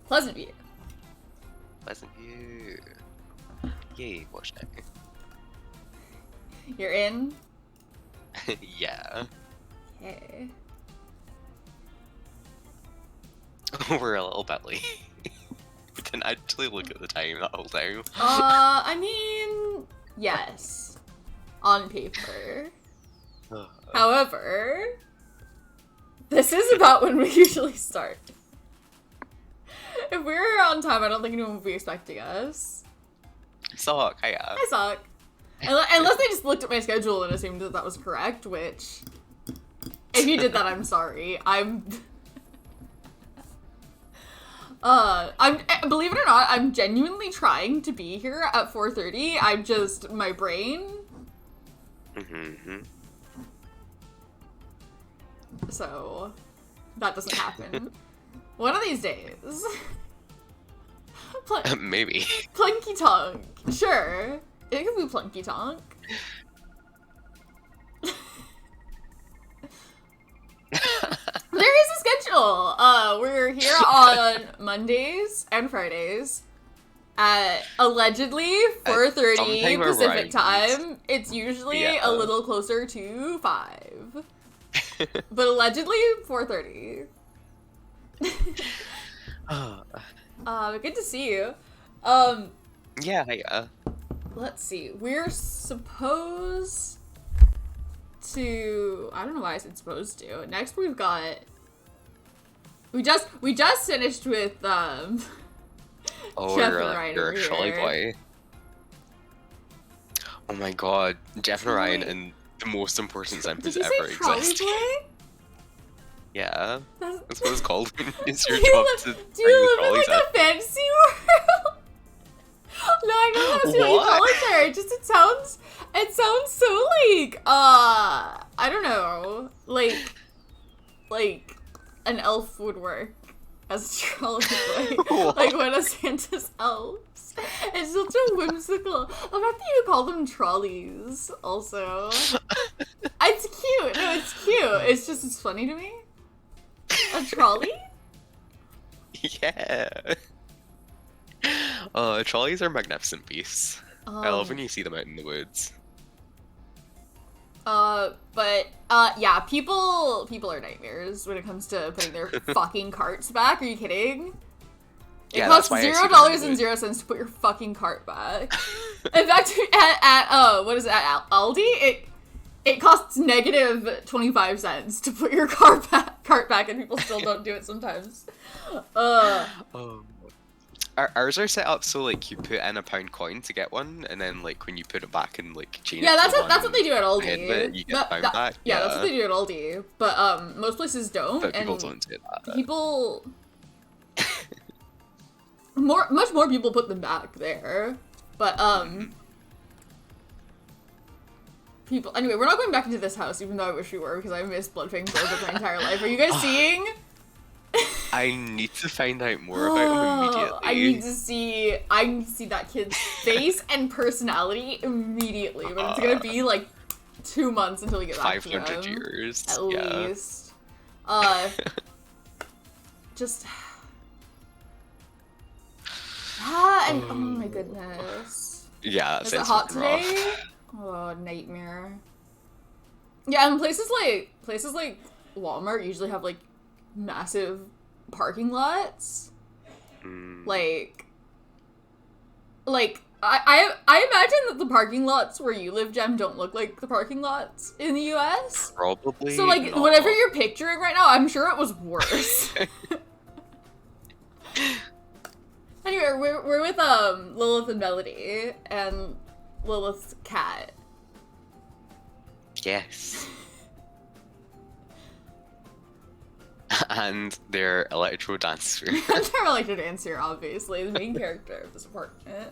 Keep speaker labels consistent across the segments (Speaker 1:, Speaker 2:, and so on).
Speaker 1: Pleasantview.
Speaker 2: Pleasantview. Yay, watch now.
Speaker 1: You're in?
Speaker 2: Yeah.
Speaker 1: Okay.
Speaker 2: We're a little bit late. We didn't actually look at the time that whole time.
Speaker 1: I mean, yes. On paper. However, this is about when we usually start. If we were on time, I don't think anyone would be expecting us.
Speaker 2: Suck, hiya.
Speaker 1: I suck. Unless they just looked at my schedule and assumed that that was correct, which... If you did that, I'm sorry. Believe it or not, I'm genuinely trying to be here at 4:30. I'm just, my brain.
Speaker 2: Mm-hmm.
Speaker 1: So, that doesn't happen. One of these days.
Speaker 2: Maybe.
Speaker 1: Plunky Tonk. Sure. It could be Plunky Tonk. There is a schedule. We're here on Mondays and Fridays at allegedly 4:30 Pacific time. It's usually a little closer to 5. But allegedly 4:30. Good to see you.
Speaker 2: Yeah, hiya.
Speaker 1: Let's see. We're supposed to... I don't know why I said supposed to. Next we've got... We just finished with,
Speaker 2: Oh,
Speaker 1: Jeff
Speaker 2: you're
Speaker 1: and Ryan
Speaker 2: you're
Speaker 1: over
Speaker 2: a trolley
Speaker 1: here.
Speaker 2: boy. Oh my god, Jeff and Ryan in the most important sentence
Speaker 1: Did you
Speaker 2: ever
Speaker 1: say trolley
Speaker 2: existed.
Speaker 1: boy?
Speaker 2: Yeah,
Speaker 1: That's
Speaker 2: what it's called. It's your
Speaker 1: Do you
Speaker 2: job
Speaker 1: live-
Speaker 2: to
Speaker 1: Do
Speaker 2: bring
Speaker 1: you
Speaker 2: the
Speaker 1: live in
Speaker 2: trolleys
Speaker 1: like
Speaker 2: up.
Speaker 1: a fantasy world? No, I know that's what you call it there. It sounds so like, I don't know, like an elf would work as a trolley boy. Like one of Santa's elves. It's such a whimsical. The fact that you call them trolleys, also. It's cute. No, it's cute. It's just, it's funny to me. A trolley?
Speaker 2: Yeah. Trolleys are magnificent beasts. I love when you see them out in the woods.
Speaker 1: Yeah, people are nightmares when it comes to putting their fucking carts back. Are you kidding? It costs $0.00 to put your fucking cart back. In fact, at what is it, at Aldi, it costs -25 cents to put your cart back, and people still don't do it sometimes.
Speaker 2: Ours are set up so like you put in a £1 coin to get one, and then like when you put it back and like change
Speaker 1: Yeah,
Speaker 2: it
Speaker 1: that's
Speaker 2: to
Speaker 1: what they do at
Speaker 2: one ahead of
Speaker 1: Aldi.
Speaker 2: it, you get £1 back.
Speaker 1: Yeah, that's what they do at Aldi. But most places don't.
Speaker 2: But people
Speaker 1: and
Speaker 2: don't do that.
Speaker 1: People much more people put them back there. But people, anyway, we're not going back into this house, even though I wish we were, because I missed Bloodfang Burger my entire life. Are you guys seeing?
Speaker 2: I need to find out more about him immediately.
Speaker 1: I need to see that kid's face and personality immediately, but it's gonna be like 2 months until we get back to them.
Speaker 2: 500 years.
Speaker 1: At
Speaker 2: yeah.
Speaker 1: least. Just... and oh my goodness.
Speaker 2: Yeah,
Speaker 1: Is
Speaker 2: that
Speaker 1: it
Speaker 2: sounds
Speaker 1: hot
Speaker 2: fucking rough.
Speaker 1: today? Oh, nightmare. Yeah, and places like Walmart usually have like massive parking lots. Like I imagine that the parking lots where you live, Jem, don't look like the parking lots in the US.
Speaker 2: Probably.
Speaker 1: So like
Speaker 2: not.
Speaker 1: whatever you're picturing right now, I'm sure it was worse. Anyway, we're with Lilith and Melody and Lilith's cat.
Speaker 2: Yes. And their electro dancer.
Speaker 1: They're like a dancer, obviously, the main character of this apartment.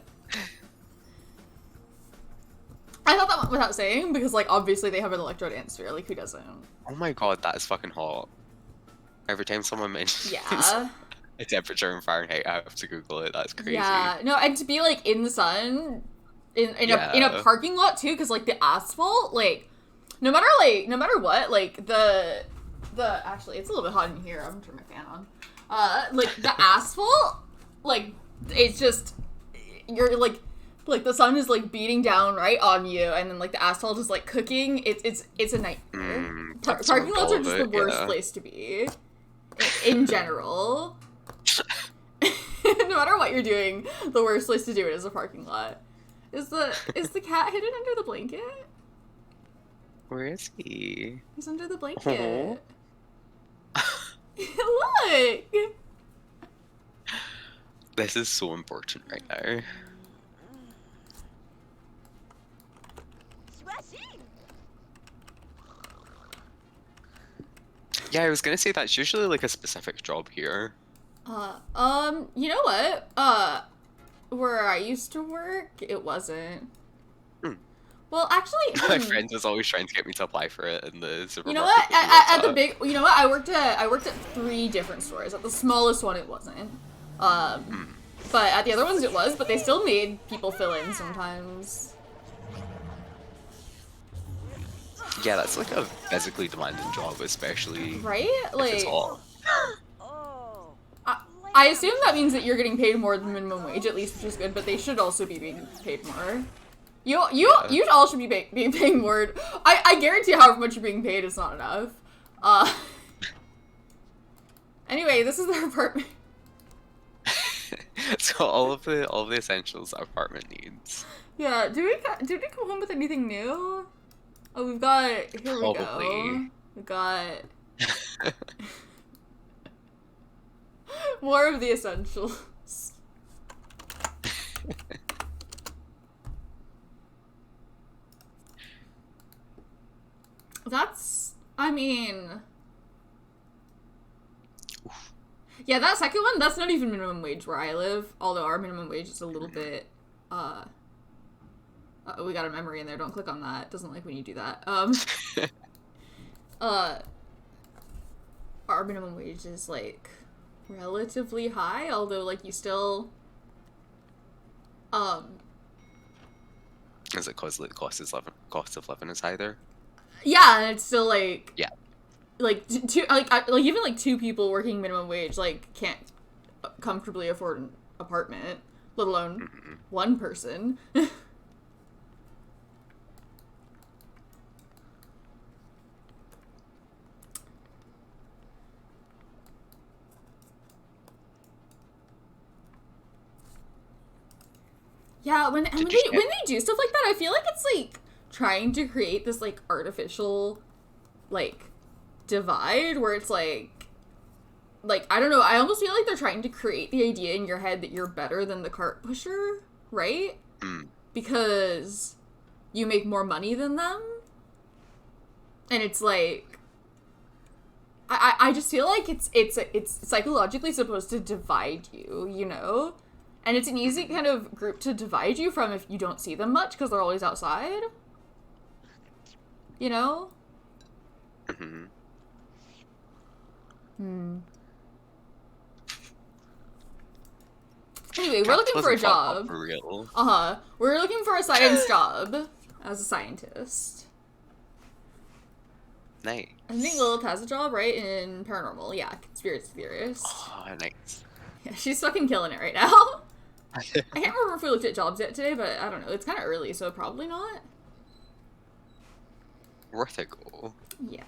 Speaker 1: I thought that went without saying, because like obviously they have an electro dancer, like who doesn't?
Speaker 2: Oh my god, that is fucking hot. Every time someone mentions
Speaker 1: Yeah.
Speaker 2: a temperature in Fahrenheit, I have to Google it. That's crazy.
Speaker 1: Yeah, no, and to be like in the sun, in a parking lot too, because like the asphalt, like no matter what, like the Actually, it's a little bit hot in here. I'm gonna turn my fan on. Like, the asphalt, like, it's just, you're, like, the sun is, like, beating down right on you, and then, like, the asphalt is, like, cooking. It's a nightmare. Parking lots are just the worst place to be. In general. No matter what you're doing, the worst place to do it is a parking lot. Is the cat hidden under the blanket?
Speaker 2: Where is he?
Speaker 1: He's under the blanket. Look!
Speaker 2: This is so important right now. Yeah, I was gonna say that's usually like a specific job here.
Speaker 1: You know what? Where I used to work, it wasn't. Well, actually,
Speaker 2: My friend was always trying to get me to apply for it in the supermarket.
Speaker 1: You know what? At the big, you know what? I worked at 3 different stores. At the smallest one, it wasn't. But at the other ones, it was. But they still made people fill in sometimes.
Speaker 2: Yeah, that's like a physically demanding job, especially
Speaker 1: right.
Speaker 2: If
Speaker 1: like,
Speaker 2: it's hot.
Speaker 1: I assume that means that you're getting paid more than minimum wage, at least, which is good. But they should also be being paid more. You all should be being paid more. I guarantee however much you're being paid, it's not enough. Anyway, this is their apartment.
Speaker 2: So all of the essentials our apartment needs.
Speaker 1: Yeah. Did we come home with anything new? Oh, we've got. Here we go. We got more of the essentials. I mean... Yeah, that second one, that's not even minimum wage where I live. Although our minimum wage is a little bit, we got a memory in there, don't click on that. Doesn't like when you do that. Our minimum wage is, like, relatively high, although, like, you still,
Speaker 2: Is it cause the cost of living is high there?
Speaker 1: Yeah, and it's still, like...
Speaker 2: Yeah.
Speaker 1: Like, even, like, 2 people working minimum wage, like, can't comfortably afford an apartment, let alone 1 person. Yeah, when they do stuff like that, I feel like it's, like, trying to create this, like, artificial, like, divide where it's, like, I don't know, I almost feel like they're trying to create the idea in your head that you're better than the cart pusher, right? Because you make more money than them. And it's, like, I just feel like it's psychologically supposed to divide you, you know? And it's an easy kind of group to divide you from if you don't see them much, because they're always outside. You know? Anyway, we're looking for a job.
Speaker 2: For real.
Speaker 1: We're looking for a science job as a scientist.
Speaker 2: Nice.
Speaker 1: I think Lilith has a job, right? In paranormal. Yeah, conspiracy theorist.
Speaker 2: Oh, nice.
Speaker 1: Yeah, she's fucking killing it right now. I can't remember if we looked at jobs yet today, but I don't know. It's kind of early, so probably not.
Speaker 2: Worth a go.
Speaker 1: Yeah.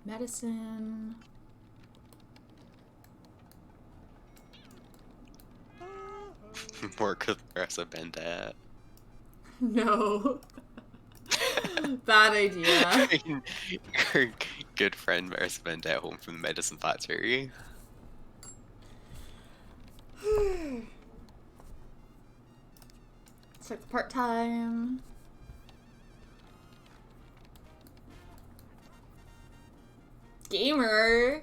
Speaker 1: Medicine.
Speaker 2: Work with Marissa Bendit.
Speaker 1: No. Bad idea.
Speaker 2: Your good friend Marissa Bendit home from the medicine factory.
Speaker 1: It's like part-time. gamer.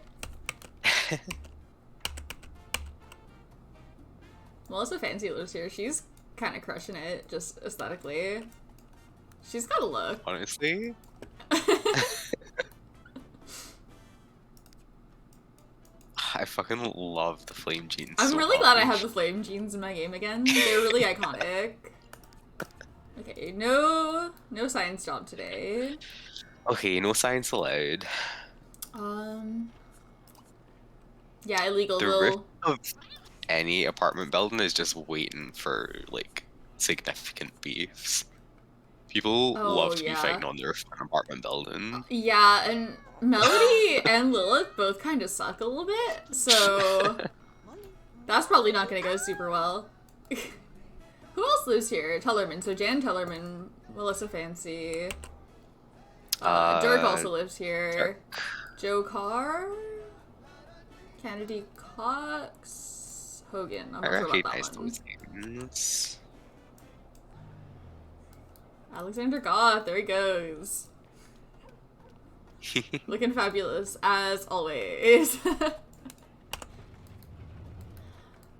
Speaker 1: Melissa Fancy lives here. She's kind of crushing it, just aesthetically. She's got a look.
Speaker 2: Honestly. I fucking love the flame jeans.
Speaker 1: I'm
Speaker 2: so
Speaker 1: really glad I
Speaker 2: much.
Speaker 1: have the flame jeans in my game again. They're really iconic. Okay, no science job today.
Speaker 2: Okay, no science allowed.
Speaker 1: Yeah, illegal
Speaker 2: The
Speaker 1: will.
Speaker 2: risk of any apartment building is just waiting for, like, significant beefs. People love to be fighting on the roof of an apartment building.
Speaker 1: Yeah, and Melody and Lilith both kind of suck a little bit, so that's probably not going to go super well. Who else lives here? Tellerman. So Jan Tellerman, Melissa Fancy. Dirk also lives here.
Speaker 2: Dirk.
Speaker 1: Joe Carr? Kennedy Cox? Hogan. I'm not sure about that one.
Speaker 2: Those names.
Speaker 1: Alexander Goth. There he goes. Looking fabulous, as always.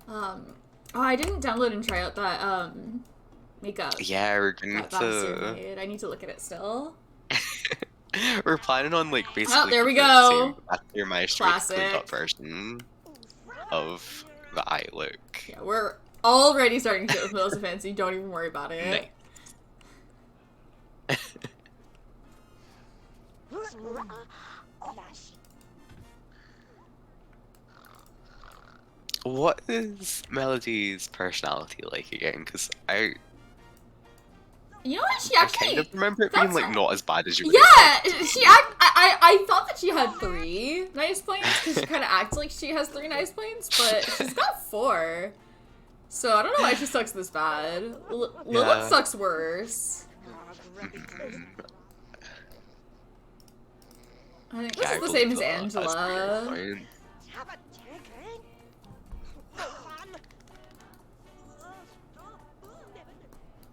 Speaker 1: Oh, I didn't download and try out that, makeup.
Speaker 2: Yeah, we're going
Speaker 1: to... I need to look at it still.
Speaker 2: We're planning on, like, basically...
Speaker 1: Oh, there we go!
Speaker 2: After my
Speaker 1: Classic.
Speaker 2: cleaned up version of the eye look.
Speaker 1: Yeah, we're already starting to get with Melissa Fancy. Don't even worry about it.
Speaker 2: Nice. What is Melody's personality like again? Because
Speaker 1: you know what? She
Speaker 2: I
Speaker 1: actually...
Speaker 2: kind of remember it being, like, not as bad as you would
Speaker 1: Yeah! I thought that she had 3 nice points, because she kind of acts like she has 3 nice points, but she's got 4. So I don't know why she sucks this bad. Lilith sucks worse. I think this is the same as Angela.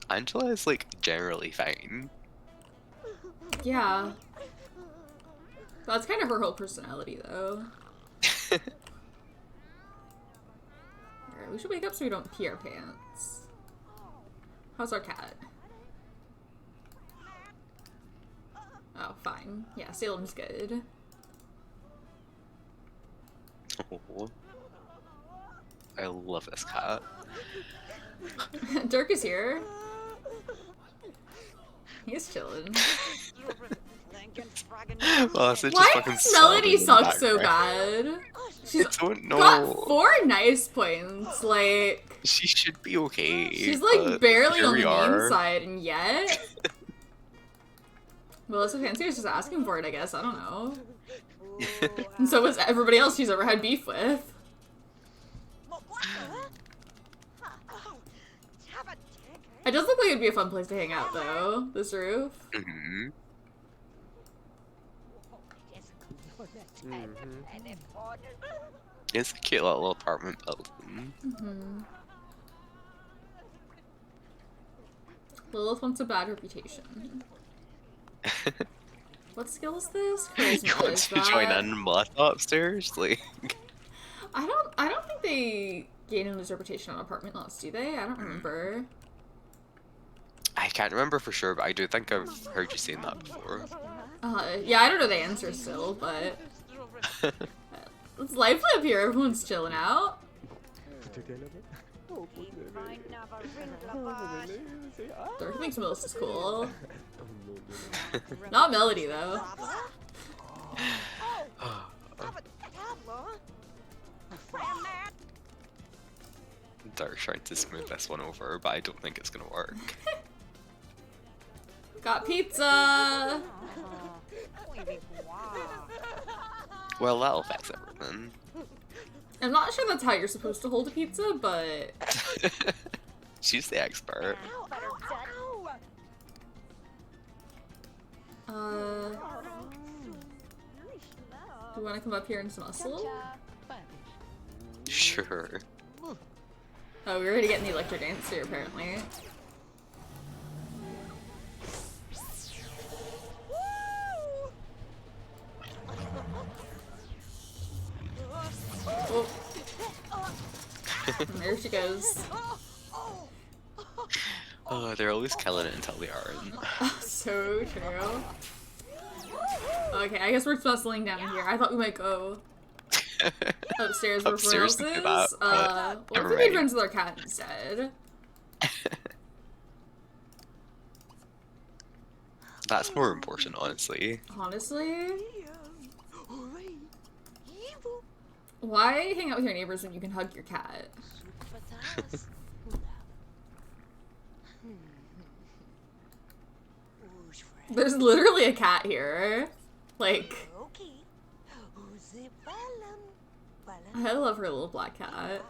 Speaker 2: Angela is, like, generally fine.
Speaker 1: Yeah. That's kind of her whole personality, though. Alright, we should wake up so we don't pee our pants. How's our cat? Oh, fine. Yeah, Salem's good.
Speaker 2: Oh, I love this cat.
Speaker 1: Dirk is here. He's chilling.
Speaker 2: Well, so
Speaker 1: why does Melody suck so bad? She's got 4 nice points. Like,
Speaker 2: she should be okay.
Speaker 1: She's like barely on the mean side, and yet Melissa Fancy was just asking for it. I guess I don't know. And so was everybody else she's ever had beef with. It does look like it'd be a fun place to hang out, though. This roof.
Speaker 2: Mm-hmm. It's a cute little apartment building.
Speaker 1: Mm-hmm. Lilith wants a bad reputation. What skill is this?
Speaker 2: You want to join in Melissa upstairs? Like,
Speaker 1: I don't think they gain and lose reputation on apartment lots, do they? I don't remember.
Speaker 2: I can't remember for sure, but I do think I've heard you saying that before.
Speaker 1: Yeah, I don't know the answer still, but it's lively up here. Everyone's chilling out. Dirk thinks Melissa's cool. Not Melody, though.
Speaker 2: Dirk's trying to smooth this one over, but I don't think it's gonna work.
Speaker 1: Got pizza!
Speaker 2: Well, that'll fix everything.
Speaker 1: I'm not sure that's how you're supposed to hold a pizza, but...
Speaker 2: She's the expert.
Speaker 1: Do you want to come up here and muscle?
Speaker 2: Sure.
Speaker 1: Oh, we're already getting the electric dance here, apparently. There she goes.
Speaker 2: Oh, they're always killing it until they aren't.
Speaker 1: So true. Okay, I guess we're bustling down here. I thought we might go upstairs where everyone else is. Well, if we made friends with our cat instead.
Speaker 2: That's more important, honestly.
Speaker 1: Honestly? Why hang out with your neighbors when you can hug your cat? There's literally a cat here. Like, I love her little black cat.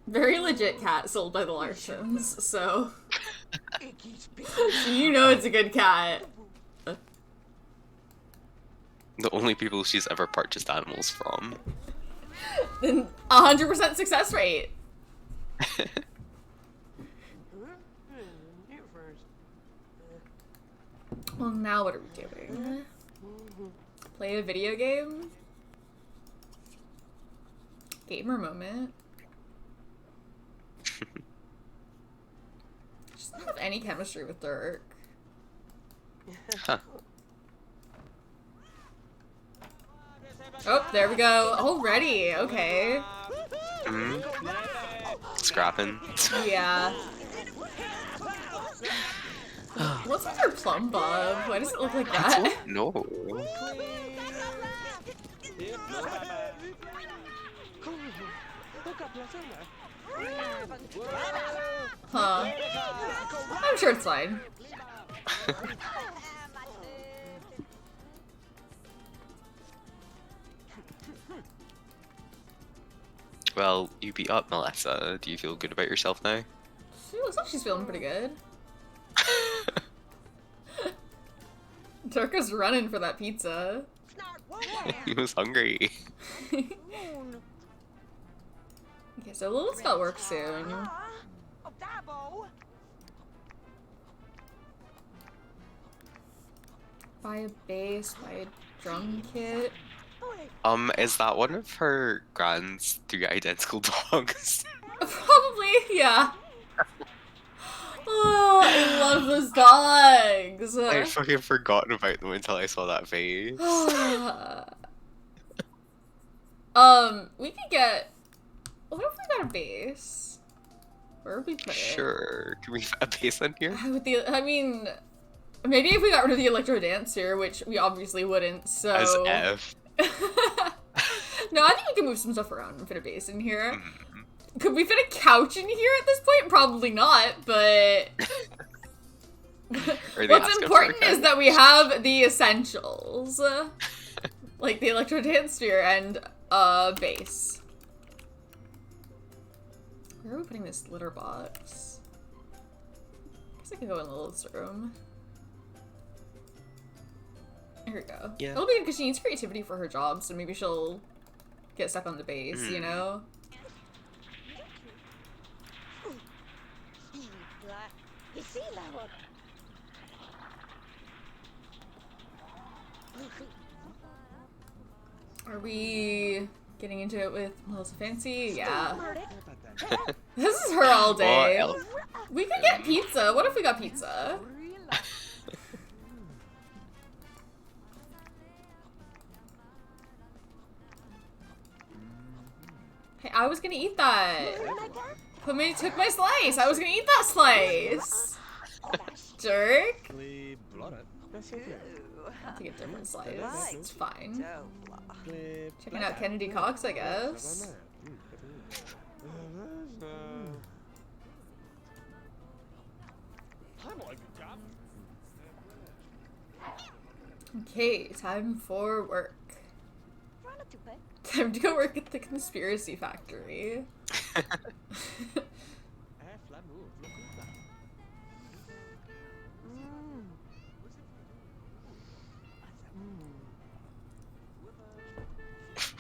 Speaker 1: Very legit cat sold by the Larsons, so you know it's a good cat.
Speaker 2: The only people she's ever purchased animals from.
Speaker 1: Then 100% success rate. Well, now what are we doing? Play a video game? Gamer moment. She doesn't have any chemistry with Dirk.
Speaker 2: Huh.
Speaker 1: Oh, there we go. Already, okay.
Speaker 2: Scrapping.
Speaker 1: Yeah. What's with her plum bob? Why does it look like that?
Speaker 2: No.
Speaker 1: Huh. I'm sure it's fine.
Speaker 2: Well, you beat up Melissa. Do you feel good about yourself now?
Speaker 1: She looks like she's feeling pretty good. Dirk is running for that pizza.
Speaker 2: He was hungry.
Speaker 1: Okay, so Lilith's got work soon. Buy a bass, buy a drum kit.
Speaker 2: Is that one of her grand's 3 identical dogs?
Speaker 1: Probably, yeah. Oh, I love those dogs.
Speaker 2: I'd fucking forgotten about them until I saw that face.
Speaker 1: We could get. What if we got a bass? Where would we put it?
Speaker 2: Sure. Can we fit a bass in here?
Speaker 1: I mean, maybe if we got rid of the electro dancer, which we obviously wouldn't. So.
Speaker 2: As F.
Speaker 1: No, I think we can move some stuff around and fit a bass in here. Could we fit a couch in here at this point? Probably not, but what's important is that we have the essentials. Like the electro dance sphere and bass. Where are we putting this litter box? I guess I could go in Lilith's room. Here we go.
Speaker 2: Yeah.
Speaker 1: It'll be good because she needs creativity for her job, so maybe she'll get stuck on the bass, you know? Are we getting into it with Melissa Fancy? Yeah. This is her all day. We could get pizza. What if we got pizza? Hey, I was gonna eat that. Took my slice. I was gonna eat that slice. Jerk. Take a different slice. It's fine. Checking out Kennedy Cox, I guess. Okay, time for work. Time to go work at the conspiracy factory.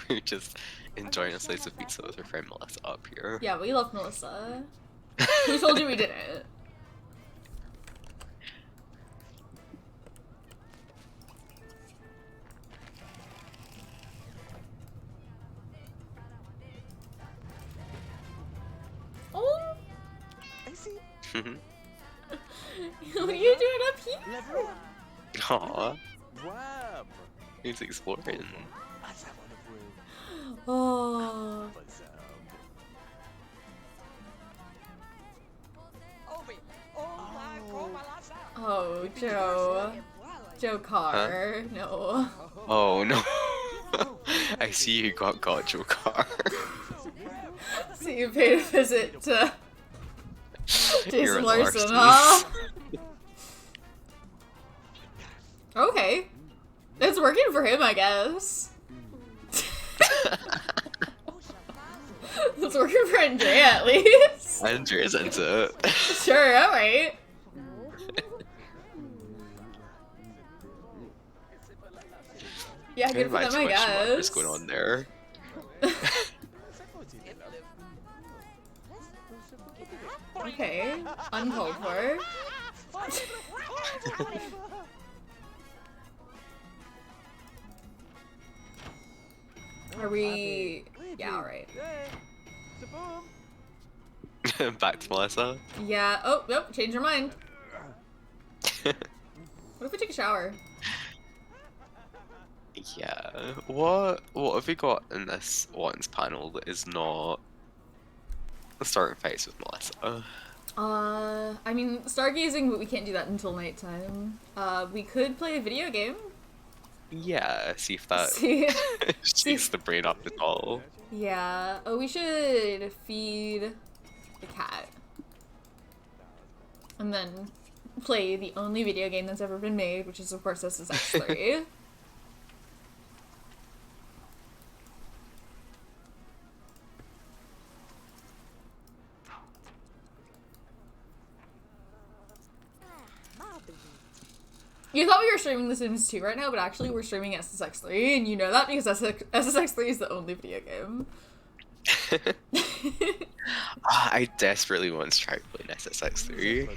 Speaker 2: We're just enjoying a slice of pizza with her friend Melissa up here.
Speaker 1: Yeah, we love Melissa. Who told you we didn't? What are you doing up here?
Speaker 2: Aww. He's exploring.
Speaker 1: Oh. Oh, Joe. Joe Carr. Huh? No.
Speaker 2: Oh, no. I see you got Joe Carr.
Speaker 1: So you paid a visit to Jason Larson, huh? Okay. It's working for him, I guess. It's working for Andrea, at least.
Speaker 2: Andrea's into it.
Speaker 1: Sure, alright. Yeah, good for them, I guess.
Speaker 2: What's going on there?
Speaker 1: Okay, uncalled for. Are we... Yeah, alright.
Speaker 2: Back to Melissa?
Speaker 1: Yeah, oh, nope, change your mind. What if we take a shower?
Speaker 2: Yeah, what have we got in this one's panel that is not starting fights with Melissa?
Speaker 1: I mean, stargazing, but we can't do that until nighttime. We could play a video game.
Speaker 2: Yeah, see if that shakes the brain up at all.
Speaker 1: Yeah. Oh, we should feed the cat. And then play the only video game that's ever been made, which is, of course, SSX3. You thought we were streaming The Sims 2 right now, but actually we're streaming SSX3, and you know that because SSX3 is the only video game.
Speaker 2: I desperately want to try playing SSX3.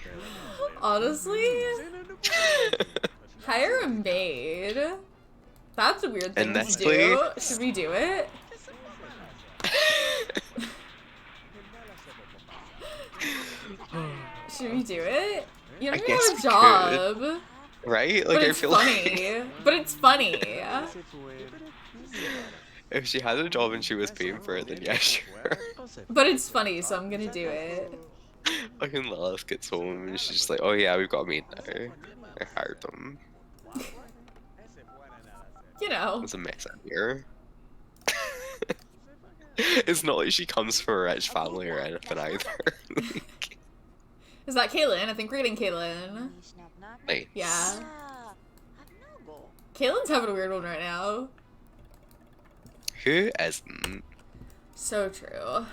Speaker 1: Honestly? Hire a maid? That's a weird thing to do. Should we do it? Should we do it? You don't even have a job.
Speaker 2: Right? Like,
Speaker 1: but it's funny. But it's funny.
Speaker 2: If she had a job and she was paying for it, then yeah, sure.
Speaker 1: But it's funny, so I'm gonna do it.
Speaker 2: Fucking Lilith gets home and she's just like, oh yeah, we've got a maid now. I hired them.
Speaker 1: You know.
Speaker 2: It's a mess out here. It's not like she comes from a rich family or anything either.
Speaker 1: Is that Kaylin? I think we're getting Kaylin.
Speaker 2: Nice.
Speaker 1: Yeah. Kaylin's having a weird one right now.
Speaker 2: Who isn't?
Speaker 1: So true.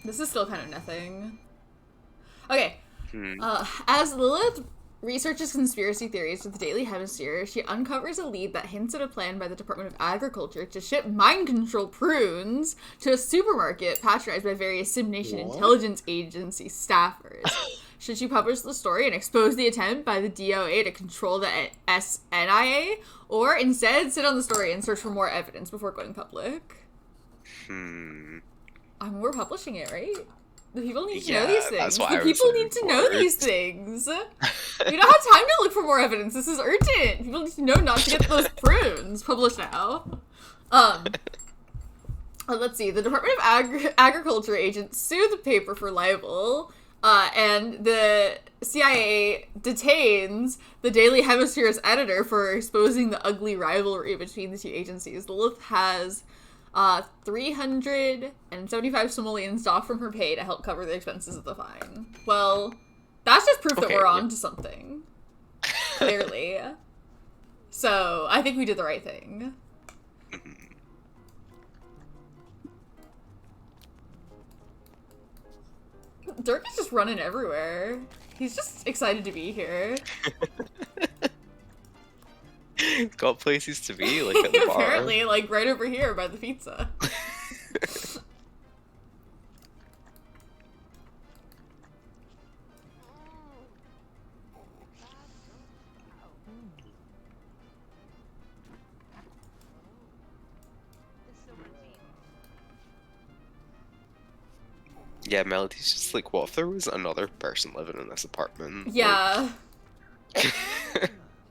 Speaker 1: This is still kind of nothing. Okay. As Lilith researches conspiracy theories with the Daily Hemisphere, she uncovers a lead that hints at a plan by the Department of Agriculture to ship mind-control prunes to a supermarket patronized by various Sim Nation intelligence agency staffers. Should she publish the story and expose the attempt by the DOA to control the SNIA, or instead sit on the story and search for more evidence before going public? We're publishing it, right? The people need to know these things. The people need to know these things. We don't have time to look for more evidence. This is urgent. People need to know not to get those prunes published now. Let's see. The Department of Agriculture agents sue the paper for libel, and the CIA detains the Daily Hemisphere's editor for exposing the ugly rivalry between the two agencies. Lilith has 375 simoleons docked from her pay to help cover the expenses of the fine. Well, that's just proof that we're on to something. Clearly. So, I think we did the right thing. Dirk is just running everywhere. He's just excited to be here.
Speaker 2: Got places to be, like at the bar.
Speaker 1: Apparently, like right over here by the pizza.
Speaker 2: Yeah, Melody's just like, what if there was another person living in this apartment?
Speaker 1: Yeah.
Speaker 2: Like...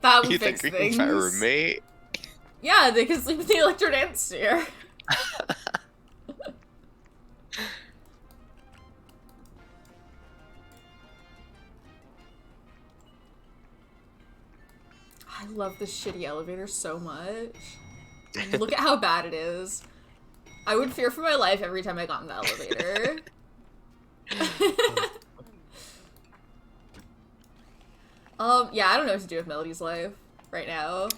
Speaker 1: That would
Speaker 2: You
Speaker 1: fix
Speaker 2: think we
Speaker 1: things.
Speaker 2: can fit a roommate?
Speaker 1: Yeah, they can sleep in the electro dance chair. I love this shitty elevator so much. Look at how bad it is. I would fear for my life every time I got in the elevator. Yeah, I don't know what to do with Melody's life right now.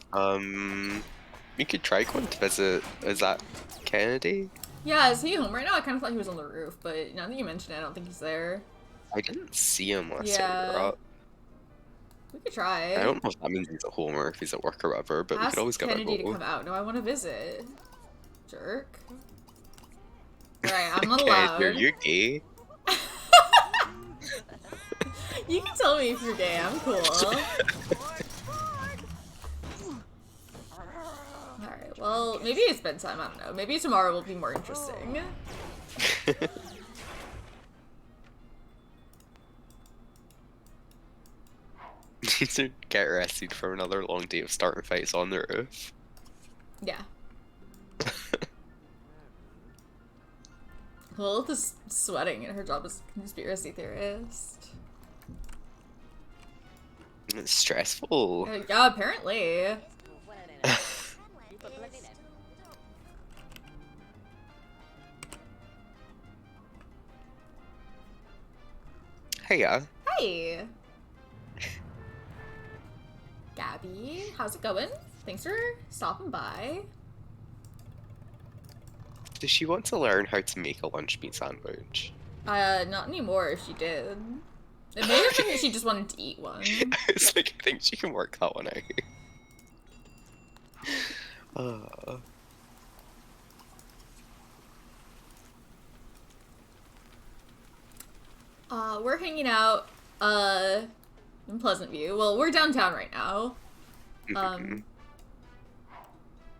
Speaker 2: You could try going to visit, is that Kennedy?
Speaker 1: Yeah, is he home right now? I kind of thought he was on the roof, but now that you mention it, I don't think he's there.
Speaker 2: I didn't see him last
Speaker 1: Yeah.
Speaker 2: time we were up.
Speaker 1: We could try.
Speaker 2: I don't know if that means he's at home or if he's at work or whatever, but we could always give it a
Speaker 1: Kennedy
Speaker 2: go.
Speaker 1: to come out. No, I want to visit. Jerk. Right, I'm not
Speaker 2: Okay,
Speaker 1: allowed.
Speaker 2: you're gay.
Speaker 1: You can tell me if you're gay. I'm cool. Alright, well, maybe it's bedtime. I don't know. Maybe tomorrow will be more interesting.
Speaker 2: Need to get arrested for another long day of starting fights on the roof.
Speaker 1: Yeah. Lilith is sweating and her job as a conspiracy theorist.
Speaker 2: It's stressful.
Speaker 1: Yeah, apparently.
Speaker 2: Hiya.
Speaker 1: Hey. Gabby, how's it going? Thanks for stopping by.
Speaker 2: Does she want to learn how to make a lunch meat sandwich?
Speaker 1: Not anymore if she did. It may have been that she just wanted to eat one.
Speaker 2: It's like, I think she can work that one out.
Speaker 1: We're hanging out, in Pleasantview. Well, we're downtown right now.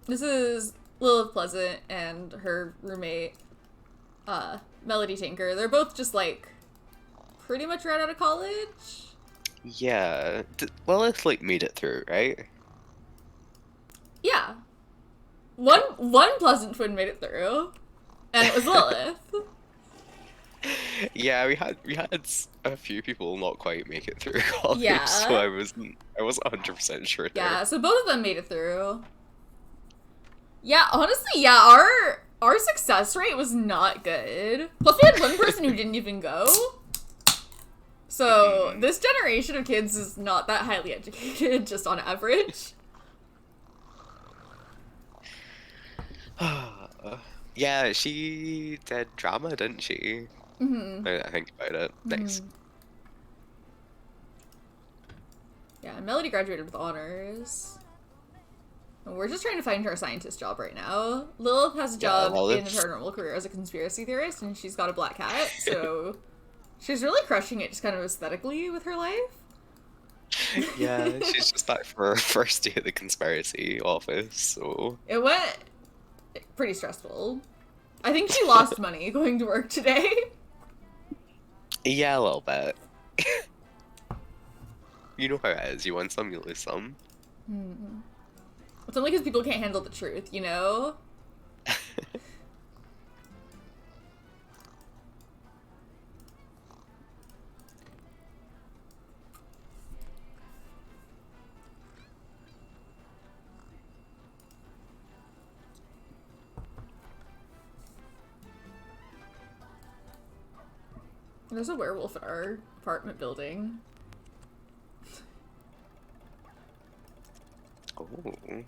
Speaker 1: This is Lilith Pleasant and her roommate, Melody Tinker. They're both just, like, pretty much right out of college.
Speaker 2: Yeah. Lilith, like, made it through, right?
Speaker 1: Yeah. One Pleasant twin made it through, and it was Lilith.
Speaker 2: Yeah, we had a few people not quite make it through college,
Speaker 1: Yeah.
Speaker 2: so I wasn't 100% sure there.
Speaker 1: Yeah, so both of them made it through. Yeah, honestly, yeah, our success rate was not good. Plus we had one person who didn't even go. So this generation of kids is not that highly educated, just on average.
Speaker 2: Yeah, she did drama, didn't she?
Speaker 1: Mm-hmm.
Speaker 2: I think about it. Nice.
Speaker 1: Yeah, Melody graduated with honors. And we're just trying to find her a scientist job right now. Lilith has a job in her normal career as a conspiracy theorist, and she's got a black cat, so she's really crushing it just kind of aesthetically with her life.
Speaker 2: Yeah, she's just back for her first day at the conspiracy office, so...
Speaker 1: It went pretty stressful. I think she lost money going to work today.
Speaker 2: Yeah, a little bit. You know how it is. You win some, you lose some.
Speaker 1: It's only because people can't handle the truth, you know? There's a werewolf in our apartment building.
Speaker 2: Oh.
Speaker 1: Oh,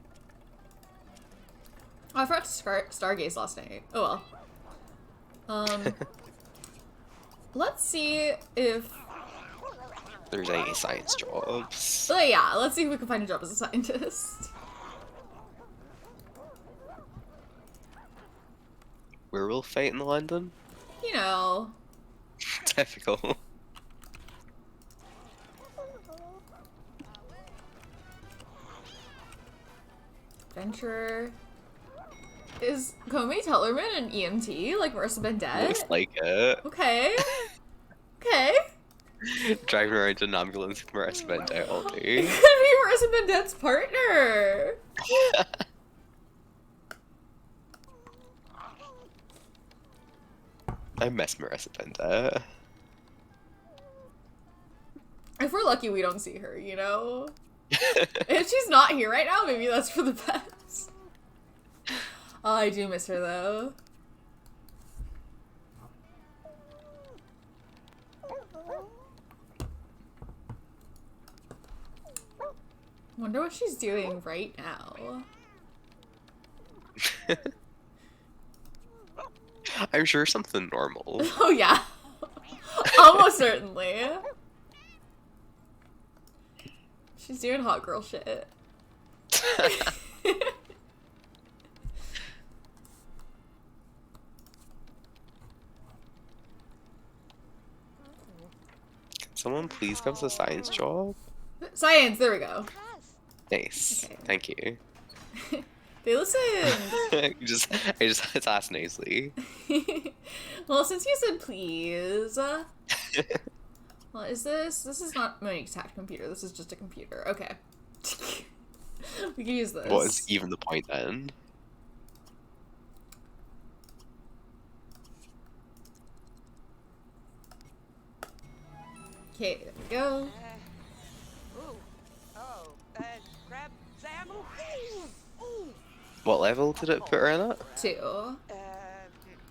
Speaker 1: I forgot to stargaze last night. Oh well. Let's see if
Speaker 2: There's any science jobs.
Speaker 1: Oh yeah, let's see if we can find a job as a scientist.
Speaker 2: Werewolf fight in London?
Speaker 1: You know.
Speaker 2: Typical.
Speaker 1: Adventure. Is Comey Tellerman an EMT, like Marissa Bendett?
Speaker 2: Looks like it.
Speaker 1: Okay. Okay.
Speaker 2: Driving around in an ambulance with Marissa Bendett all day.
Speaker 1: It could be Marissa Bendett's partner.
Speaker 2: I miss Marissa Bendett.
Speaker 1: If we're lucky, we don't see her, you know? If she's not here right now, maybe that's for the best. Oh, I do miss her, though. Wonder what she's doing right now.
Speaker 2: I'm sure something normal.
Speaker 1: Oh, yeah. Almost certainly. She's doing hot girl shit. Can
Speaker 2: someone please give us a science job?
Speaker 1: Science, there we go.
Speaker 2: Nice. Okay. Thank you.
Speaker 1: They listened.
Speaker 2: I just had to ask nicely.
Speaker 1: Well, since you said please. Well, is this? This is not Monique's hacked computer. This is just a computer. Okay. We can use this.
Speaker 2: What is even the point then?
Speaker 1: Okay, there we go.
Speaker 2: What level did it put her in at?
Speaker 1: 2.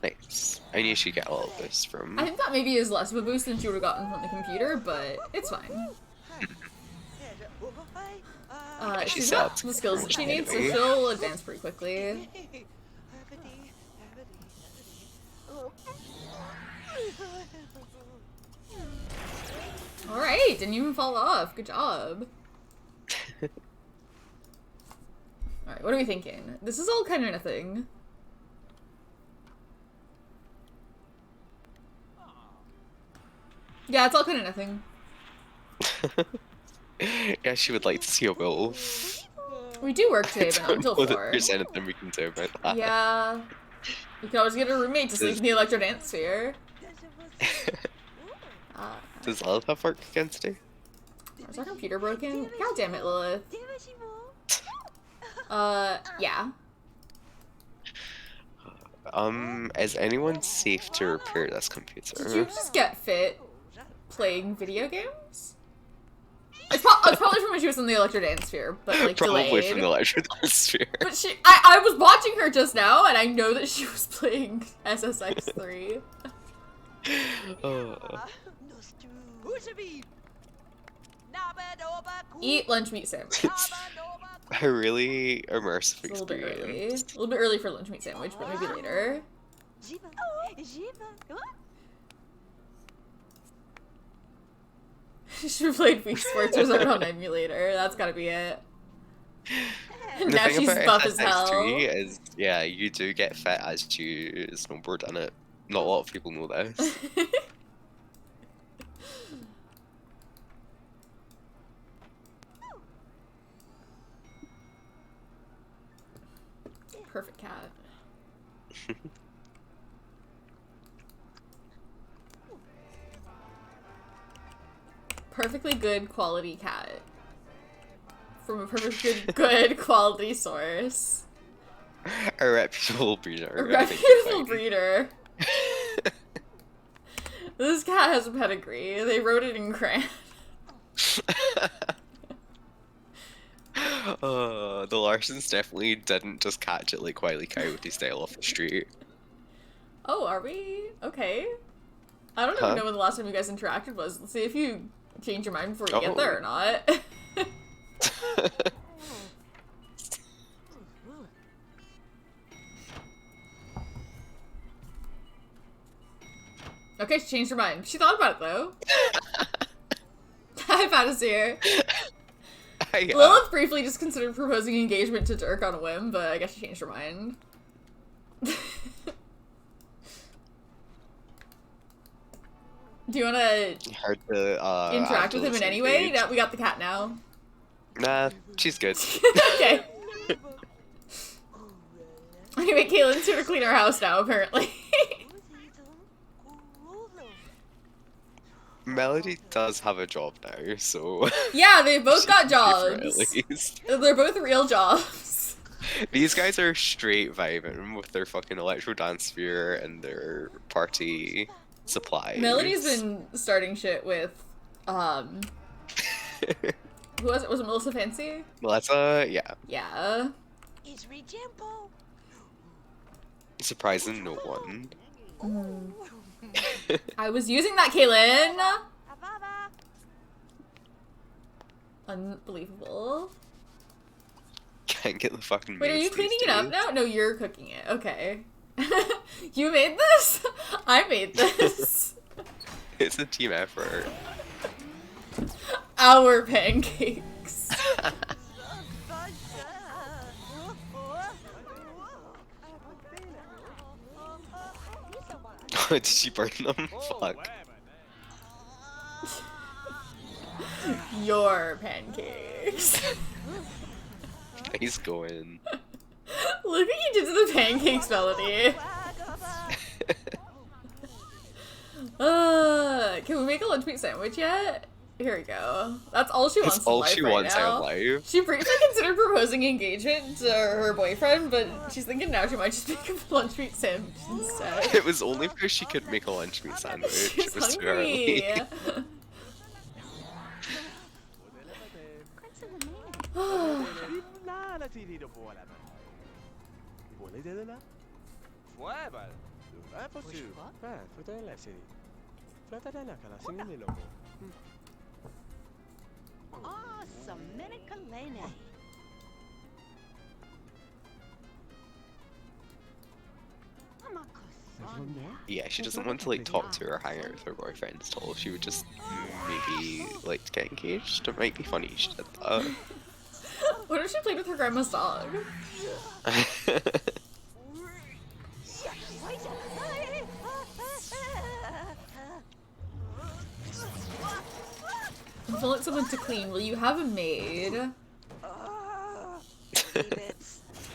Speaker 2: Nice. I knew she'd get a little boost from...
Speaker 1: I think that maybe is less of a boost than she would have gotten from the computer, but it's fine. She's got the skills that she needs, so she'll advance pretty quickly. Alright, didn't even fall off. Good job. Alright, what are we thinking? This is all kind of nothing. Yeah, it's all kind of nothing.
Speaker 2: Yeah, she would like to see a wolf.
Speaker 1: We do work today, but not until 4.
Speaker 2: There's anything we can do about that.
Speaker 1: Yeah. You can always get a roommate to sleep in the electro dance sphere.
Speaker 2: Does Lilith have work against her?
Speaker 1: Is our computer broken? God damn it, Lilith. Yeah.
Speaker 2: Is anyone safe to repair this computer?
Speaker 1: Did you just get fit playing video games? It's probably from when she was in the electro dance sphere, but like
Speaker 2: Probably
Speaker 1: delayed.
Speaker 2: from the electro dance sphere.
Speaker 1: But I was watching her just now, and I know that she was playing SSX3. Eat lunch meat sandwich.
Speaker 2: A really immersive
Speaker 1: It's a little bit early.
Speaker 2: experience.
Speaker 1: A little bit early for lunch meat sandwich, but maybe later. She should have played Wii Sports Resort on emulator. That's gotta be it.
Speaker 2: The
Speaker 1: Now
Speaker 2: thing
Speaker 1: she's
Speaker 2: about
Speaker 1: buff as hell.
Speaker 2: SSX3 is, yeah, you do get fit as you snowboard in it. Not a lot of people know this.
Speaker 1: Perfect cat. Perfectly good quality cat. From a perfectly good quality source.
Speaker 2: A reputable breeder.
Speaker 1: A reputable breeder. This cat has a pedigree. They wrote it in crayon.
Speaker 2: The Larsons definitely didn't just catch it like Wile E. Coyote style off the street.
Speaker 1: Oh, are we? Okay. I don't even know when the last time you guys interacted was. Let's see if you change your mind before you get there or not. Okay, she changed her mind. She thought about it, though. Hi, Fantasir.
Speaker 2: Yeah.
Speaker 1: Lilith briefly just considered proposing engagement to Dirk on a whim, but I guess she changed her mind. Do you want to interact with him in any way? No, we got the cat now.
Speaker 2: Nah, she's good.
Speaker 1: Okay. Anyway, Okay, Kaylin's here to clean our house now, apparently.
Speaker 2: Melody does have a job now, so...
Speaker 1: Yeah, they both got jobs.
Speaker 2: At least.
Speaker 1: They're both real jobs.
Speaker 2: These guys are straight vibing with their fucking electro dance sphere and their party supplies.
Speaker 1: Melody's been starting shit with, who was it? Was it Melissa Fancy?
Speaker 2: Melissa, yeah.
Speaker 1: Yeah.
Speaker 2: Surprising no one.
Speaker 1: I was using that, Kaylin! Unbelievable.
Speaker 2: Can't get the fucking
Speaker 1: Wait, are you
Speaker 2: maids
Speaker 1: cleaning
Speaker 2: these
Speaker 1: it up
Speaker 2: days.
Speaker 1: now? No, you're cooking it. Okay. You made this? I made this.
Speaker 2: It's a team effort.
Speaker 1: Our pancakes.
Speaker 2: Did she burn them? Fuck.
Speaker 1: Your pancakes.
Speaker 2: Nice going.
Speaker 1: Look what you did to the pancakes, Melody. Can we make a lunch meat sandwich yet? Here we go. That's all she wants.
Speaker 2: That's all she wants out of life.
Speaker 1: She briefly considered proposing engagement to her boyfriend, but she's thinking now she might just make a lunch meat sandwich instead.
Speaker 2: It was only because she could make a lunch meat sandwich.
Speaker 1: She's
Speaker 2: It was too
Speaker 1: hungry.
Speaker 2: early. Yeah, she doesn't want to like talk to or hang out with her boyfriends at all. She would just maybe like to get engaged. It might be funny she did that.
Speaker 1: What if she played with her grandma's dog? I feel like someone to clean. Will you have a maid?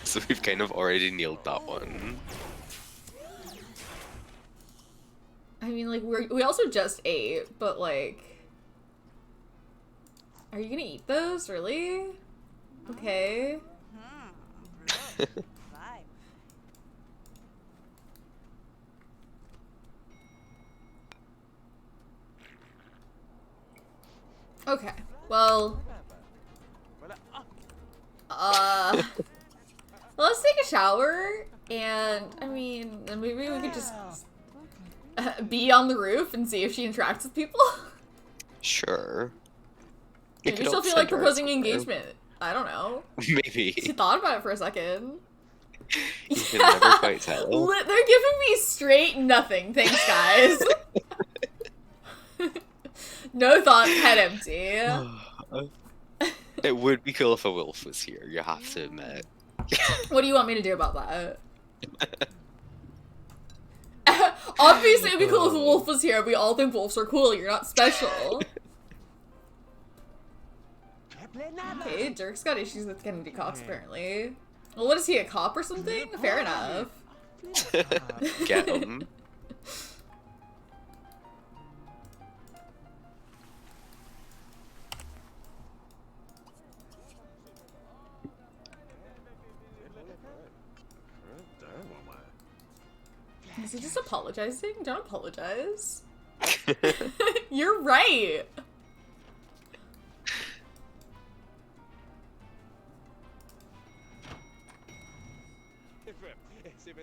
Speaker 2: So we've kind of already nailed that one.
Speaker 1: I mean, like, we also just ate, but, like... Are you gonna eat those? Really? Okay. Okay, well... let's take a shower, and, I mean, maybe we could just... be on the roof and see if she interacts with people?
Speaker 2: Sure.
Speaker 1: Maybe she'll feel like proposing engagement. I don't know.
Speaker 2: Maybe.
Speaker 1: She thought about it for a second.
Speaker 2: You can never quite tell.
Speaker 1: They're giving me straight nothing. Thanks, guys. No thoughts, head empty.
Speaker 2: It would be cool if a wolf was here, you have to admit.
Speaker 1: What do you want me to do about that? Obviously, it'd be cool if a wolf was here. We all think wolves are cool. You're not special. Okay, Dirk's got issues with Kennedy Cox, apparently. Well, what is he, a cop or something? Fair enough.
Speaker 2: Get him.
Speaker 1: Is he just apologizing? Don't apologize. You're right.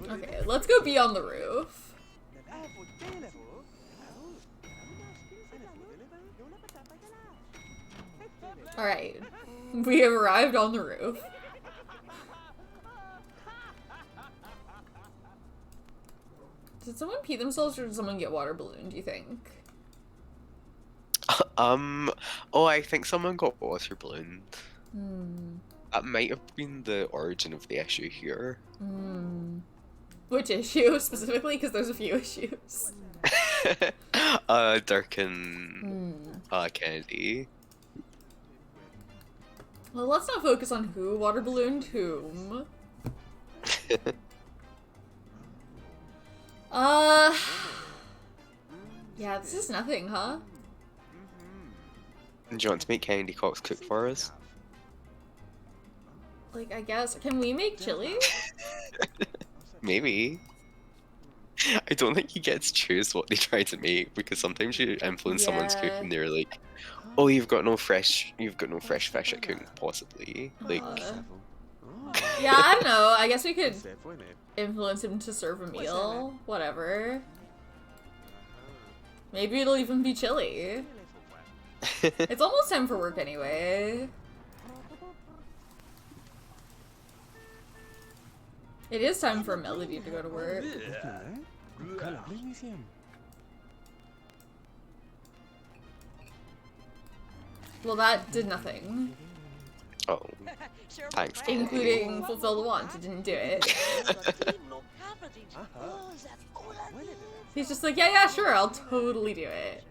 Speaker 1: Okay, let's go be on the roof. Alright. We have arrived on the roof. Did someone pee themselves or did someone get water ballooned, do you think?
Speaker 2: Oh, I think someone got water ballooned.
Speaker 1: Hmm.
Speaker 2: That might have been the origin of the issue here.
Speaker 1: Hmm. Which issue, specifically? Because there's a few issues.
Speaker 2: Dirk and Kennedy.
Speaker 1: Well, let's not focus on who water ballooned whom. Yeah, this is nothing, huh?
Speaker 2: Do you want to make Candy Cox cook for us?
Speaker 1: Like, I guess. Can we make chili?
Speaker 2: Maybe. I don't think you get to choose what they try to make because sometimes you influence someone's cooking and they're like, "Oh, you've got no fresh fish at cooking, possibly." Like,
Speaker 1: yeah, I don't know. I guess we could influence him to serve a meal. Whatever. Maybe it'll even be chili. It's almost time for work anyway. It is time for Melody to go to work. Well, that did nothing.
Speaker 2: oh, thanks.
Speaker 1: Including fulfill the want. It didn't do it. He's just like, yeah, sure, I'll totally do it.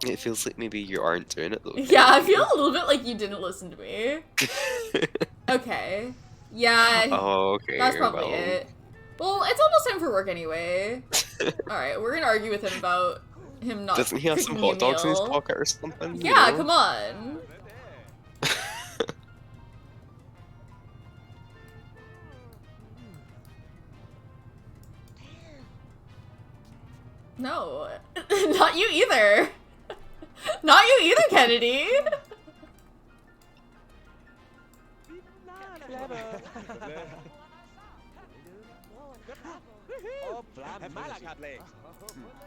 Speaker 2: It feels like maybe you aren't doing it though.
Speaker 1: Yeah, I feel a little bit like you didn't listen to me. Okay. Yeah.
Speaker 2: Oh, okay.
Speaker 1: That's probably it. Well, it's almost time for work anyway. Alright, we're gonna argue with him about him not
Speaker 2: Doesn't he have some hot dogs in his pocket or something?
Speaker 1: Yeah, come on. No. Not you either. Not you either, Kennedy.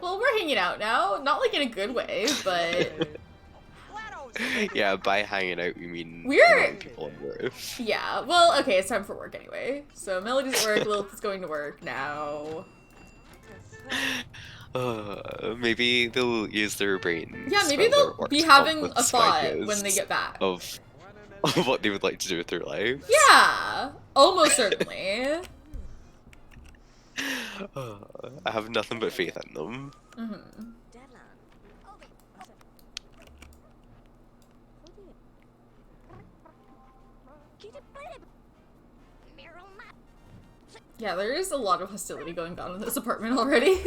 Speaker 1: Well, we're hanging out now. Not like in a good way, but...
Speaker 2: Yeah, by hanging out, we mean
Speaker 1: we're
Speaker 2: people on the roof.
Speaker 1: Yeah, well, okay, it's time for work anyway. So Melody's at work, Lilith is going to work now.
Speaker 2: Maybe they'll use their brains.
Speaker 1: Yeah, maybe they'll be having a thought when they get back.
Speaker 2: Of what they would like to do with their lives.
Speaker 1: Yeah, almost certainly.
Speaker 2: I have nothing but faith in them.
Speaker 1: Mm-hmm. Yeah, there is a lot of hostility going on in this apartment already.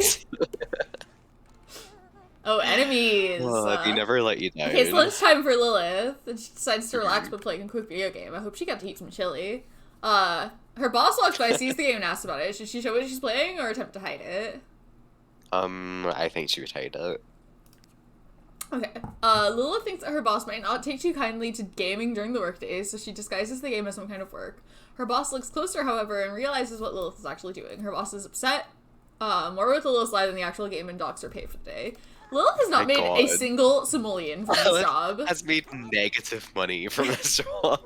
Speaker 1: Oh, enemies!
Speaker 2: They never let you down.
Speaker 1: Okay, it's lunchtime for Lilith, and she decides to relax by playing a quick video game. I hope she got to eat some chili. Her boss walks by, sees the game, and asks about it. Should she show what she's playing, or attempt to hide it?
Speaker 2: I think she would hide it.
Speaker 1: Okay. Lilith thinks that her boss might not take too kindly to gaming during the workday, so she disguises the game as some kind of work. Her boss looks closer, however, and realizes what Lilith is actually doing. Her boss is upset, more with Lilith's lie than the actual game, and docks her pay for the day. Lilith has not made a single simoleon from this job.
Speaker 2: Has made negative money from this job.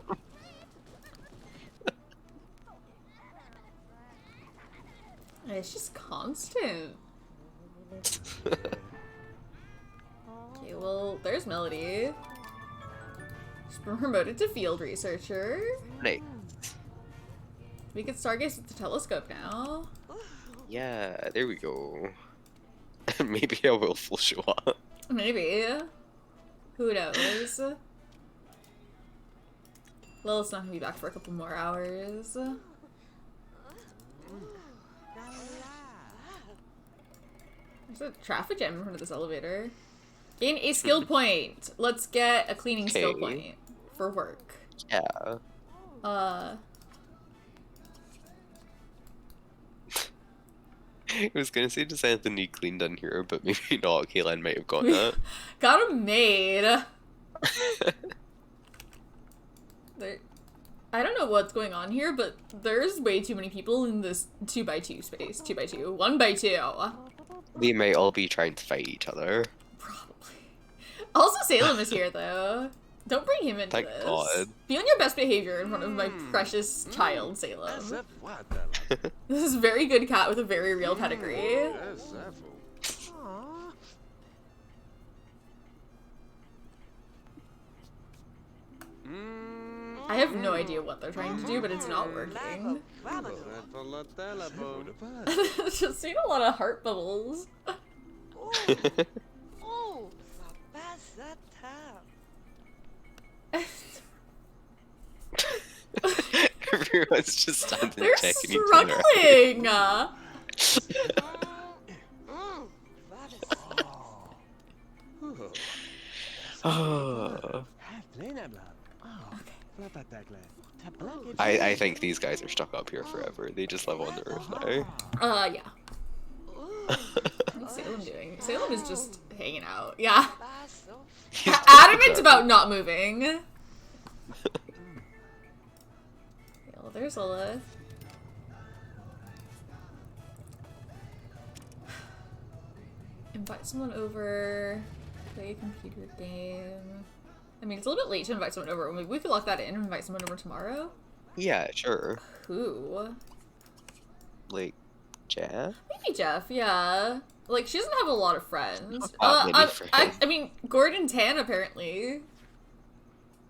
Speaker 1: It's just constant. Okay, well, there's Melody. She's been promoted to field researcher.
Speaker 2: Right.
Speaker 1: We can stargaze with the telescope now.
Speaker 2: Yeah, there we go. Maybe a Wolf will show up.
Speaker 1: Maybe. Who knows? Lilith's not gonna be back for a couple more hours. There's a traffic jam in front of this elevator. Gain a skill point. Let's get a cleaning skill point for work.
Speaker 2: Yeah. I was gonna say just anything you cleaned in here, but maybe not. Kaylin might have got that.
Speaker 1: Got a maid. I don't know what's going on here, but there's way too many people in this 2x2 space. 2x2. 1x2.
Speaker 2: They might all be trying to fight each other.
Speaker 1: Probably. Also, Salem is here, though. Don't bring him into this.
Speaker 2: God.
Speaker 1: Be on your best behavior in front of my precious child, Salem. This is a very good cat with a very real pedigree. I have no idea what they're trying to do, but it's not working. Just seen a lot of heart bubbles.
Speaker 2: Everyone's just standing
Speaker 1: They're
Speaker 2: checking each other out.
Speaker 1: struggling.
Speaker 2: Oh. I think these guys are stuck up here forever. They just live on the roof now.
Speaker 1: Yeah. What's Salem doing? Salem is just hanging out. Yeah.
Speaker 2: He's
Speaker 1: Adamant about not moving. Yeah, well, there's Lilith. Invite someone over. Play a computer game. I mean, it's a little bit late to invite someone over. We could lock that in and invite someone over tomorrow.
Speaker 2: Yeah, sure.
Speaker 1: Who?
Speaker 2: Like, Jeff?
Speaker 1: Maybe Jeff, yeah. Like, she doesn't have a lot of friends.
Speaker 2: Not many friends.
Speaker 1: I mean, Gordon Tan, apparently.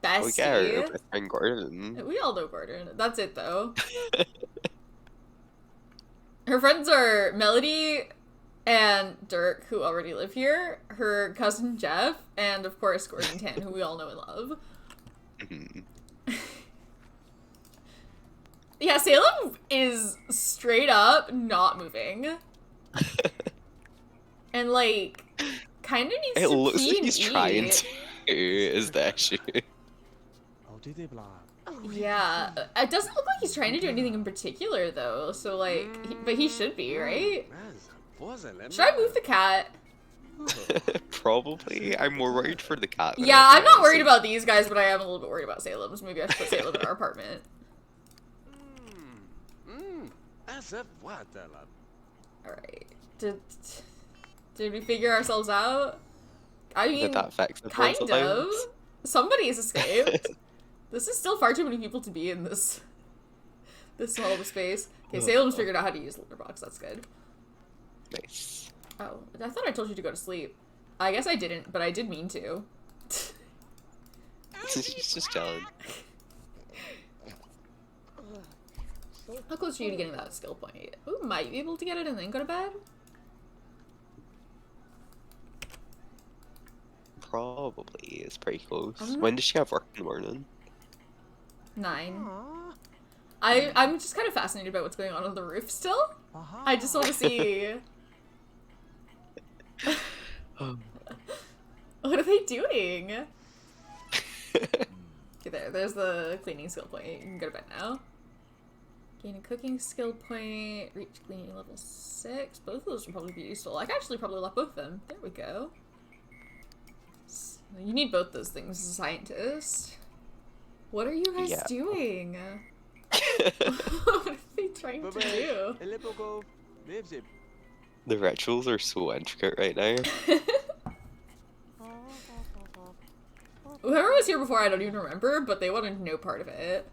Speaker 1: Bestie.
Speaker 2: Oh, yeah, our best friend Gordon.
Speaker 1: We all know Gordon. That's it, though. Her friends are Melody and Dirk, who already live here, her cousin Jeff, and, of course, Gordon Tan, who we all know and love. Yeah, Salem is straight up not moving. And, like, kind of needs
Speaker 2: It
Speaker 1: to
Speaker 2: looks
Speaker 1: pee
Speaker 2: like
Speaker 1: and
Speaker 2: he's
Speaker 1: eat.
Speaker 2: trying to, is the issue.
Speaker 1: Yeah, it doesn't look like he's trying to do anything in particular, though, so, like, but he should be, right? Should I move the cat?
Speaker 2: Probably. I'm more worried for the cat. Than
Speaker 1: Yeah, I'm
Speaker 2: anything
Speaker 1: not worried
Speaker 2: else.
Speaker 1: about these guys, but I am a little bit worried about Salem, so maybe I should put Salem in our apartment. Alright. Did we figure ourselves out? I mean,
Speaker 2: Did that fix the
Speaker 1: kind
Speaker 2: pencil
Speaker 1: of.
Speaker 2: lines?
Speaker 1: Somebody's escaped. This is still far too many people to be in this small of a space. Okay, Salem's figured out how to use Litterbox. That's good.
Speaker 2: Nice.
Speaker 1: Oh, I thought I told you to go to sleep. I guess I didn't, but I did mean to.
Speaker 2: He's just chilling.
Speaker 1: How close are you to getting that skill point? Ooh, might be able to get it and then go to bed?
Speaker 2: Probably. It's pretty close. When does she have work in the morning?
Speaker 1: 9. I'm just kind of fascinated by what's going on the roof still. I just want to see. What are they doing? Okay, there's the cleaning skill point. You can go to bed now. Gain a cooking skill point. Reach cleaning level 6. Both of those would probably be useful. I could actually probably lock both of them. There we go. So you need both those things as a scientist. What are you guys doing? What are they trying to do?
Speaker 2: The rituals are so intricate right now.
Speaker 1: Whoever was here before, I don't even remember, but they wanted no part of it.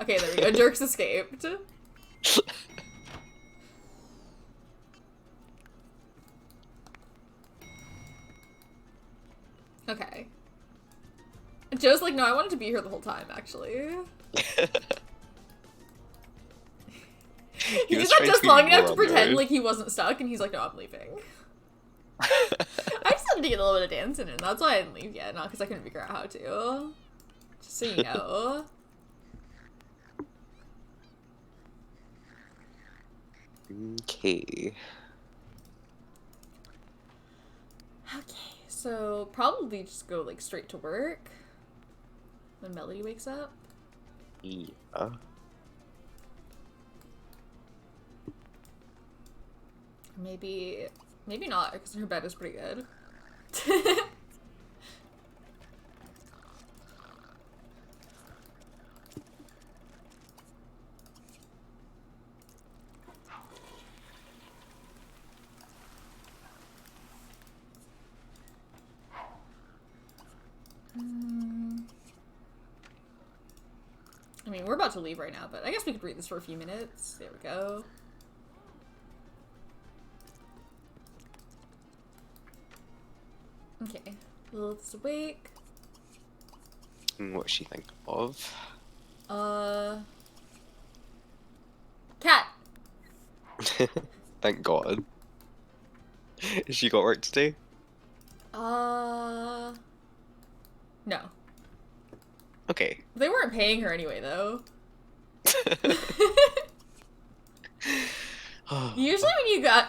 Speaker 1: Okay, there we go. Dirk's escaped. Okay. Joe's like, no, I wanted to be here the whole time, actually. He did that just long enough to pretend like he wasn't stuck, and he's like, no, I'm leaving. I just had to get a little bit of dancing, and that's why I didn't leave yet, not because I couldn't figure out how to. Just so you know.
Speaker 2: Okay.
Speaker 1: Okay, so probably just go like straight to work when Melody wakes up.
Speaker 2: Yeah.
Speaker 1: Maybe not, because her bed is pretty good. I mean, we're about to leave right now, but I guess we could read this for a few minutes. There we go. Okay, Lilith's awake.
Speaker 2: What's she think of?
Speaker 1: Cat!
Speaker 2: Thank God. Has she got work to do?
Speaker 1: No.
Speaker 2: Okay.
Speaker 1: They weren't paying her anyway, though. Usually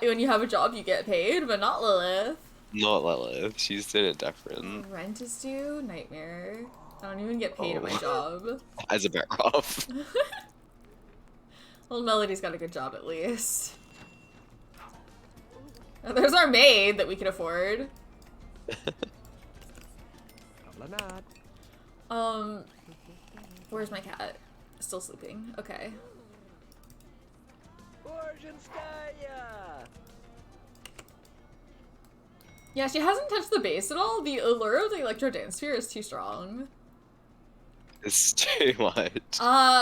Speaker 1: when you have a job, you get paid, but not Lilith.
Speaker 2: Not Lilith. She's doing it different.
Speaker 1: Rent is due. Nightmare. I don't even get paid at my job.
Speaker 2: As a better off.
Speaker 1: Well, Melody's got a good job at least. There's our maid that we can afford. Where's my cat? Still sleeping. Okay. Yeah, she hasn't touched the base at all. The allure of the Electro Dance Sphere is too strong.
Speaker 2: It's too much.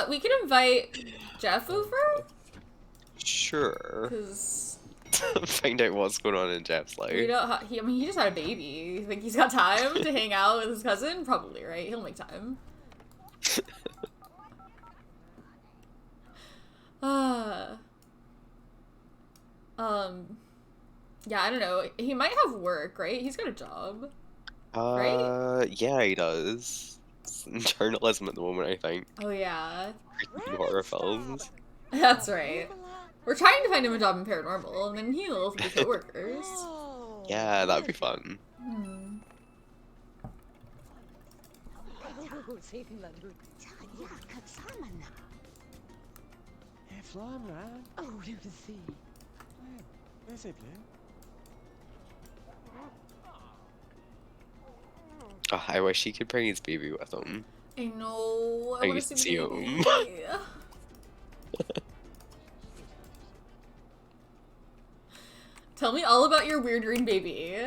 Speaker 1: We can invite Jeff over?
Speaker 2: Sure.
Speaker 1: Because
Speaker 2: find out what's going on in Jeff's life.
Speaker 1: you know, I mean, he just had a baby. You think he's got time to hang out with his cousin? Probably, right? He'll make time. Yeah, I don't know. He might have work, right? He's got a job. Right?
Speaker 2: Yeah, he does. It's journalism at the moment, I think.
Speaker 1: Oh, yeah.
Speaker 2: Horror films.
Speaker 1: That's right. We're trying to find him a job in paranormal, and then he'll be co-workers.
Speaker 2: Yeah, that'd be fun. Oh, I wish he could bring his baby with him.
Speaker 1: I know.
Speaker 2: I
Speaker 1: want
Speaker 2: used
Speaker 1: to
Speaker 2: to see
Speaker 1: the
Speaker 2: him.
Speaker 1: baby. Tell me all about your weird green baby.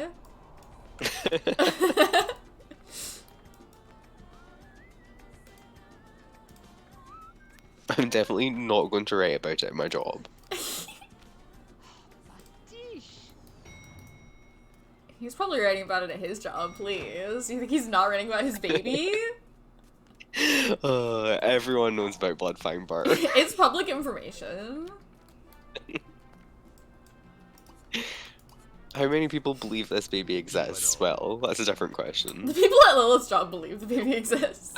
Speaker 2: I'm definitely not going to write about it in my job.
Speaker 1: He's probably writing about it at his job, please. You think he's not writing about his baby?
Speaker 2: Everyone knows about Bloodfang Bar.
Speaker 1: It's public information.
Speaker 2: How many people believe this baby exists? Well, that's a different question.
Speaker 1: The people at Lilith's job believe the baby exists.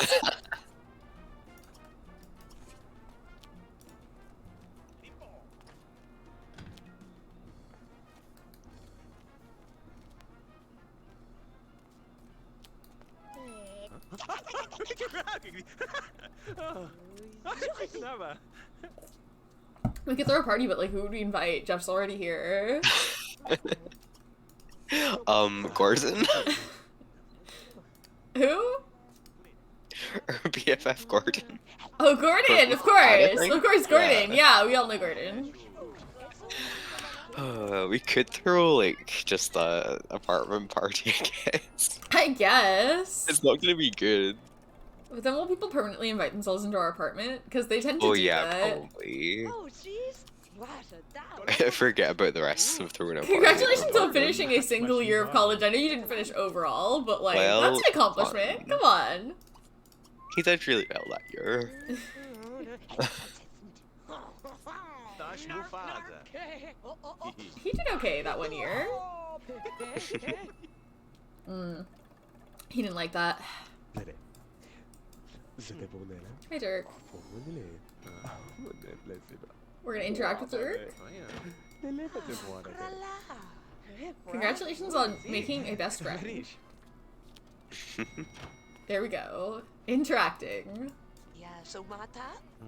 Speaker 1: We could throw a party, but like, who would we invite? Jeff's already here.
Speaker 2: Gordon?
Speaker 1: Who?
Speaker 2: Or BFF Gordon?
Speaker 1: Oh, Gordon! Of course! Of course, Gordon! Yeah, we all know Gordon.
Speaker 2: We could throw, like, just a apartment party, I guess.
Speaker 1: I guess.
Speaker 2: It's not gonna be good.
Speaker 1: But then will people permanently invite themselves into our apartment? Because they tend to do that.
Speaker 2: Probably.
Speaker 3: Oh, jeez.
Speaker 2: Forget about the rest of throwing a party.
Speaker 1: Congratulations on finishing a single year of college. I know you didn't finish overall, but like,
Speaker 2: Well,
Speaker 1: that's an accomplishment.
Speaker 2: fun.
Speaker 1: Come on.
Speaker 2: He did really well that year.
Speaker 1: He did okay that one year. He didn't like that. Hi, Dirk. We're gonna interact with Dirk. Congratulations on making a best friend. There we go. Interacting.
Speaker 3: Yeah, so Mata?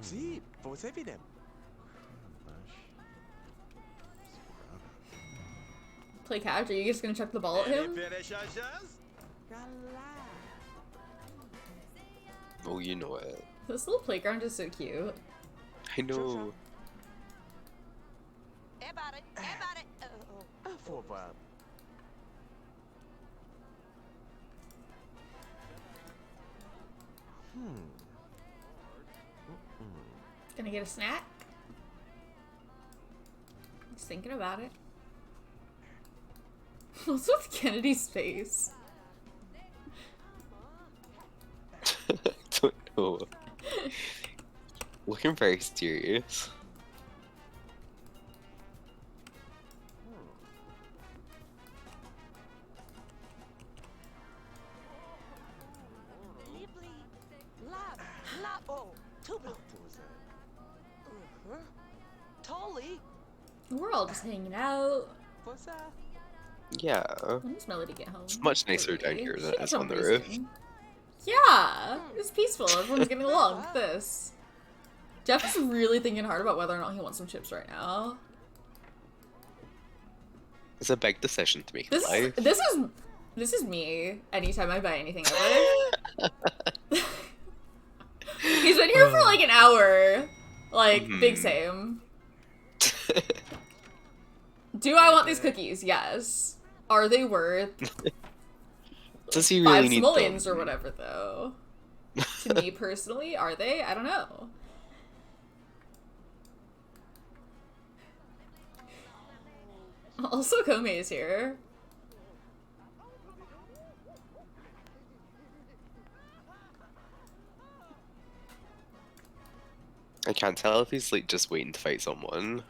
Speaker 4: Sì, forse evident.
Speaker 1: Play catch. Are you just gonna chuck the ball at him?
Speaker 2: Oh, you know it.
Speaker 1: This little playground is so cute.
Speaker 2: I know.
Speaker 1: Gonna get a snack? Just thinking about it. What's with Kennedy's face?
Speaker 2: Don't know. Looking very serious.
Speaker 1: We're all just hanging out.
Speaker 4: Força.
Speaker 2: Yeah.
Speaker 1: When does Melody get home?
Speaker 2: It's much nicer down here than it is on the roof.
Speaker 1: Yeah, it's peaceful. Everyone's getting along with this. Jeff is really thinking hard about whether or not he wants some chips right now.
Speaker 2: It's a big decision to make in
Speaker 1: This
Speaker 2: life.
Speaker 1: is me. Anytime I buy anything ever. He's been here for like an hour. Like, big same. Do I want these cookies? Yes. Are they worth
Speaker 2: Does he really
Speaker 1: 5
Speaker 2: need
Speaker 1: simoleons
Speaker 2: them?
Speaker 1: or whatever, though? To me personally, are they? I don't know. Also, Komei is here.
Speaker 2: I can't tell if he's like just waiting to fight someone.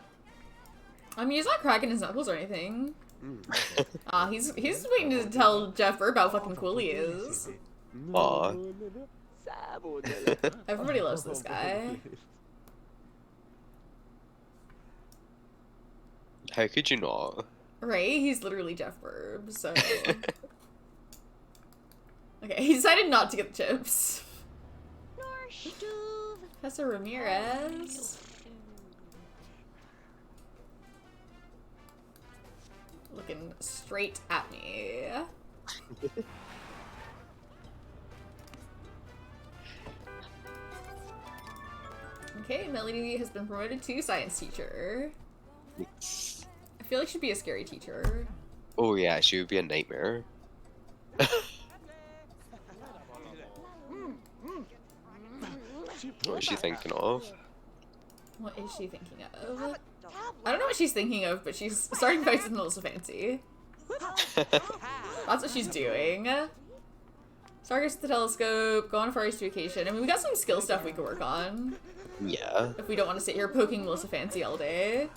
Speaker 1: I mean, he's not cracking his knuckles or anything. He's waiting to tell Jeff Burb how fucking cool he is.
Speaker 2: Aw.
Speaker 1: Everybody loves this guy.
Speaker 2: How could you not?
Speaker 1: Right? He's literally Jeff Burb, so... Okay, he decided not to get the chips. Professor Ramirez. Looking straight at me. Okay, Melody has been promoted to science teacher.
Speaker 2: It's...
Speaker 1: I feel like she'd be a scary teacher.
Speaker 2: Oh yeah, she would be a nightmare. What is she thinking of?
Speaker 1: What is she thinking of? I don't know what she's thinking of, but she's starting fights with Melissa Fancy. That's what she's doing. Stargaze the telescope, go on a Far East vacation. I mean, we got some skill stuff we could work on.
Speaker 2: Yeah.
Speaker 1: If we don't want to sit here poking Melissa Fancy all day.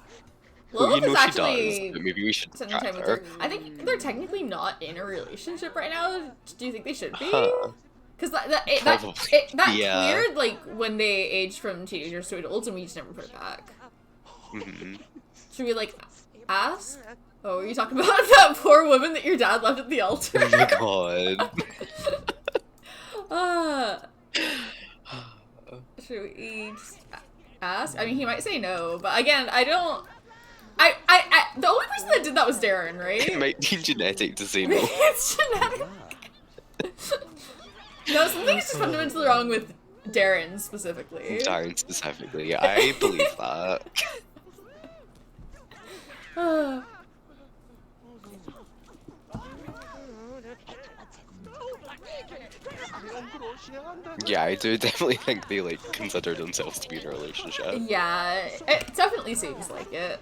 Speaker 2: Well,
Speaker 1: Lilith
Speaker 2: you know
Speaker 1: is
Speaker 2: she
Speaker 1: actually
Speaker 2: does, but maybe we should
Speaker 1: spending
Speaker 2: chat
Speaker 1: time with
Speaker 2: her.
Speaker 1: her. I think they're technically not in a relationship right now. Do you think they should be?
Speaker 2: Huh.
Speaker 1: Because that
Speaker 2: Probably, yeah.
Speaker 1: cleared like when they aged from teenagers to adults, and we just never put it back.
Speaker 2: Mhm.
Speaker 1: Should we like ask? Oh, are you talking about that poor woman that your dad left at the altar?
Speaker 2: Oh my god.
Speaker 1: Should we just ask? I mean, he might say no, but again, I don't. The only person that did that was Darren, right?
Speaker 2: It might be genetic to say no.
Speaker 1: It's genetic. No, something is just fundamentally wrong with Darren specifically.
Speaker 2: Darren specifically, yeah, I believe that. Yeah, I do definitely think they like consider themselves to be in a relationship.
Speaker 1: Yeah, it definitely seems like it.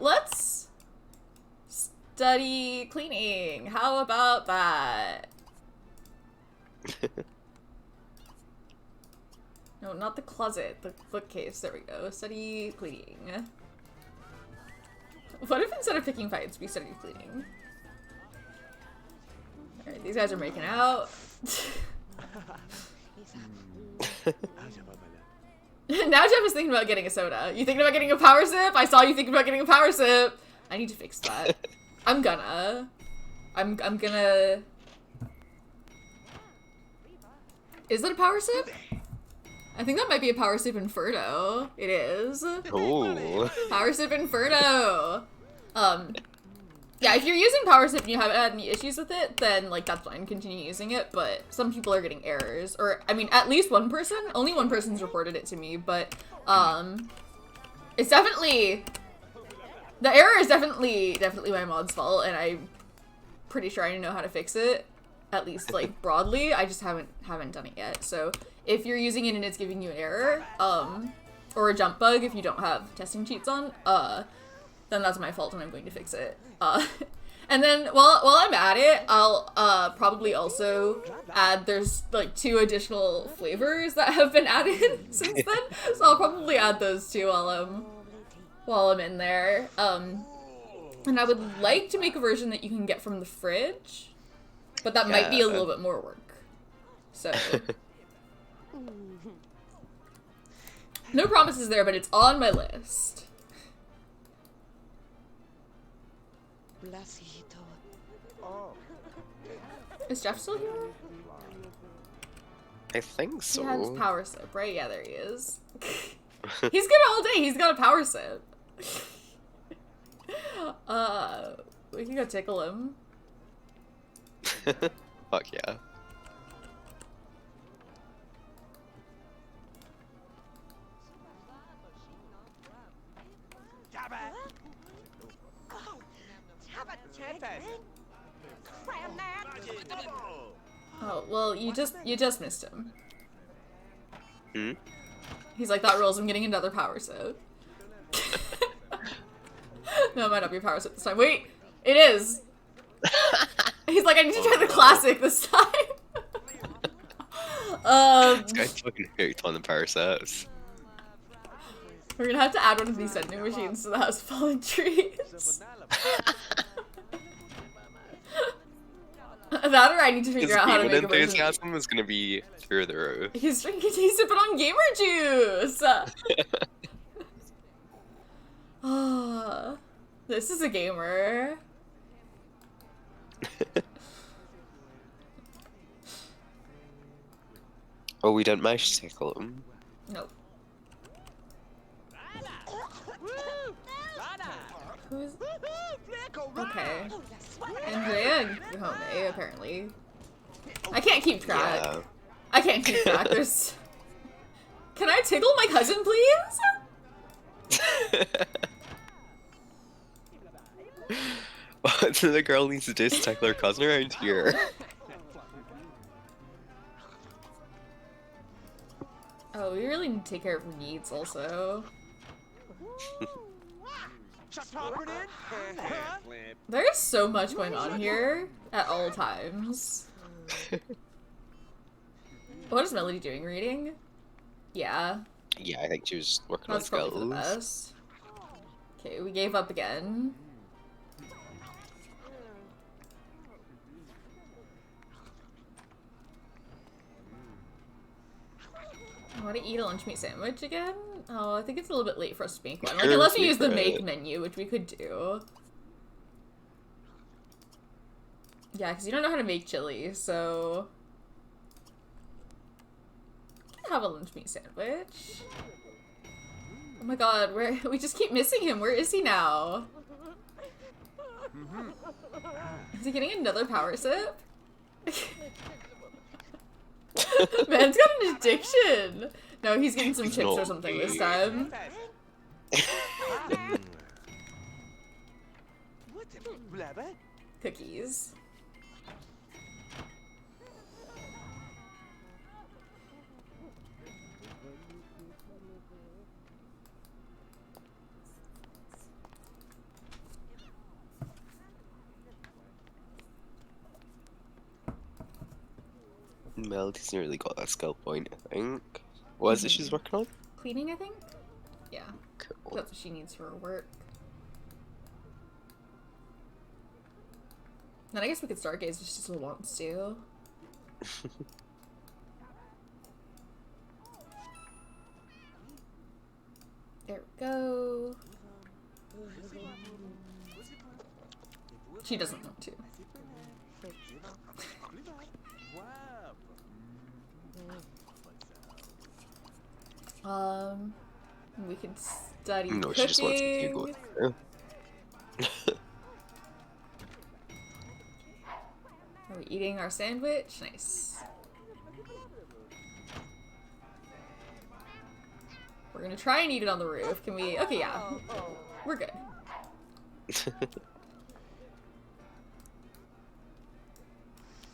Speaker 1: Let's study cleaning. How about that? No, not the closet, the bookcase. There we go. Study cleaning. What if instead of picking fights, we studied cleaning? Alright, these guys are making out. Now Jeff is thinking about getting a soda. You thinking about getting a power sip? I saw you thinking about getting a power sip. I need to fix that. I'm gonna. Is it a power sip? I think that might be a power sip Inferno. It is.
Speaker 2: Oh.
Speaker 1: Power sip Inferno. Yeah, if you're using power sip and you haven't had any issues with it, then like that's fine, continue using it, but some people are getting errors. Or I mean at least one person. Only one person's reported it to me, but it's definitely the error is definitely my mod's fault, and I'm pretty sure I know how to fix it. At least like broadly. I just haven't done it yet. So if you're using it and it's giving you an error, or a jump bug if you don't have testing cheats on, then that's my fault and I'm going to fix it. And then while I'm at it, I'll probably also add, there's like 2 additional flavors that have been added since then. So I'll probably add those too while I'm in there. And I would like to make a version that you can get from the fridge, but that might be a little bit more work. So no promises there, but it's on my list.
Speaker 3: Placito.
Speaker 4: Oh.
Speaker 1: Is Jeff still here?
Speaker 2: I think so.
Speaker 1: He has power sip, right? Yeah, there he is. He's good all day. He's got a power sip. We can go tickle him.
Speaker 2: Fuck yeah.
Speaker 3: Cram that.
Speaker 1: Oh, well, you just missed him.
Speaker 2: Hmm?
Speaker 1: He's like, that rules, I'm getting another power sip. No, it might not be a power sip this time. Wait, it is! He's like, I need to try the classic this time.
Speaker 2: This guy's fucking hooked on the Paracets.
Speaker 1: We're gonna have to add one of these vending machines to the House of Fallen Trees. That or I need to
Speaker 2: His
Speaker 1: figure out how to
Speaker 2: gaming
Speaker 1: make a version.
Speaker 2: enthusiasm is gonna be through the roof.
Speaker 1: He's sipping on gamer juice! Ah, this is a gamer.
Speaker 2: Oh, we didn't manage to tickle him.
Speaker 1: Nope. Who's... Okay. Andrea and Guillaume, apparently. I can't keep track.
Speaker 2: Yeah.
Speaker 1: I can't keep track. There's... Can I tickle my cousin, please?
Speaker 2: What the girl needs to do is tickle her cousin around here.
Speaker 1: Oh, we really need to take care of her needs, also. There's so much going on here at all times. What is Melody doing? Reading? Yeah.
Speaker 2: Yeah, I think she was working
Speaker 1: That's
Speaker 2: on
Speaker 1: probably for the
Speaker 2: skills.
Speaker 1: best. Okay, we gave up again. I want to eat a lunch meat sandwich again? Oh, I think it's a little bit late for us to make one. Like,
Speaker 2: Sure,
Speaker 1: unless we use the
Speaker 2: secret.
Speaker 1: make menu, which we could do. Yeah, because you don't know how to make chili, so... I can have a lunch meat sandwich. Oh my god, we just keep missing him. Where is he now? Is he getting another power sip? Man's got an addiction. No, he's getting some chips or something this time. Cookies.
Speaker 2: Melody's nearly got that skill point, I think. What is it she's working on?
Speaker 1: Cleaning, I think? Yeah.
Speaker 2: Cool.
Speaker 1: That's what she needs for her work. Then I guess we could stargaze if she still wants to. There we go. She doesn't want to. We can study
Speaker 2: No,
Speaker 1: cooking.
Speaker 2: she just wants to go there.
Speaker 1: Are we eating our sandwich? Nice. We're gonna try and eat it on the roof. Can we? Okay, yeah. We're good. Is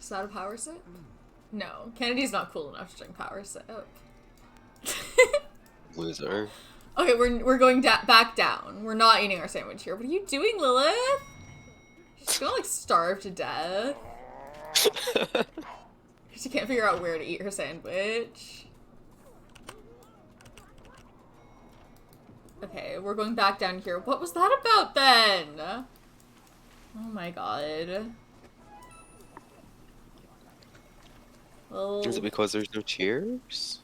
Speaker 1: that a power sip? No. Kennedy's not cool enough to drink power sip.
Speaker 2: Loser.
Speaker 1: Okay, we're going back down. We're not eating our sandwich here. What are you doing, Lilith? She's gonna, like, starve to death. She can't figure out where to eat her sandwich. Okay, we're going back down here. What was that about then? Oh my god. Well,
Speaker 2: Is it because there's no cheers?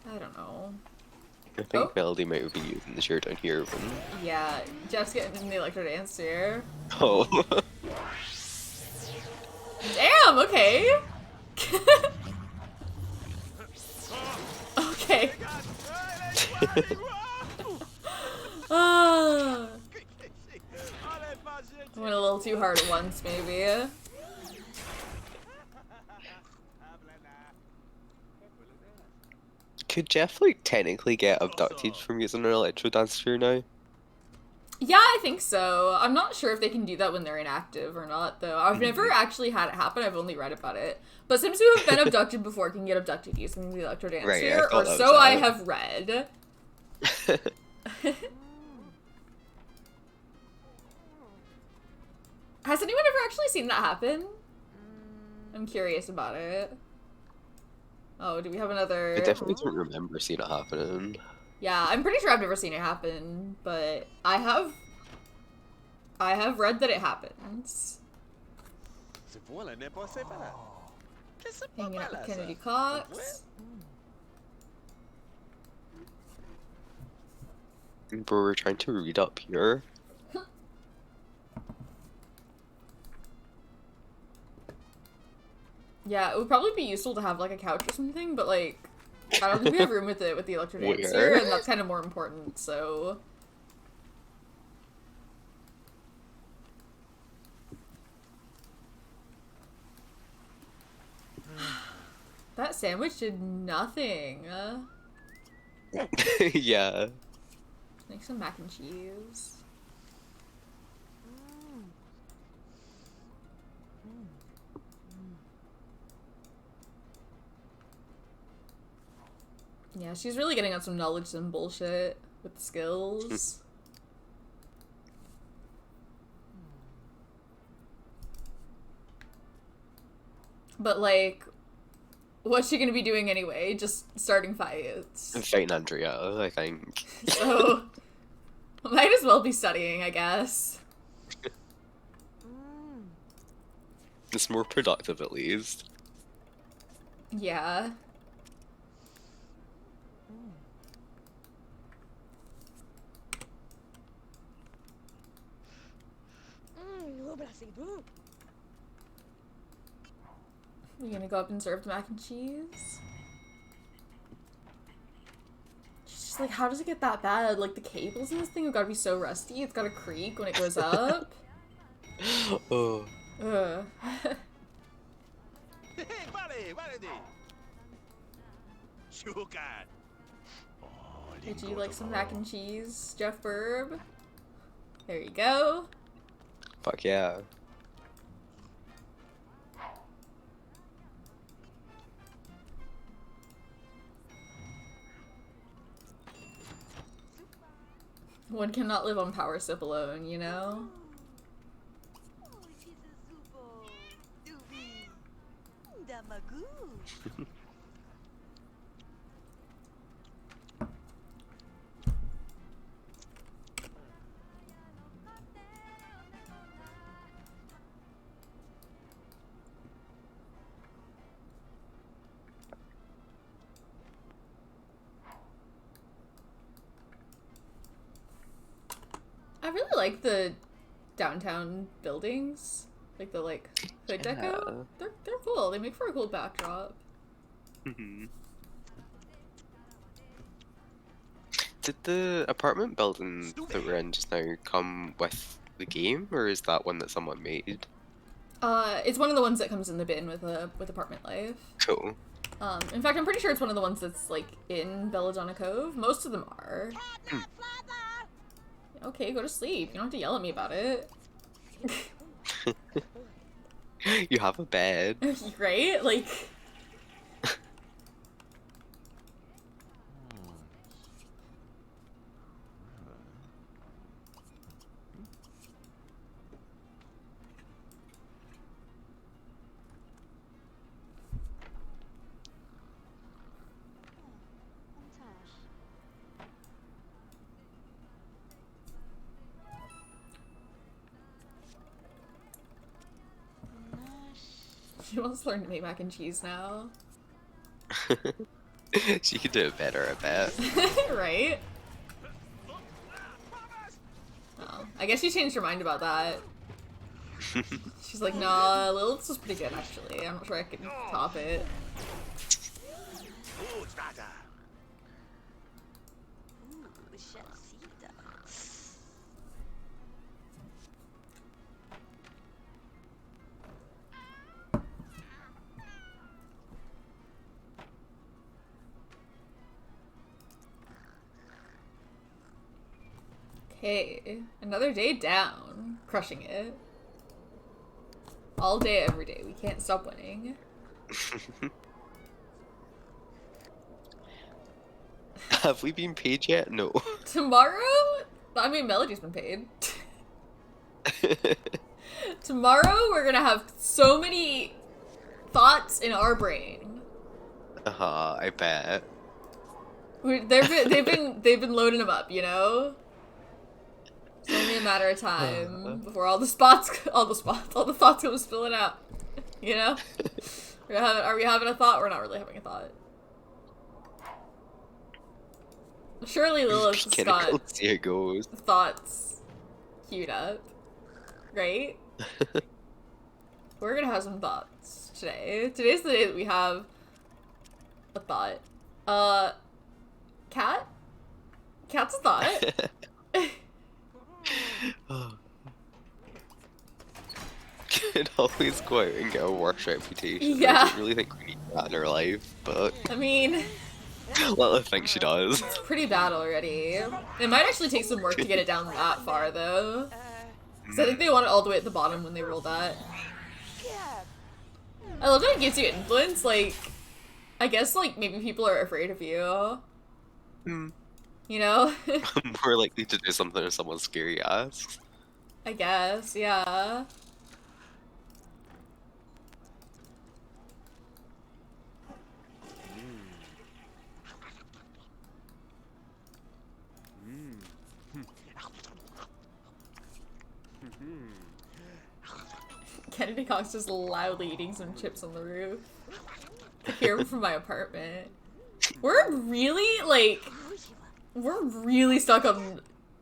Speaker 1: I don't know.
Speaker 2: I think Melody might have been using the chair down here. But...
Speaker 1: Yeah, Jeff's getting in the electro dance here.
Speaker 2: Oh.
Speaker 1: Damn, okay. Okay. Ah. I went a little too hard at once, maybe.
Speaker 2: Could Jeff, like, technically get abducted from using an electro dance chair now?
Speaker 1: Yeah, I think so. I'm not sure if they can do that when they're inactive or not, though. I've never actually had it happen. I've only read about it. But Sims who have been abducted before can get abducted using the electro dance
Speaker 2: Right,
Speaker 1: chair,
Speaker 2: I
Speaker 1: or
Speaker 2: thought that
Speaker 1: so
Speaker 2: was
Speaker 1: I
Speaker 2: it.
Speaker 1: have read. Has anyone ever actually seen that happen? I'm curious about it. Oh, do we have another?
Speaker 2: I definitely don't remember seeing it happening.
Speaker 1: Yeah, I'm pretty sure I've never seen it happen, but I have read that it happens.
Speaker 4: C'est pour l'année passée, voilà. Qu'est-ce que c'est pas
Speaker 1: Hanging out
Speaker 4: mal,
Speaker 1: with
Speaker 4: ça?
Speaker 1: Kennedy Cox.
Speaker 2: Bro, we're trying to read up here.
Speaker 1: Yeah, it would probably be useful to have like a couch or something, but like I don't think we have room with it with the electro dance here,
Speaker 2: Where?
Speaker 1: and that's kind of more important. So that sandwich did nothing.
Speaker 2: Yeah.
Speaker 1: Make some mac and cheese. Yeah, she's really getting on some knowledge and bullshit with the skills. But like, what's she gonna be doing anyway? Just starting fights.
Speaker 2: And fighting Andrea, I think.
Speaker 1: So, might as well be studying, I guess.
Speaker 2: It's more productive at least.
Speaker 1: Yeah. You gonna go up and serve the mac and cheese? She's just like, how does it get that bad? Like, the cables in this thing have gotta be so rusty. It's gotta creak when it goes up.
Speaker 2: Oh.
Speaker 1: Ugh.
Speaker 4: Hey, vale, vale. Sugar. Oh,
Speaker 1: Did you like some mac and cheese, Jeff Burb? There you go.
Speaker 2: Fuck yeah.
Speaker 1: One cannot live on power sip alone, you know? I really like the downtown buildings, like the hood deco. They're cool. They make for a cool backdrop.
Speaker 2: Mhm. Did the apartment building that we're in just now come with the game, or is that one that someone made?
Speaker 1: It's one of the ones that comes in the bin with Apartment Life.
Speaker 2: Cool.
Speaker 1: In fact, I'm pretty sure it's one of the ones that's like in Belladonna Cove. Most of them are. Okay, go to sleep. You don't have to yell at me about it.
Speaker 2: You have a bed.
Speaker 1: Right? Like... She wants to learn to make mac and cheese now.
Speaker 2: She could do it better, I bet.
Speaker 1: Right? Oh, I guess she changed her mind about that. She's like, nah, Lilith's was pretty good actually. I'm not sure I can top it.
Speaker 3: Ooh, starter.
Speaker 5: Ooh, chefcita.
Speaker 1: Okay, another day down. Crushing it. All day, every day. We can't stop winning.
Speaker 2: Have we been paid yet? No.
Speaker 1: Tomorrow? I mean, Melody's been paid. Tomorrow, we're gonna have so many thoughts in our brain.
Speaker 2: I bet.
Speaker 1: They've been loading them up, you know? It's only a matter of time before all the thoughts come spilling out. You know? Are we having a thought? We're not really having a thought. Surely Lilith's got
Speaker 2: Here goes.
Speaker 1: thoughts queued up, right? We're gonna have some thoughts today. Today's the day that we have a thought. Cat? Cat's a thought.
Speaker 2: Could always go out and get a worse reputation.
Speaker 1: Yeah.
Speaker 2: I don't really think we need that in our life, but
Speaker 1: I mean,
Speaker 2: Lilith thinks she does.
Speaker 1: it's pretty bad already. It might actually take some work to get it down that far, though. Because I think they want it all the way at the bottom when they roll that. I love that it gives you influence, like, I guess, like, maybe people are afraid of you. You know?
Speaker 2: I'm more likely to do something if someone scary asks.
Speaker 1: I guess, yeah. Kennedy Cox just loudly eating some chips on the roof. I hear him from my apartment. We're really stuck on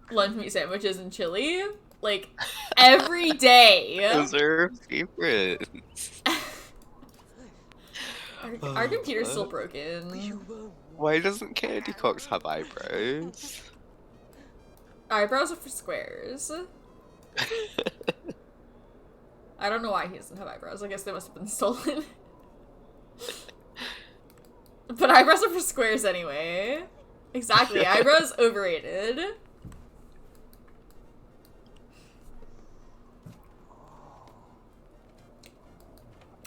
Speaker 1: lunch meat sandwiches and chili. Like, every day.
Speaker 2: Those are our favorites.
Speaker 1: Our computer's still broken.
Speaker 2: Why doesn't Kennedy Cox have eyebrows?
Speaker 1: Eyebrows are for squares. I don't know why he doesn't have eyebrows. I guess they must have been stolen. But eyebrows are for squares anyway. Exactly. Eyebrows overrated.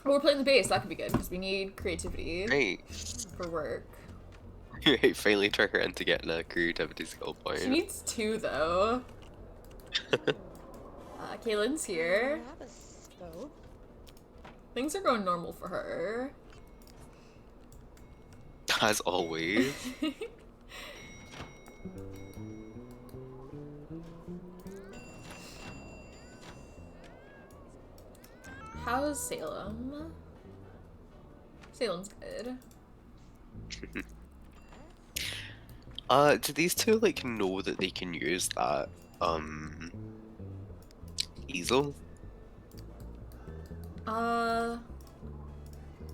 Speaker 1: Oh, we're playing the bass. That could be good because we need creativity
Speaker 2: Right.
Speaker 1: for work.
Speaker 2: Right, finally trick her into getting a creativity skill
Speaker 1: She
Speaker 2: point.
Speaker 1: needs 2 though. Kaylin's here.
Speaker 5: Grab a spoke.
Speaker 1: Things are going normal for her.
Speaker 2: As always.
Speaker 1: How's Salem? Salem's good.
Speaker 2: Do these two like know that they can use that easel? Or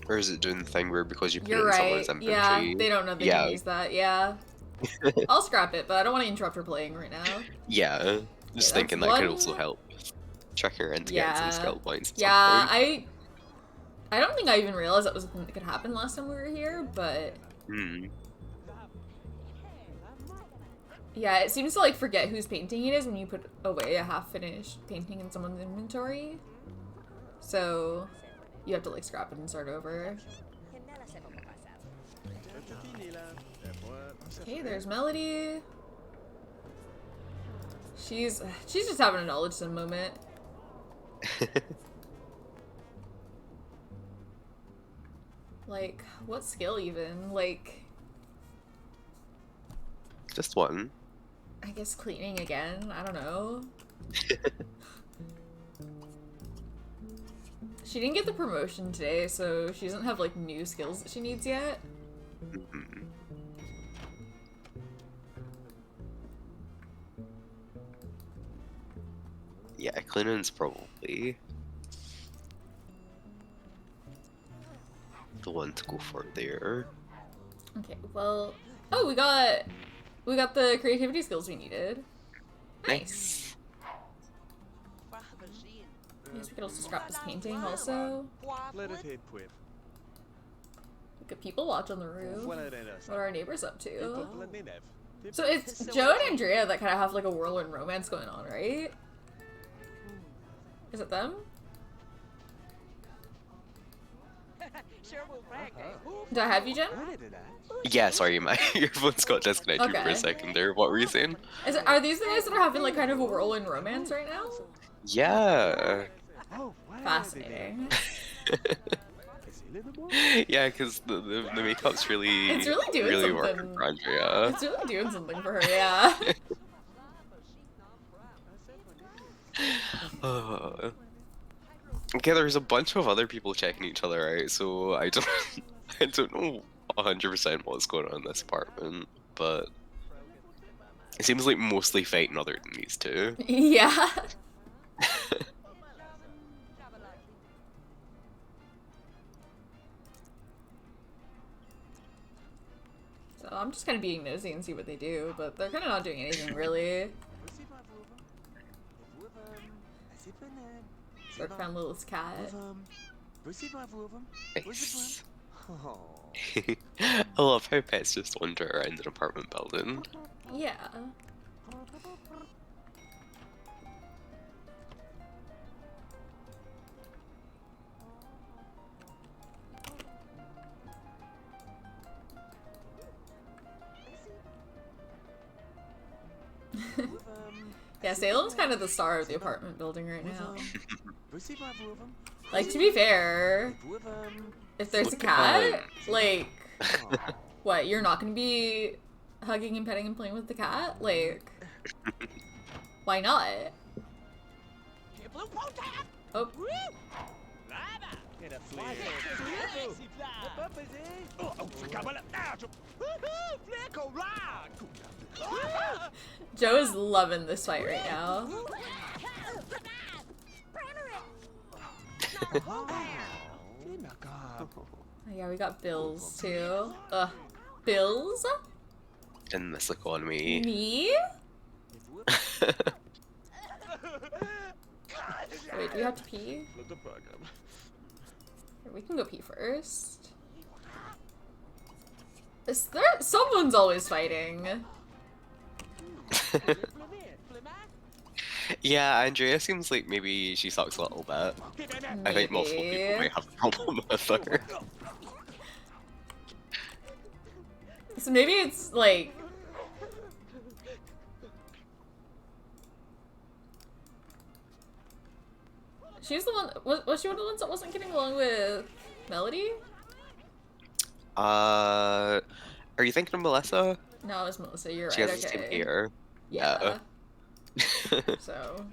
Speaker 2: is it doing the thing where because you put it
Speaker 1: You're
Speaker 2: in
Speaker 1: right.
Speaker 2: someone's inventory?
Speaker 1: Yeah, they don't know they can use that. Yeah. I'll scrap it, but I don't want to interrupt her playing right now.
Speaker 2: Yeah. Just thinking that
Speaker 1: that's
Speaker 2: could
Speaker 1: one-
Speaker 2: also help trick her into getting some
Speaker 1: Yeah.
Speaker 2: skill points.
Speaker 1: Yeah, I don't think I even realized that was a thing that could happen last time we were here, but yeah, it seems to like forget whose painting it is when you put away a half-finished painting in someone's inventory. So you have to like scrap it and start over. Okay, there's Melody. She's just having a knowledge sim moment. Like, what skill even? Like,
Speaker 2: Just one.
Speaker 1: I guess cleaning again? I don't know. She didn't get the promotion today, so she doesn't have, like, new skills that she needs yet.
Speaker 2: Yeah, cleaning's probably the one to go for there.
Speaker 1: Okay, well, oh, we got the creativity skills we needed. Nice. I guess we could also scrap this painting also.
Speaker 4: Let it hit quick.
Speaker 1: We could people watch on the roof. What are our neighbors up to?
Speaker 4: So
Speaker 1: So it's Joe and Andrea that kind of have like a whirlwind romance going on, right? Is it them? Did I have you, Jen?
Speaker 2: Yeah, sorry, my earphones got disconnected for a second there. What were you saying?
Speaker 1: Are these the guys that are having like kind of a whirlwind romance right now?
Speaker 2: Yeah.
Speaker 1: Fascinating.
Speaker 2: Yeah, because the makeup's really
Speaker 1: It's really doing something.
Speaker 2: working for Andrea.
Speaker 1: It's really doing something for her, yeah.
Speaker 2: Okay, there's a bunch of other people checking each other out, so I don't I don't know 100% what's going on in this apartment, but it seems like mostly fighting other than these two.
Speaker 1: Yeah. So I'm just kind of being nosy and see what they do, but they're kind of not doing anything really. Dirk found Lilith's cat.
Speaker 2: Nice. I love how pets just wander around an apartment building.
Speaker 1: Yeah. Yeah, Salem's kind of the star of the apartment building right now. Like, to be fair, if there's a cat, like, what, you're not gonna be hugging and petting and playing with the cat? Like, why not? Oh. Joe is loving this fight right now. Oh, yeah, we got Bills too. Ugh. Bills?
Speaker 2: In this economy.
Speaker 1: Me? Wait, do we have to pee? We can go pee first. Is there? Someone's always fighting.
Speaker 2: Yeah, Andrea seems like maybe she sucks a little bit.
Speaker 1: Maybe.
Speaker 2: I think multiple people might have a problem with her.
Speaker 1: So maybe it's like... She's the one... Was she one of the ones that wasn't getting along with Melody?
Speaker 2: Are you thinking of Melissa?
Speaker 1: No, it's Melissa. You're
Speaker 2: She
Speaker 1: right.
Speaker 2: has the
Speaker 1: Okay.
Speaker 2: same hair.
Speaker 1: Yeah. So...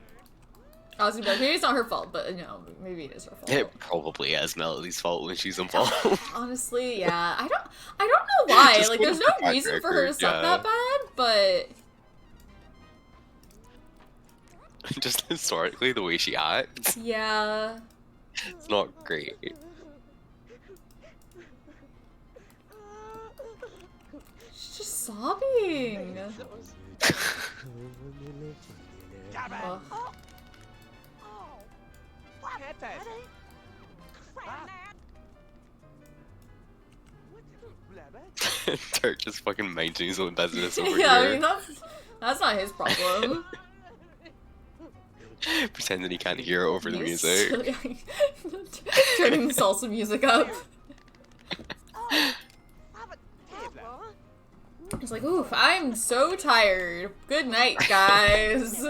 Speaker 1: I was gonna be like, maybe it's not her fault, but no, maybe it is her fault.
Speaker 2: It probably is Melody's fault when she's involved.
Speaker 1: Honestly, yeah. I don't know why.
Speaker 2: Just
Speaker 1: Like,
Speaker 2: go
Speaker 1: there's
Speaker 2: with
Speaker 1: no
Speaker 2: the track
Speaker 1: reason for her to
Speaker 2: record,
Speaker 1: suck
Speaker 2: yeah.
Speaker 1: that bad, but...
Speaker 2: Just historically, the way she acts,
Speaker 1: Yeah.
Speaker 2: it's not great.
Speaker 1: She's just sobbing. Ugh.
Speaker 2: Dirk just fucking minding his own business over
Speaker 1: Yeah, I
Speaker 2: here,
Speaker 1: mean, that's not his problem.
Speaker 2: pretending he can't hear over the
Speaker 1: He's
Speaker 2: music.
Speaker 1: turning the salsa music up. He's like, oof, I'm so tired. Good night, guys.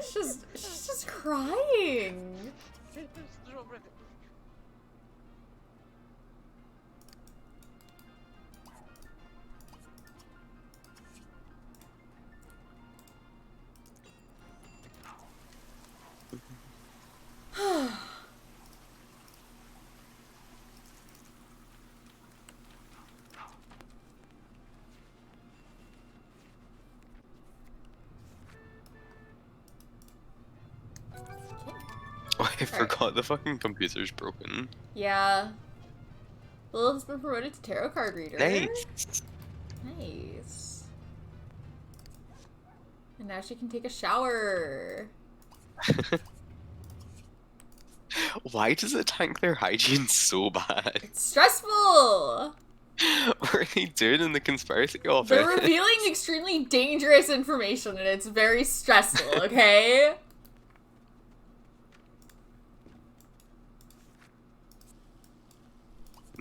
Speaker 1: She's just crying.
Speaker 2: I forgot the fucking computer's broken.
Speaker 1: Yeah. Lilith's been promoted to tarot card reader.
Speaker 2: Nice.
Speaker 1: Nice. And now she can take a shower.
Speaker 2: Why does it tank their hygiene so bad?
Speaker 1: It's stressful!
Speaker 2: What are they doing in the conspiracy office?
Speaker 1: They're revealing extremely dangerous information and it's very stressful, okay?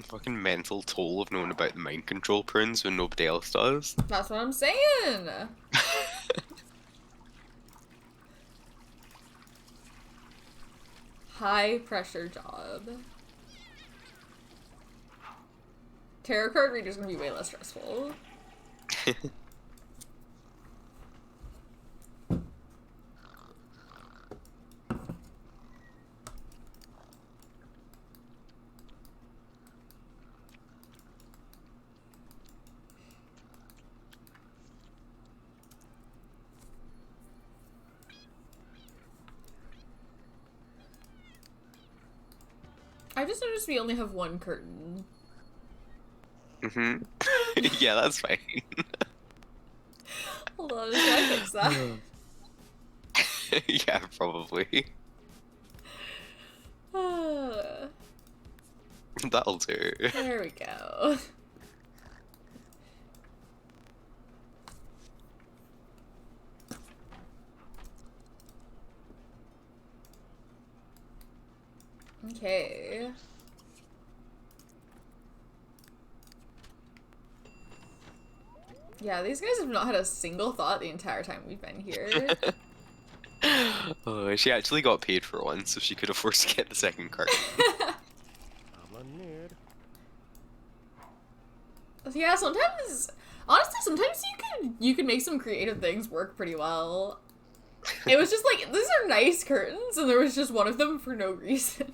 Speaker 2: Fucking mental toll of knowing about the mind control prunes when nobody else does.
Speaker 1: That's what I'm saying! High pressure job. Tarot card reader's gonna be way less stressful. I just noticed we only have one curtain.
Speaker 2: Mm-hmm. Yeah, that's fine.
Speaker 1: Hold on, should I fix that?
Speaker 2: Yeah, probably. That'll do.
Speaker 1: There we go. Okay. Yeah, these guys have not had a single thought the entire time we've been here.
Speaker 2: Oh, she actually got paid for one, so she could afford to get the second card.
Speaker 1: Yeah, sometimes, honestly, sometimes you could make some creative things work pretty well. It was just like, these are nice curtains, and there was just one of them for no reason.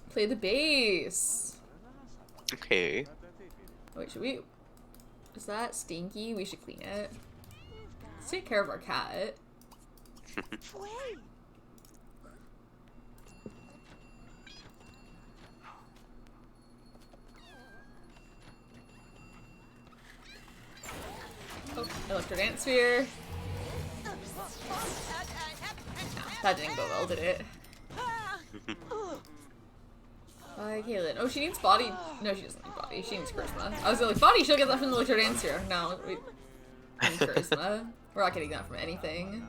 Speaker 1: Play the bass.
Speaker 2: Okay.
Speaker 1: Wait, should we... Is that stinky? We should clean it. Let's take care of our cat. Oh, electro dance sphere. No, that didn't go well, did it? Kaylin. Oh, she needs body. No, she doesn't need body. She needs charisma. I was like, body, she'll get that from the electro dance sphere. No, we need charisma. We're not getting that from anything.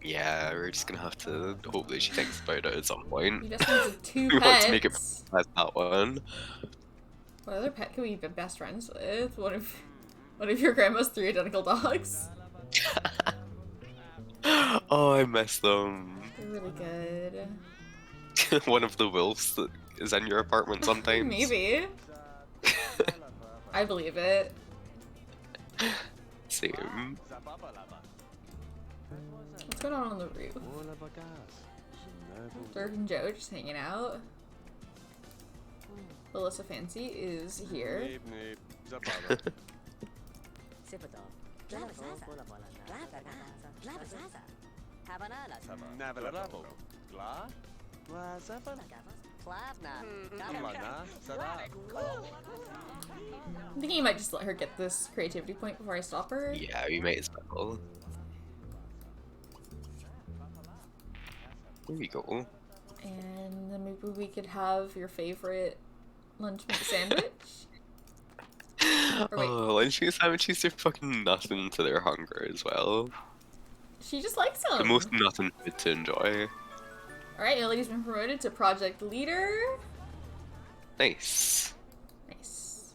Speaker 2: Yeah, we're just gonna have to hope that she thinks about it at some point.
Speaker 1: You just need two
Speaker 2: We
Speaker 1: pets.
Speaker 2: want to make it past that one.
Speaker 1: What other pet can we be best friends with? One of your grandma's 3 identical dogs?
Speaker 2: Oh, I miss them.
Speaker 1: They're really good.
Speaker 2: One of the wolves that is in your apartment sometimes.
Speaker 1: Maybe. I believe it.
Speaker 2: Same.
Speaker 1: What's going on the roof? Dirk and Joe just hanging out. Melissa Fancy is here. I'm thinking you might just let her get this creativity point before I stop her.
Speaker 2: Yeah, we might as well. There we go.
Speaker 1: And then maybe we could have your favorite lunch meat sandwich. Or wait,
Speaker 2: Oh, lunch meat sandwiches do fucking nothing to their hunger as well.
Speaker 1: she just likes
Speaker 2: The
Speaker 1: them.
Speaker 2: most nothing food to enjoy.
Speaker 1: Alright, Lily's been promoted to project leader.
Speaker 2: Nice.
Speaker 1: Nice.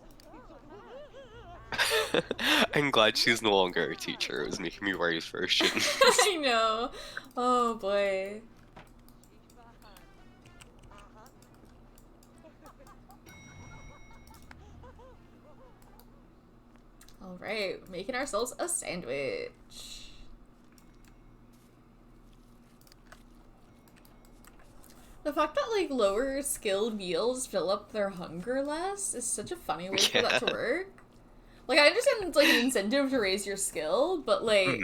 Speaker 2: I'm glad she's no longer a teacher. It was making me worried for her students.
Speaker 1: I know. Oh boy. Alright, making ourselves a sandwich. The fact that, like, lower skill meals fill up their hunger less is such a funny way for that to
Speaker 2: Yeah.
Speaker 1: work. Like, I understand it's, like, an incentive to raise your skill, but, like,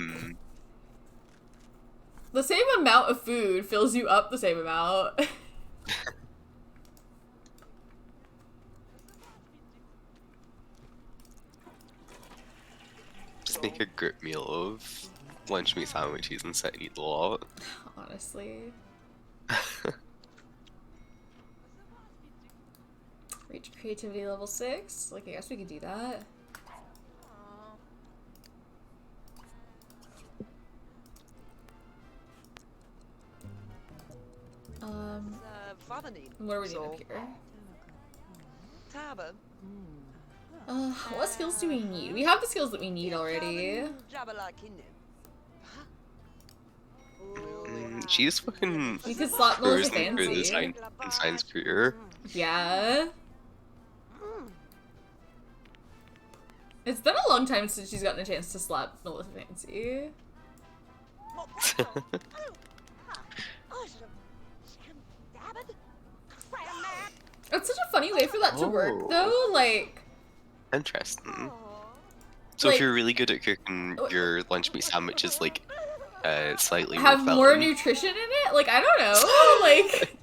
Speaker 1: the same amount of food fills you up the same amount.
Speaker 2: Just make a group meal of lunch meat sandwiches and sit and eat a lot.
Speaker 1: Honestly. Reach creativity level 6? Like, I guess we could do that. What are we doing up here? What skills do we need? We have the skills that we need already.
Speaker 2: She's fucking
Speaker 1: We could slot Melissa
Speaker 2: cruising through the
Speaker 1: Fancy.
Speaker 2: science career.
Speaker 1: Yeah. It's been a long time since she's gotten a chance to slap Melissa Fancy. It's such a funny way for that to work, though. Like,
Speaker 2: Interesting. So
Speaker 1: like-
Speaker 2: if you're really good at cooking your lunch meat sandwiches, like, slightly
Speaker 1: have
Speaker 2: more
Speaker 1: more
Speaker 2: filling,
Speaker 1: nutrition in it. Like, I don't know. Like,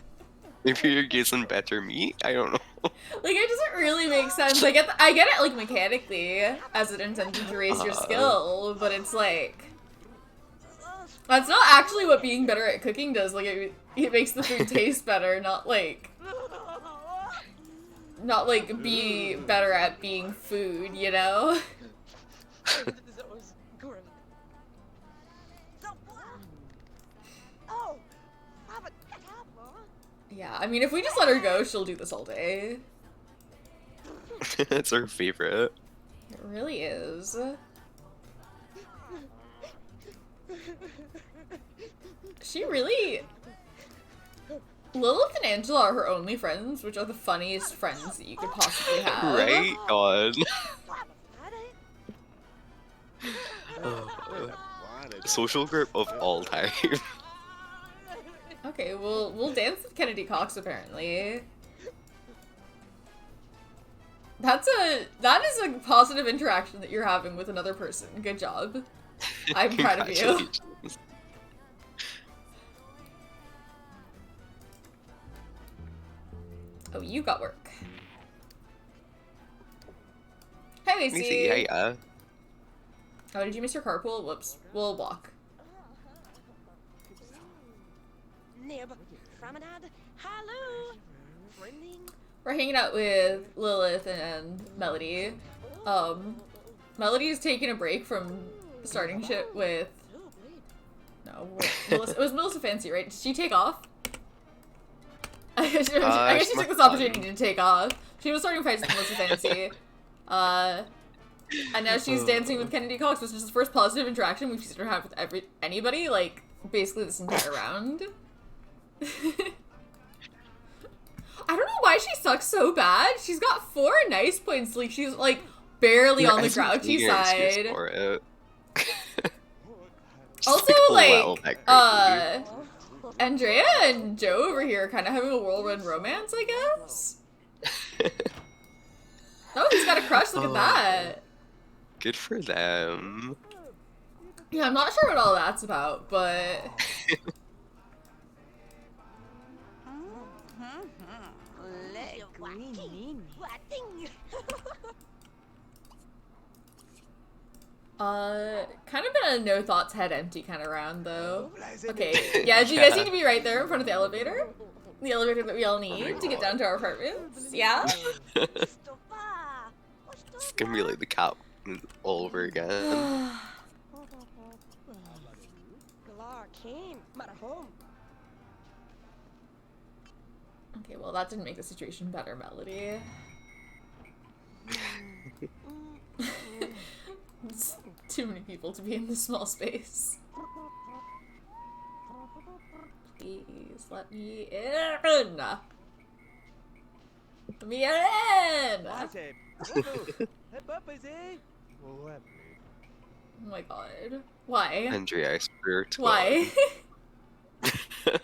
Speaker 2: maybe you're using better meat? I don't know.
Speaker 1: like it doesn't really make sense. I get it, like, mechanically as an incentive to raise your skill, but it's like that's not actually what being better at cooking does. Like, it makes the food taste better, not like be better at being food, you know? Yeah, I mean, if we just let her go, she'll do this all day.
Speaker 2: It's her favorite.
Speaker 1: It really is. She really... Lilith and Angela are her only friends, which are the funniest friends that you could possibly have.
Speaker 2: Right? God. Social group of all time.
Speaker 1: Okay, we'll dance with Kennedy Cox, apparently. That is a positive interaction that you're having with another person. Good job. I'm proud of you.
Speaker 2: Congratulations.
Speaker 1: Oh, you got work. Hey, Lacey.
Speaker 2: Easy, yeah.
Speaker 1: Oh, did you miss your carpool? Whoops. We'll walk. We're hanging out with Lilith and Melody. Melody's taking a break from starting shit with... No, it was Melissa Fancy, right? Did she take off? I guess she took this opportunity to take off. She was starting fights with Melissa Fancy. And now she's dancing with Kennedy Cox, which is the first positive interaction we've seen her have with anybody, like, basically this entire round. I don't know why she sucks so bad. She's got 4 nice points. Like, she's, like, barely on the grouchy side. Also, like, Andrea and Joe over here kind of having a whirlwind romance, I guess? Oh, he's got a crush, look at that.
Speaker 2: Good for them.
Speaker 1: Yeah, I'm not sure what all that's about, but... kind of been a no thoughts head empty kind of round, though. Okay, yeah, do you guys need to be right there in front of the elevator? The elevator that we all need to get down to our apartments? Yeah?
Speaker 2: It's gonna be like the cap all over again.
Speaker 1: Okay, well that didn't make the situation better, Melody. It's too many people to be in this small space. Please let me in! Let me in! Oh my god. Why?
Speaker 2: Andrea, I swear to
Speaker 1: Why?
Speaker 2: God.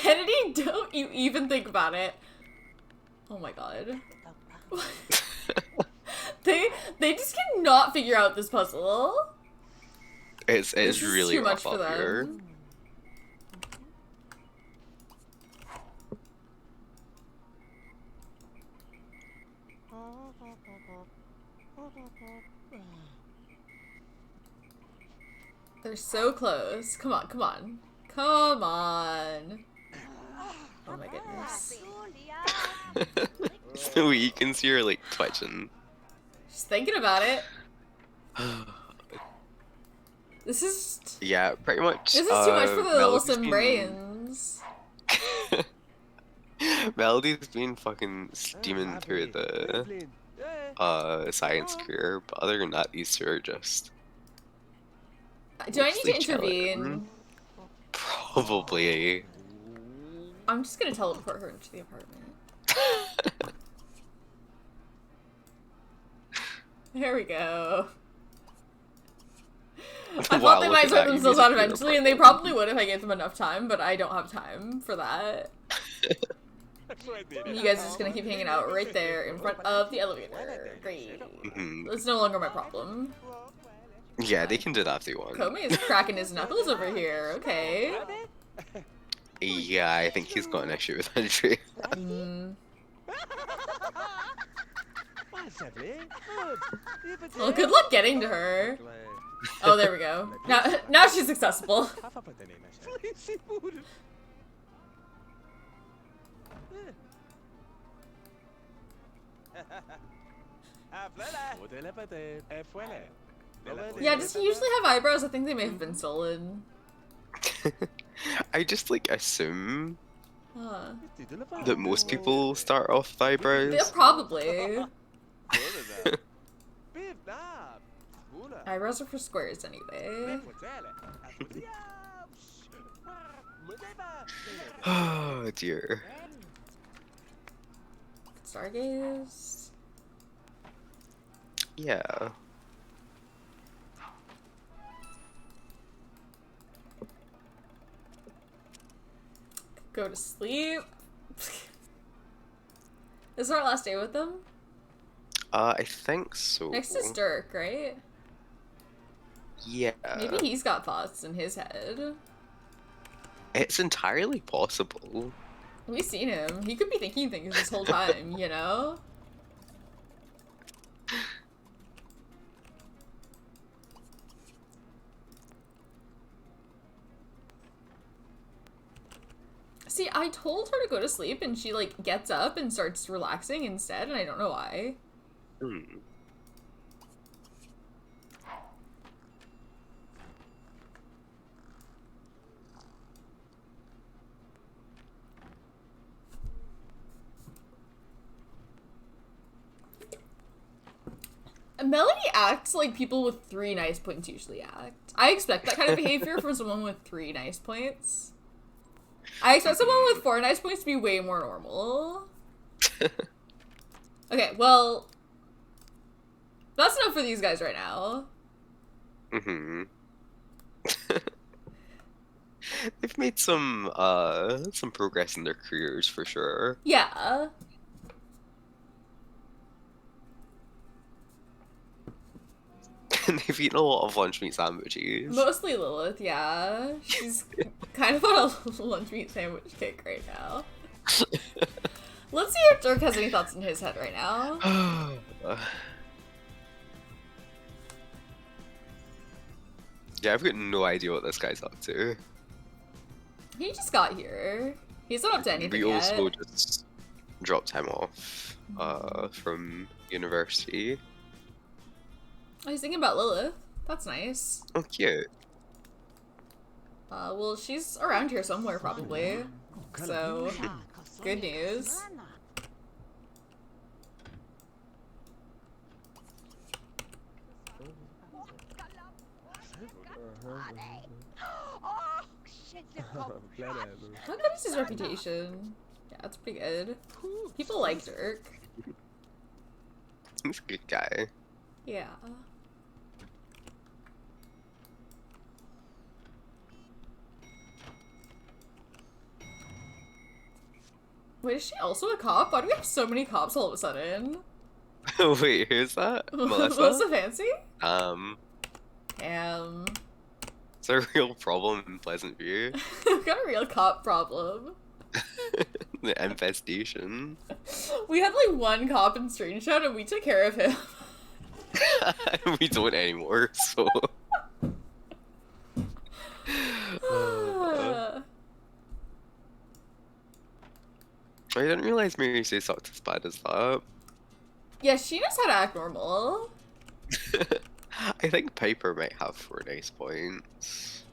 Speaker 1: Kennedy, don't you even think about it. Oh my god. They just cannot figure out this puzzle.
Speaker 2: It's
Speaker 1: This is
Speaker 2: really
Speaker 1: too much
Speaker 2: rough
Speaker 1: for
Speaker 2: up here.
Speaker 1: them. They're so close. Come on, come on. Come on. Oh my goodness.
Speaker 2: So you can see her like twitching.
Speaker 1: Just thinking about it. This is
Speaker 2: Yeah, pretty much.
Speaker 1: too much for the little
Speaker 2: Melody's
Speaker 1: sim
Speaker 2: been-
Speaker 1: brains.
Speaker 2: Melody's been fucking steaming through the science career, but other than that, these two are just
Speaker 1: Do I need to
Speaker 2: mostly chilling.
Speaker 1: intervene?
Speaker 2: Probably.
Speaker 1: I'm just gonna teleport her into the apartment. There we go. I thought
Speaker 2: Wow,
Speaker 1: they
Speaker 2: look
Speaker 1: might
Speaker 2: at
Speaker 1: sort
Speaker 2: that, you
Speaker 1: themselves
Speaker 2: made
Speaker 1: out
Speaker 2: it through
Speaker 1: eventually,
Speaker 2: the
Speaker 1: and they
Speaker 2: apartment.
Speaker 1: probably would if I gave them enough time, but I don't have time for that. You guys are just gonna keep hanging out right there in front of the elevator. Great.
Speaker 2: Mhm.
Speaker 1: It's no longer my problem.
Speaker 2: Yeah, they can do that if they want.
Speaker 1: Komei is cracking his knuckles over here. Okay.
Speaker 2: Yeah, I think he's got an issue with entry.
Speaker 1: Well, good luck getting to her. Oh, there we go. Now she's accessible. Yeah, does he usually have eyebrows? I think they may have been stolen.
Speaker 2: I just like assume
Speaker 1: Huh.
Speaker 2: that most people start off with eyebrows.
Speaker 1: Yeah, probably. Eyebrows are for squares anyway.
Speaker 2: Oh dear.
Speaker 1: Stargaze.
Speaker 2: Yeah.
Speaker 1: Go to sleep. This is our last day with them?
Speaker 2: I think so.
Speaker 1: Next is Dirk, right?
Speaker 2: Yeah.
Speaker 1: Maybe he's got thoughts in his head.
Speaker 2: It's entirely possible.
Speaker 1: We've seen him. He could be thinking things this whole time, you know? See, I told her to go to sleep and she, like, gets up and starts relaxing instead, and I don't know why.
Speaker 2: Hmm.
Speaker 1: Melody acts like people with 3 nice points usually act. I expect that kind of behavior from someone with 3 nice points. I expect someone with 4 nice points to be way more normal. Okay, well, that's enough for these guys right now.
Speaker 2: Mm-hmm. They've made some progress in their careers for sure.
Speaker 1: Yeah.
Speaker 2: And they've eaten a lot of lunch meat sandwiches.
Speaker 1: Mostly Lilith, yeah. She's kind of on a lunch meat sandwich kick right now. Let's see if Dirk has any thoughts in his head right now.
Speaker 2: Yeah, I've got no idea what this guy's up to.
Speaker 1: He just got here. He's not up to anything
Speaker 2: We
Speaker 1: yet.
Speaker 2: also just dropped him off from university.
Speaker 1: Oh, he's thinking about Lilith. That's nice.
Speaker 2: Oh, cute.
Speaker 1: Well, she's around here somewhere probably. So, good news. How good is his reputation? Yeah, that's pretty good. People like Dirk.
Speaker 2: He's a good guy.
Speaker 1: Yeah. Wait, is she also a cop? Why do we have so many cops all of a sudden?
Speaker 2: Wait, who's that? Melissa?
Speaker 1: Melissa Fancy?
Speaker 2: Um, it's a real problem in Pleasantview.
Speaker 1: We've got a real cop problem.
Speaker 2: The infestation.
Speaker 1: We had like one cop in Strange Town and we took care of him.
Speaker 2: We don't anymore, so. I didn't realize Mary Sue sucked as bad as that.
Speaker 1: Yeah, she knows how to act normal.
Speaker 2: I think Piper might have 4 nice points.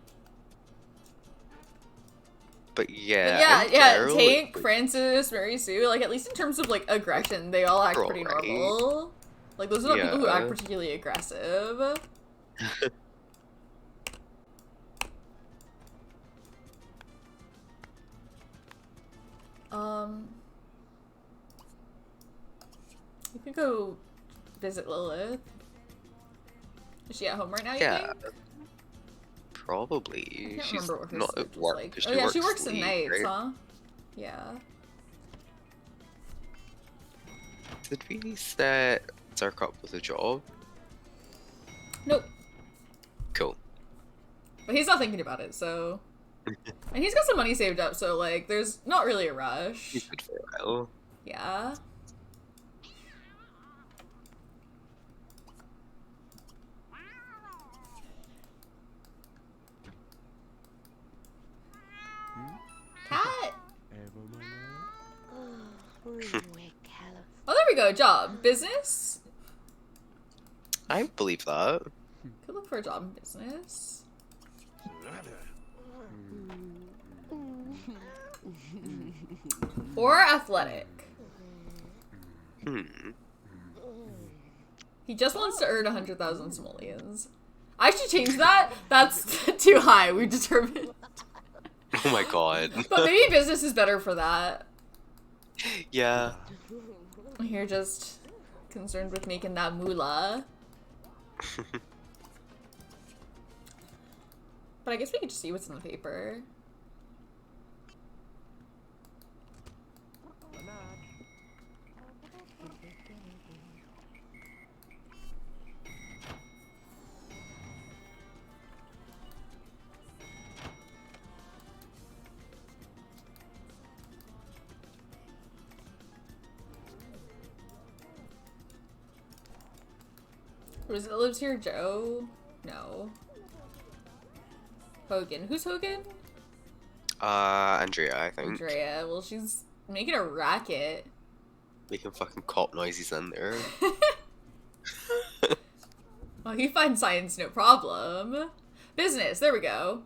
Speaker 2: But yeah. in general,
Speaker 1: Tank,
Speaker 2: like,
Speaker 1: Francis, Mary Sue, like at least in terms of like aggression, they all act
Speaker 2: they're
Speaker 1: pretty
Speaker 2: alright.
Speaker 1: normal. Like those are not people who
Speaker 2: Yeah.
Speaker 1: act particularly aggressive. We could go visit Lilith. Is she at home right now, you
Speaker 2: Yeah.
Speaker 1: think?
Speaker 2: Probably.
Speaker 1: I can't
Speaker 2: She's
Speaker 1: remember what her
Speaker 2: not at
Speaker 1: schedule's
Speaker 2: work.
Speaker 1: like.
Speaker 2: 'Cause
Speaker 1: Oh yeah, she works
Speaker 2: late,
Speaker 1: at nights,
Speaker 2: right?
Speaker 1: huh? Yeah.
Speaker 2: Did we set Dirk up with a job?
Speaker 1: Nope.
Speaker 2: Cool.
Speaker 1: But he's not thinking about it, so... And he's got some money saved up, so, like, there's not really a rush.
Speaker 2: He's good for a while.
Speaker 1: Yeah. Cat! Oh, there we go, job. Business?
Speaker 2: I believe that.
Speaker 1: Could look for a job in business. Or athletic.
Speaker 2: Hmm.
Speaker 1: He just wants to earn 100,000 simoleons. I should change that. That's too high, we determined.
Speaker 2: Oh my god.
Speaker 1: But maybe business is better for that.
Speaker 2: Yeah.
Speaker 1: You're just concerned with making that moolah. But I guess we could just see what's in the paper. Was it lives here, Joe? No. Hogan. Who's Hogan?
Speaker 2: Andrea, I think.
Speaker 1: Andrea. Well, she's making a racket.
Speaker 2: Making fucking cop noises in there.
Speaker 1: Well, he finds science no problem. Business. There we go.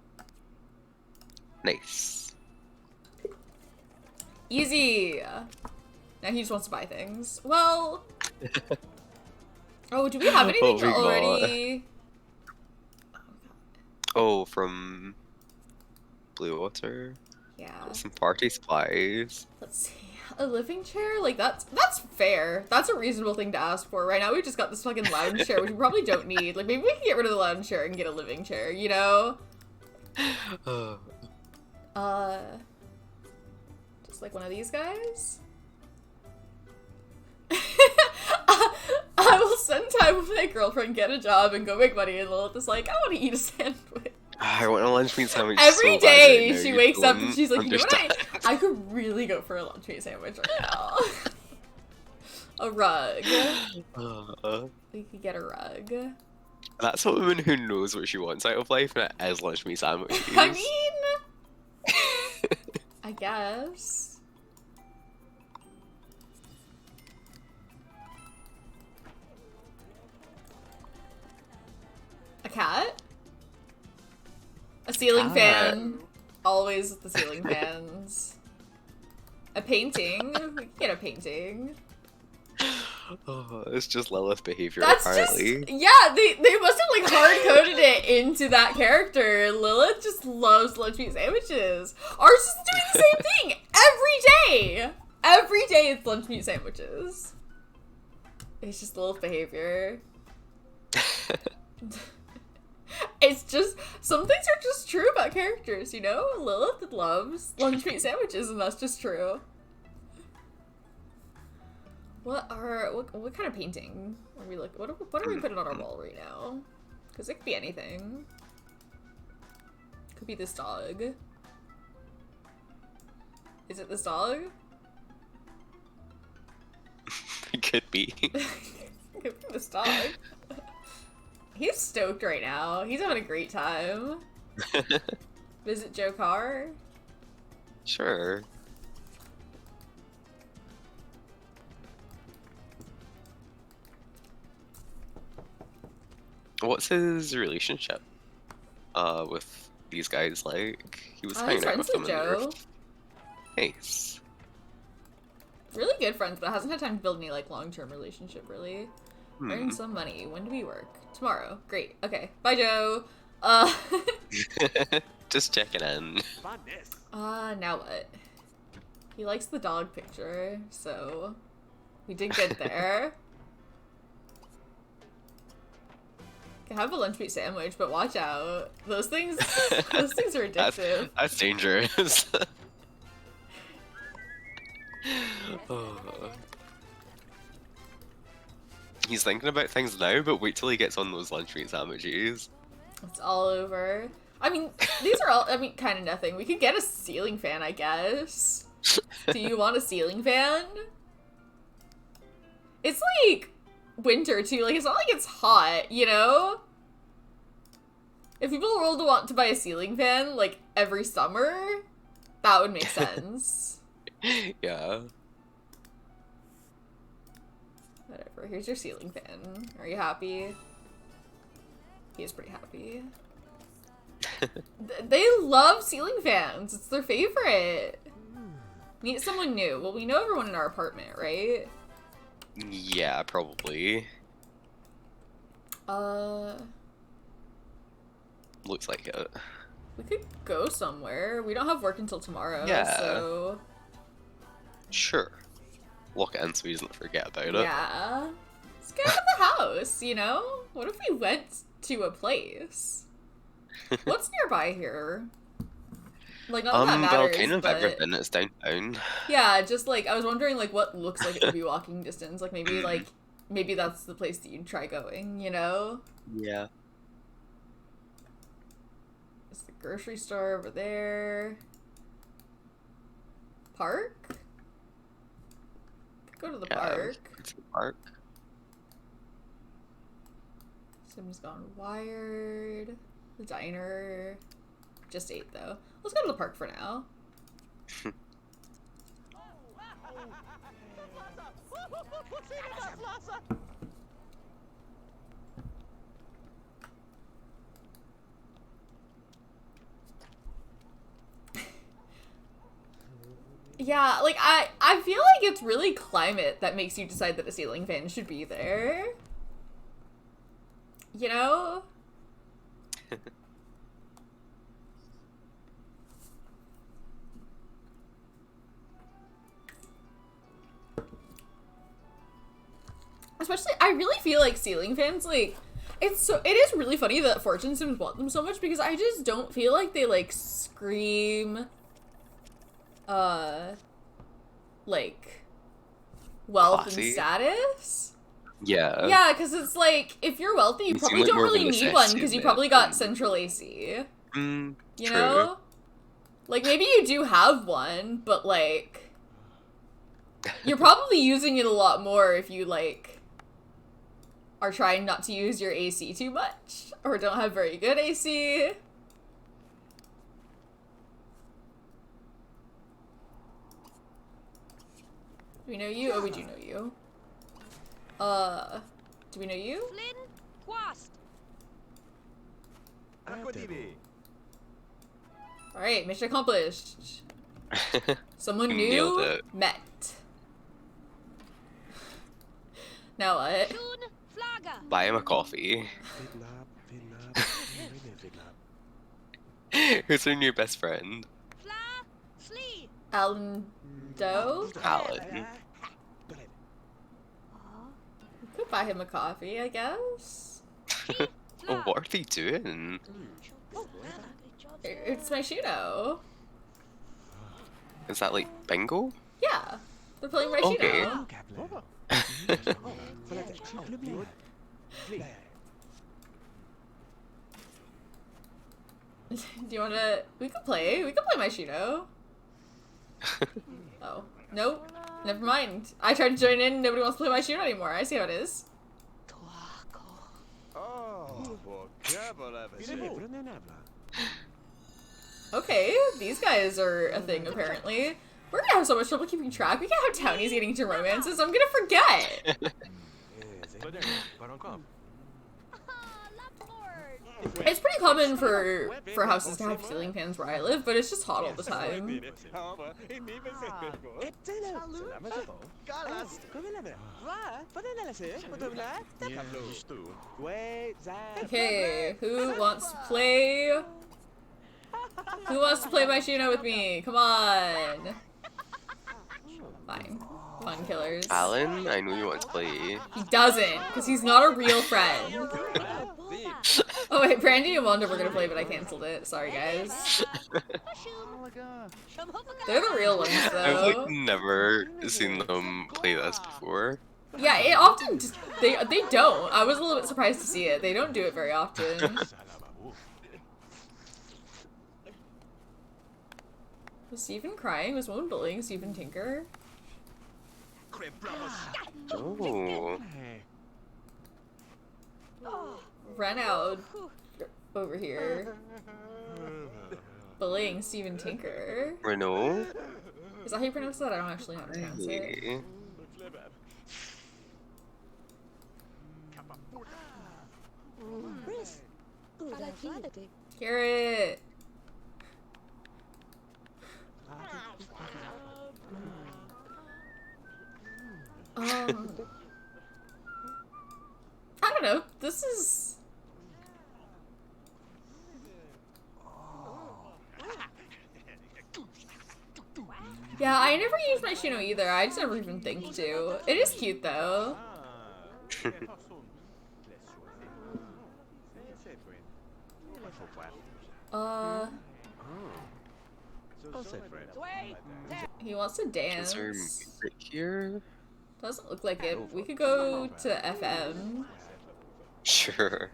Speaker 2: Nice.
Speaker 1: Easy. Now he just wants to buy things. Well. Oh, do we have anything
Speaker 2: we got?
Speaker 1: already?
Speaker 2: Oh, from Blue Water.
Speaker 1: Yeah.
Speaker 2: Some party supplies.
Speaker 1: Let's see. A living chair? Like, that's fair. That's a reasonable thing to ask for. Right now we just got this fucking lounge chair, which we probably don't need. Like, maybe we can get rid of the lounge chair and get a living chair, you know? Just like one of these guys? I will spend time with my girlfriend, get a job, and go make money, and Lilith is like, I want to eat a sandwich.
Speaker 2: I want a lunch meat sandwich
Speaker 1: Every
Speaker 2: so bad
Speaker 1: day
Speaker 2: right now,
Speaker 1: she
Speaker 2: you
Speaker 1: wakes up and
Speaker 2: don't
Speaker 1: she's like, you know what
Speaker 2: understand.
Speaker 1: I could really go for a lunch meat sandwich right now. A rug. We could get a rug.
Speaker 2: That's a woman who knows what she wants out of life, and it is lunch meat sandwiches.
Speaker 1: I mean, I guess. A cat? A ceiling
Speaker 2: Cat.
Speaker 1: fan. Always the ceiling fans. A painting. We could get a painting.
Speaker 2: Oh, it's just Lilith behavior,
Speaker 1: That's
Speaker 2: apparently.
Speaker 1: just, yeah, they must have like hard-coded it into that character. Lilith just loves lunch meat sandwiches. Ours is doing the same thing every day. Every day it's lunch meat sandwiches. It's just Lilith behavior. It's just, some things are just true about characters, you know? Lilith loves lunch meat sandwiches and that's just true. What kind of painting are we looking? What are we putting on our wall right now? Because it could be anything. Could be this dog. Is it this dog?
Speaker 2: It could be.
Speaker 1: Could be this dog. He's stoked right now. He's having a great time. Visit Joe Carr?
Speaker 2: Sure. What's his relationship with these guys like? He was
Speaker 1: He's
Speaker 2: hanging out
Speaker 1: friends
Speaker 2: with them
Speaker 1: with
Speaker 2: in the
Speaker 1: Joe.
Speaker 2: roof. Nice.
Speaker 1: Really good friends, but hasn't had time to build any like long-term relationship really. Earn some money. When do we work? Tomorrow. Great. Okay. Bye, Joe.
Speaker 2: Just checking in.
Speaker 1: Now what? He likes the dog picture, so we did get there. Can have a lunch meat sandwich, but watch out. Those things are addictive.
Speaker 2: That's dangerous. Oh. He's thinking about things now, but wait till he gets on those lunch meat sandwiches.
Speaker 1: It's all over. I mean, these are all, kind of nothing. We could get a ceiling fan, I guess. Do you want a ceiling fan? It's like winter too. Like, it's not like it's hot, you know? If people were to want to buy a ceiling fan, like, every summer, that would make sense.
Speaker 2: Yeah.
Speaker 1: Whatever. Here's your ceiling fan. Are you happy? He is pretty happy. They love ceiling fans. It's their favorite. Meet someone new. Well, we know everyone in our apartment, right?
Speaker 2: Yeah, probably. Looks like it.
Speaker 1: We could go somewhere. We don't have work until tomorrow,
Speaker 2: Yeah.
Speaker 1: so...
Speaker 2: Sure. Lock it in so he doesn't forget about it.
Speaker 1: Yeah. Let's get out of the house, you know? What if we went to a place? What's nearby here? Like, not that that matters,
Speaker 2: well, kind of
Speaker 1: but...
Speaker 2: everything. It's downtown.
Speaker 1: Yeah, just, like, I was wondering, like, what looks like it would be walking distance. Like, maybe that's the place that you'd try going, you know?
Speaker 2: Yeah.
Speaker 1: It's the grocery store over there. Park? Could go to the park.
Speaker 2: It's the park.
Speaker 1: Sim's Gone Wired. The diner. Just ate, though. Let's go to the park for now. Yeah, like, I feel like it's really climate that makes you decide that a ceiling fan should be there. You know? Especially, I really feel like ceiling fans, like, it is really funny that Fortune Sims want them so much because I just don't feel like they, like, scream, like, wealth
Speaker 2: Classy.
Speaker 1: and status.
Speaker 2: Yeah.
Speaker 1: Yeah, because it's like, if you're wealthy, you
Speaker 2: You
Speaker 1: probably
Speaker 2: seem like
Speaker 1: don't
Speaker 2: more of a
Speaker 1: really need one
Speaker 2: necessity
Speaker 1: because you
Speaker 2: than
Speaker 1: probably got
Speaker 2: anything.
Speaker 1: central AC.
Speaker 2: Mm,
Speaker 1: You
Speaker 2: true.
Speaker 1: know? Like, maybe you do have one, but, like, you're probably using it a lot more if you, like, are trying not to use your AC too much, or don't have very good AC. Do we know you? Oh, we do know you. Do we know you?
Speaker 5: Flynn Quast.
Speaker 1: Alright, mission accomplished. Someone
Speaker 2: You
Speaker 1: new
Speaker 2: nailed it.
Speaker 1: met. Now what?
Speaker 5: June Flagger.
Speaker 2: Buy him a coffee.
Speaker 4: Fiddlab, fiddlab.
Speaker 2: Who's our new best friend?
Speaker 5: Fla Slee.
Speaker 1: Alan Doe?
Speaker 2: Alan.
Speaker 1: We could buy him a coffee, I guess.
Speaker 2: Oh, what are they doing?
Speaker 1: It's my Shuno.
Speaker 2: Is that like bingo?
Speaker 1: Yeah. They're playing my
Speaker 2: Okay.
Speaker 1: Shino. Do you wanna... We could play my Shino. Oh. Nope. Never mind. I tried to join in, nobody wants to play my Shino anymore. I see how it is. Okay, these guys are a thing apparently. We're gonna have so much trouble keeping track. We can't have townies getting into romances. I'm gonna forget. It's pretty common for houses to have ceiling fans where I live, but it's just hot all the time. Okay, who wants to play? Who wants to play my Shino with me? Come on. Fine. Fun killers.
Speaker 2: Alan, I know you want to play.
Speaker 1: He doesn't, because he's not a real friend. Oh wait, Brandy and Wanda were gonna play, but I canceled it. Sorry, guys. They're the real ones, though.
Speaker 2: I've like never seen them play this before.
Speaker 1: Yeah, it often they don't. I was a little bit surprised to see it. They don't do it very often. Was Stephen crying? Was Woman bullying Stephen Tinker?
Speaker 2: Oh.
Speaker 1: Ran out over here. Bullying Stephen Tinker.
Speaker 2: Renault?
Speaker 1: Is that how you pronounce that? I don't actually know how to pronounce it.
Speaker 2: Okay.
Speaker 1: Carrot! I don't know. This is... Yeah, I never use my Shino either. I just never even think to. It is cute though. He wants to dance.
Speaker 2: Is there music here?
Speaker 1: Doesn't look like it. We could go to FM.
Speaker 2: Sure.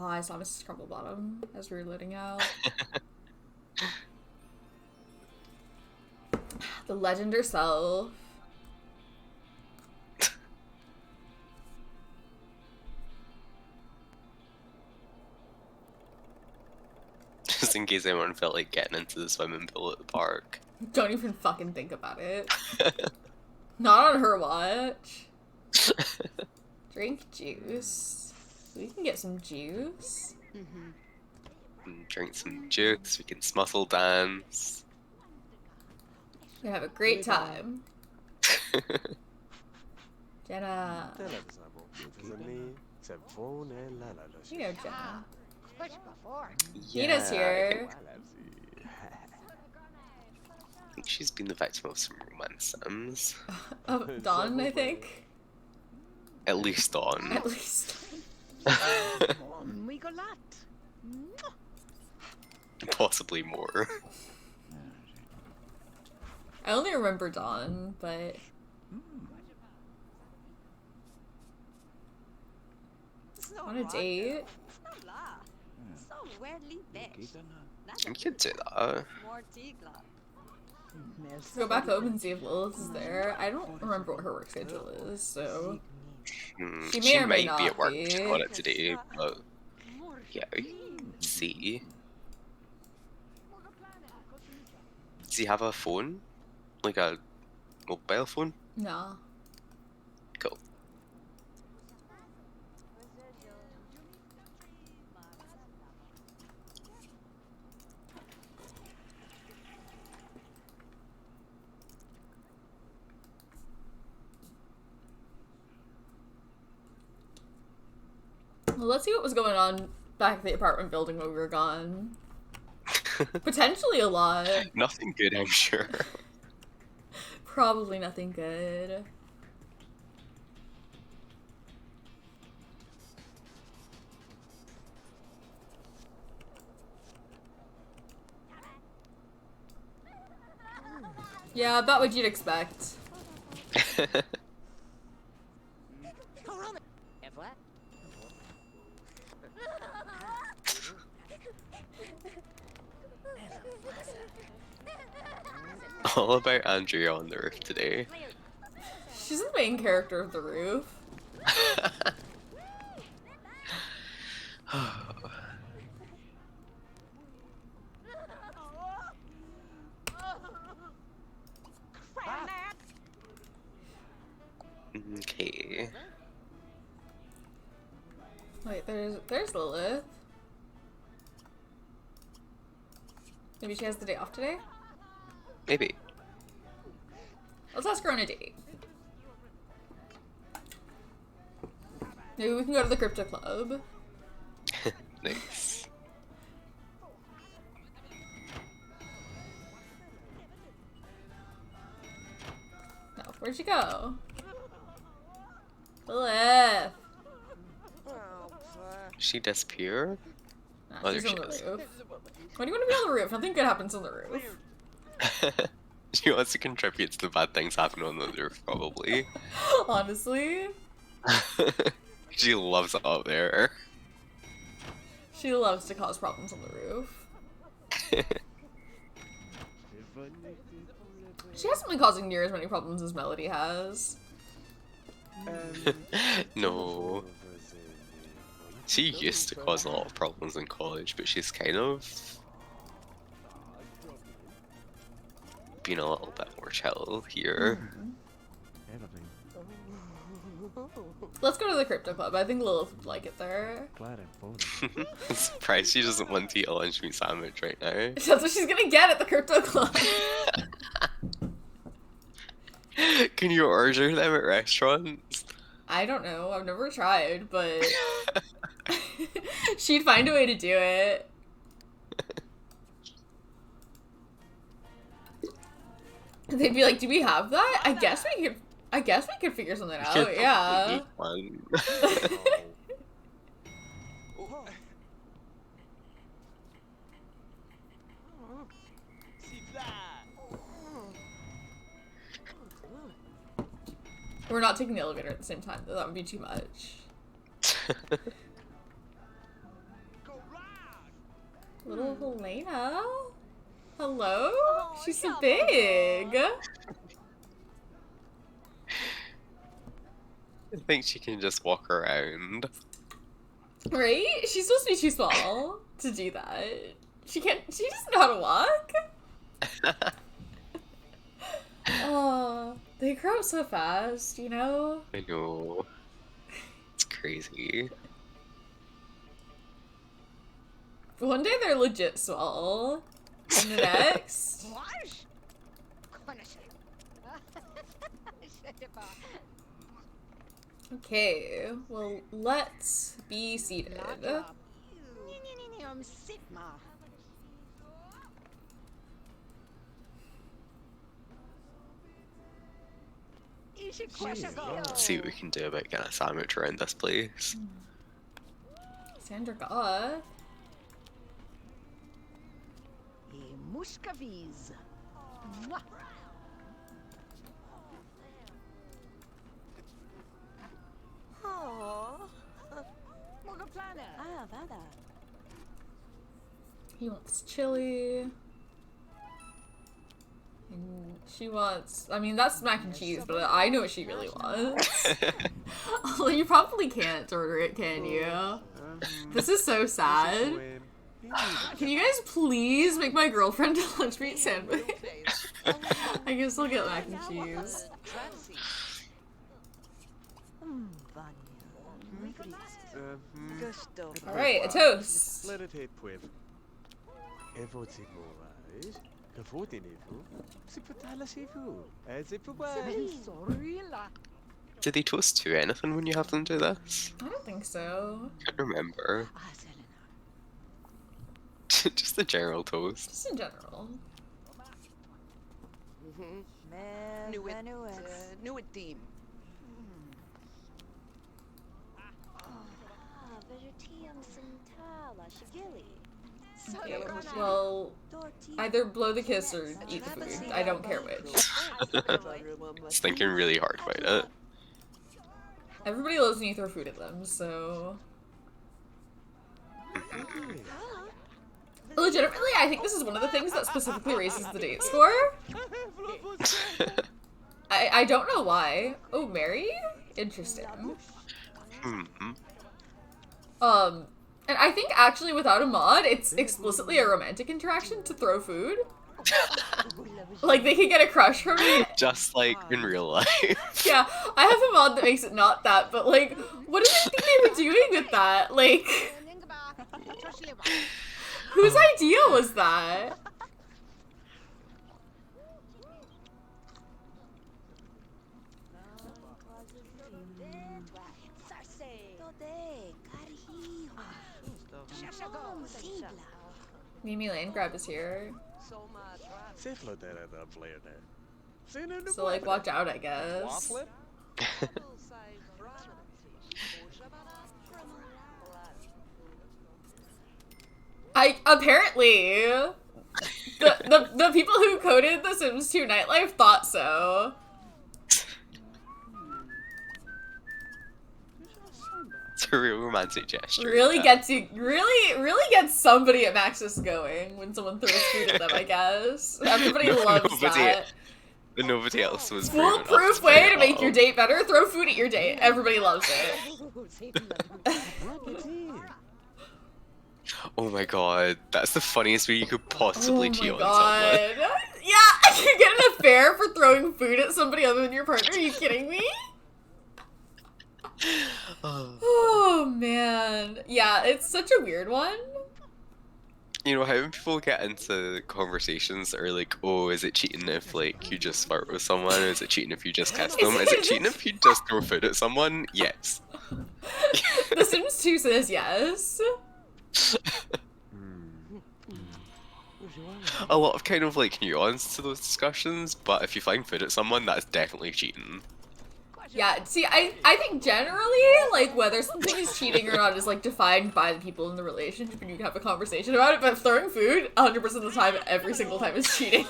Speaker 1: Oh, I saw Mrs. Crumblebottom as we were loading out. The legend herself.
Speaker 2: Just in case anyone felt like getting into the swimming pool at the park.
Speaker 1: Don't even fucking think about it. Not on her watch. Drink juice. We can get some juice.
Speaker 2: Drink some juice, we can muscle dance.
Speaker 1: We have a great time. Jenna. You know Jenna. Nina's here.
Speaker 2: I think she's been the victim of some romance sims.
Speaker 1: Dawn, I think.
Speaker 2: At least Dawn.
Speaker 1: At least.
Speaker 5: We got that.
Speaker 2: Possibly more.
Speaker 1: I only remember Dawn, but... On a date?
Speaker 2: You could do that.
Speaker 1: Go back home and see if Lilith is there. I don't remember what her work schedule is, so... She may or may
Speaker 2: might be
Speaker 1: not
Speaker 2: at work
Speaker 1: be.
Speaker 2: on it today, but yeah, we can see. Does he have a phone? Like a mobile phone?
Speaker 1: No.
Speaker 2: Cool.
Speaker 1: Well, let's see what was going on back at the apartment building when we were gone. Potentially a lot.
Speaker 2: Nothing good, I'm sure.
Speaker 1: Probably nothing good. Yeah, about what you'd expect.
Speaker 2: All about Andrea on the roof today.
Speaker 1: She's the main character of the roof.
Speaker 2: Okay.
Speaker 1: Wait, there's Lilith. Maybe she has the day off today?
Speaker 2: Maybe.
Speaker 1: Let's ask her on a date. Maybe we can go to the crypto club.
Speaker 2: Nice.
Speaker 1: No, where'd she go? Lilith!
Speaker 2: She disappear?
Speaker 1: Nah,
Speaker 2: Oh,
Speaker 1: she's
Speaker 2: there
Speaker 1: on
Speaker 2: she
Speaker 1: the
Speaker 2: is.
Speaker 1: roof. Why do you want to be on the roof? Nothing good happens on the roof.
Speaker 2: She wants to contribute to the bad things happening on the roof, probably.
Speaker 1: Honestly.
Speaker 2: She loves it up there.
Speaker 1: She loves to cause problems on the roof. She hasn't been causing near as many problems as Melody has.
Speaker 2: No. She used to cause a lot of problems in college, but she's kind of been a little bit more chill here.
Speaker 1: Let's go to the crypto club. I think Lilith would like it there.
Speaker 2: I'm surprised she doesn't want to eat a lunch meat sandwich right now.
Speaker 1: That's what she's gonna get at the crypto club.
Speaker 2: Can you order them at restaurants?
Speaker 1: I don't know. I've never tried, but she'd find a way to do it. They'd be like, "Do we have that? I guess we could figure something out."
Speaker 2: Could
Speaker 1: Yeah.
Speaker 2: eat one.
Speaker 1: We're not taking the elevator at the same time, though. That would be too much. Little Helena? Hello? She's so big.
Speaker 2: I think she can just walk around.
Speaker 1: Right? She's supposed to be too small to do that. She doesn't know how to walk. Oh, they grow up so fast, you know?
Speaker 2: I know. It's crazy.
Speaker 1: One day they're legit small. And the next... Okay, well, let's be seated.
Speaker 2: Let's see what we can do about getting a sandwich around this place.
Speaker 1: Sandra Goth.
Speaker 5: Muscavies. Mwah. Ah, vada.
Speaker 1: He wants chili. And she wants... I mean, that's mac and cheese, but I know what she really wants. Well, you probably can't order it, can you? This is so sad. Can you guys please make my girlfriend a lunch meat sandwich? I guess I'll get mac and cheese. Alright, a toast.
Speaker 2: Do they toast to anything when you have them do this?
Speaker 1: I don't think so.
Speaker 2: Can't remember. Just the general toast.
Speaker 1: Just in general.
Speaker 3: Knew it, team.
Speaker 1: Okay, well, either blow the kiss or eat the food. I don't care which.
Speaker 2: It's thinking really hard about it.
Speaker 1: Everybody loves when you throw food at them, so... Legitimately, I think this is one of the things that specifically raises the date score. I don't know why. Oh, married? Interesting. And I think actually without a mod, it's explicitly a romantic interaction to throw food. Like, they can get a crush from it.
Speaker 2: Just like in real life.
Speaker 1: Yeah, I have a mod that makes it not that, but like, what do they think they were doing with that? Like, whose idea was that? Mimi Landgrab is here. So like, watch out, I guess. Apparently the people who coded The Sims 2 Nightlife thought so.
Speaker 2: It's a real romantic gesture.
Speaker 1: Really gets you, really gets somebody at Maxis going when someone throws food at them, I guess. Everybody loves that.
Speaker 2: But nobody else was brave enough
Speaker 1: Foolproof
Speaker 2: to
Speaker 1: way
Speaker 2: play
Speaker 1: to make your
Speaker 2: along.
Speaker 1: date better, throw food at your date. Everybody loves it.
Speaker 2: Oh my god, that's the funniest way you could possibly
Speaker 1: Oh
Speaker 2: cheat
Speaker 1: my
Speaker 2: on
Speaker 1: god.
Speaker 2: someone.
Speaker 1: Yeah, you get an affair for throwing food at somebody other than your partner? Are you kidding me? Oh man. Yeah, it's such a weird one.
Speaker 2: You know, how when people get into conversations that are like, oh, is it cheating if like you just flirt with someone? Or is it cheating if you just kiss them? Is it cheating if you just throw food at someone? Yes.
Speaker 1: The Sims 2 says yes.
Speaker 2: A lot of kind of like nuance to those discussions, but if you find food at someone, that's definitely cheating.
Speaker 1: Yeah, see, I think generally, like, whether something is cheating or not is, like, defined by the people in the relationship and you can have a conversation about it, but throwing food 100% of the time, every single time, is cheating.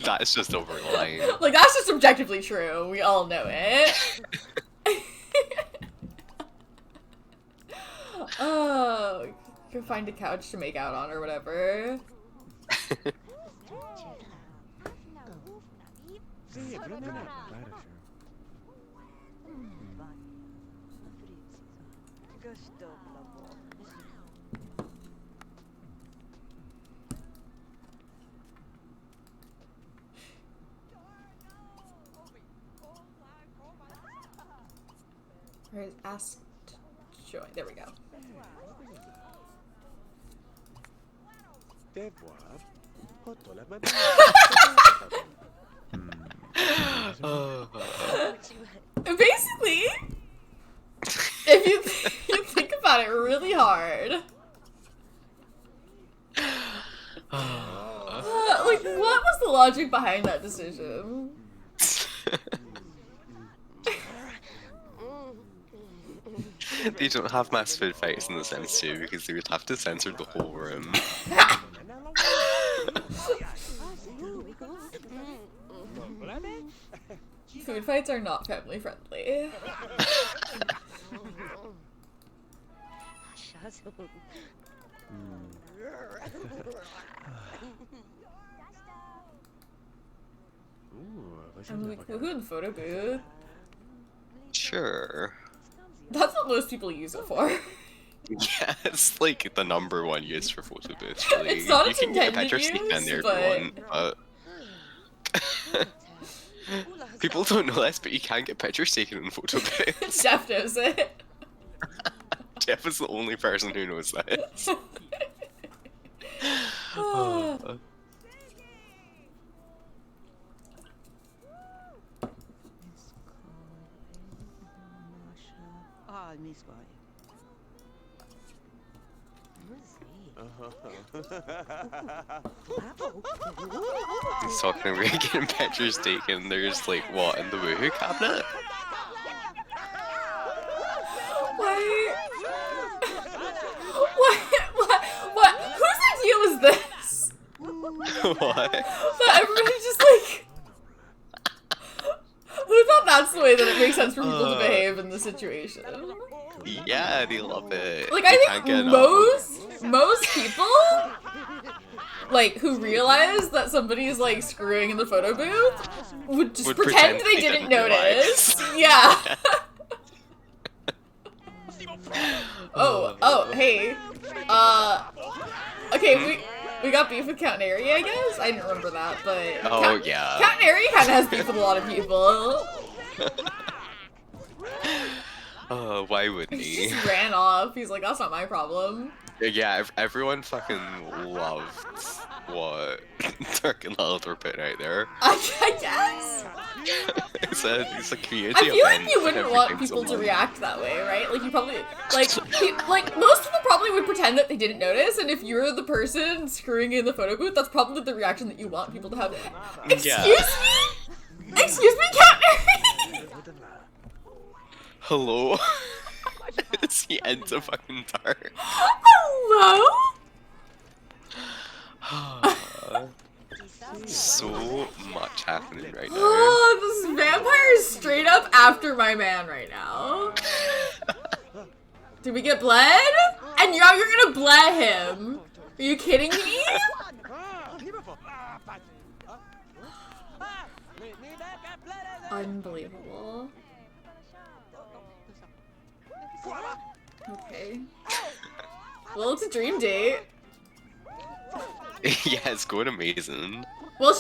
Speaker 2: That's just over the line.
Speaker 1: Like, that's just objectively true. We all know it. Oh, you can find a couch to make out on or whatever. Where's ask to join? There we go. Basically, if you think about it really hard, like, what was the logic behind that decision?
Speaker 2: They don't have mass food fights in the Sims 2 because they would have to censor the whole room. Food
Speaker 1: fights are not family friendly. I'm like, woohoo in the photo booth.
Speaker 2: Sure.
Speaker 1: That's what most people use it for.
Speaker 2: Yeah, it's like the number one use for photo booths. Really.
Speaker 1: It's not
Speaker 2: you
Speaker 1: its
Speaker 2: can get a
Speaker 1: intended
Speaker 2: picture sneak in
Speaker 1: use,
Speaker 2: there
Speaker 1: but...
Speaker 2: if you want, but people don't know this, but you can get pictures taken in photo booths.
Speaker 1: Jeff knows it.
Speaker 2: Jeff is the only person who knows this. He's talking about getting pictures taken. There's like, what, in the woohoo cabinet?
Speaker 1: Why? What? Whose idea was this?
Speaker 2: What?
Speaker 1: That everybody's just like... Who thought that's the way that it makes sense for people to behave in this situation?
Speaker 2: Yeah, they love it.
Speaker 1: Like,
Speaker 2: They
Speaker 1: I
Speaker 2: can't
Speaker 1: think
Speaker 2: get enough.
Speaker 1: most people, like, who realize that somebody's, like, screwing in the photo booth would just pretend they didn't notice. Yeah. Oh, hey. Okay, we got beef with Count Nery, I guess? I didn't remember that, but...
Speaker 2: Oh, yeah.
Speaker 1: Count Nery kind of has beef with a lot of people.
Speaker 2: Oh, why wouldn't
Speaker 1: He
Speaker 2: he?
Speaker 1: just ran off. He's like, that's not my problem.
Speaker 2: Yeah, everyone fucking loved what Dirk and Lilith were putting out there.
Speaker 1: I guess.
Speaker 2: It's a community
Speaker 1: I feel like
Speaker 2: event
Speaker 1: you wouldn't
Speaker 2: and
Speaker 1: want
Speaker 2: everything's
Speaker 1: people to
Speaker 2: alive.
Speaker 1: react that way, right? Like, you probably, like most people probably would pretend that they didn't notice, and if you're the person screwing in the photo booth, that's probably the reaction that you want people to have. Excuse me? Excuse me, Count Nery?
Speaker 2: Hello? It's the end of fucking Dark.
Speaker 1: Hello?
Speaker 2: So much happening right now.
Speaker 1: Oh, this vampire is straight up after my man right now. Did we get bled? And now you're gonna bled him. Are you kidding me? Unbelievable. Okay. Well, it's a dream date.
Speaker 2: Yeah, it's going amazing.
Speaker 1: Well,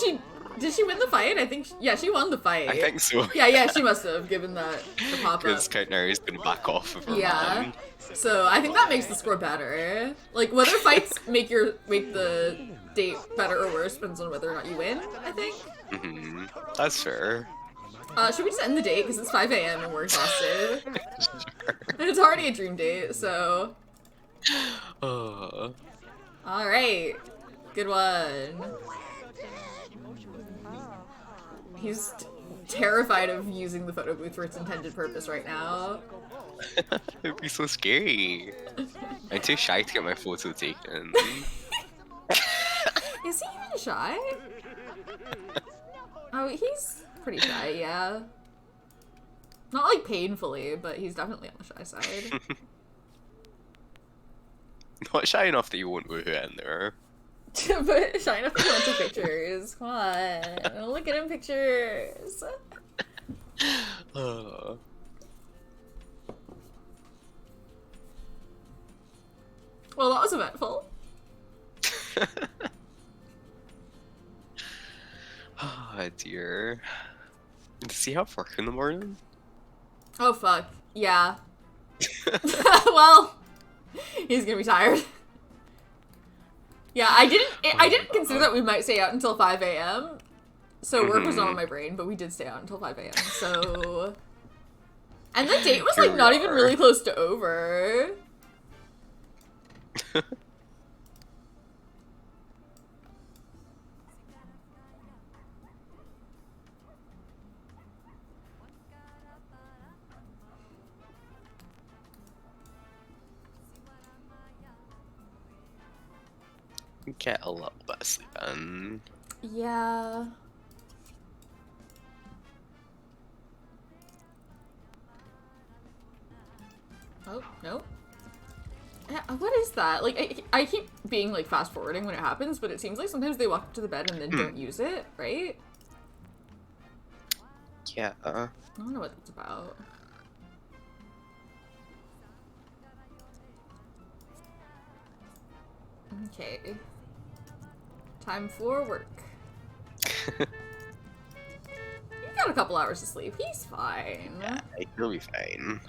Speaker 1: did she win the fight? I think, yeah, she won the fight.
Speaker 2: I think so.
Speaker 1: Yeah, she must have, given that the pop-up.
Speaker 2: Because Count Nery's been back off of her
Speaker 1: Yeah.
Speaker 2: man.
Speaker 1: So I think that makes the score better. Like, whether fights make the date better or worse depends on whether or not you win, I think.
Speaker 2: Mm-hmm. That's fair.
Speaker 1: Should we just end the date? Because it's 5 a.m. and we're exhausted.
Speaker 2: Sure.
Speaker 1: And it's already a dream date, so...
Speaker 2: Uh,
Speaker 1: Alright. Good one. He's terrified of using the photo booth for its intended purpose right now.
Speaker 2: it'd be so scary. I'm too shy to get my photo taken.
Speaker 1: Is he even shy? Oh, he's pretty shy, yeah. Not like painfully, but he's definitely on the shy side.
Speaker 2: Not shy enough that you won't woohoo in there.
Speaker 1: But shy enough to want the pictures. Come on. Look at him pictures.
Speaker 2: Uh,
Speaker 1: Well, that was eventful.
Speaker 2: oh dear. Does he have work in the morning?
Speaker 1: Oh, fuck. Yeah. Well, he's gonna be tired. Yeah, I didn't consider that we might stay out until 5 a.m. So work was not on my brain, but we did stay out until 5 a.m. So... And the date was, like, not even really close to over.
Speaker 2: Get a little bit of sleep in.
Speaker 1: Yeah. Oh, no. Yeah, what is that? Like, I keep being, like, fast-forwarding when it happens, but it seems like sometimes they walk up to the bed and then don't use it, right?
Speaker 2: Yeah.
Speaker 1: I don't know what that's about. Okay. Time for work. He got a couple hours of sleep. He's fine.
Speaker 2: Yeah, he'll be fine.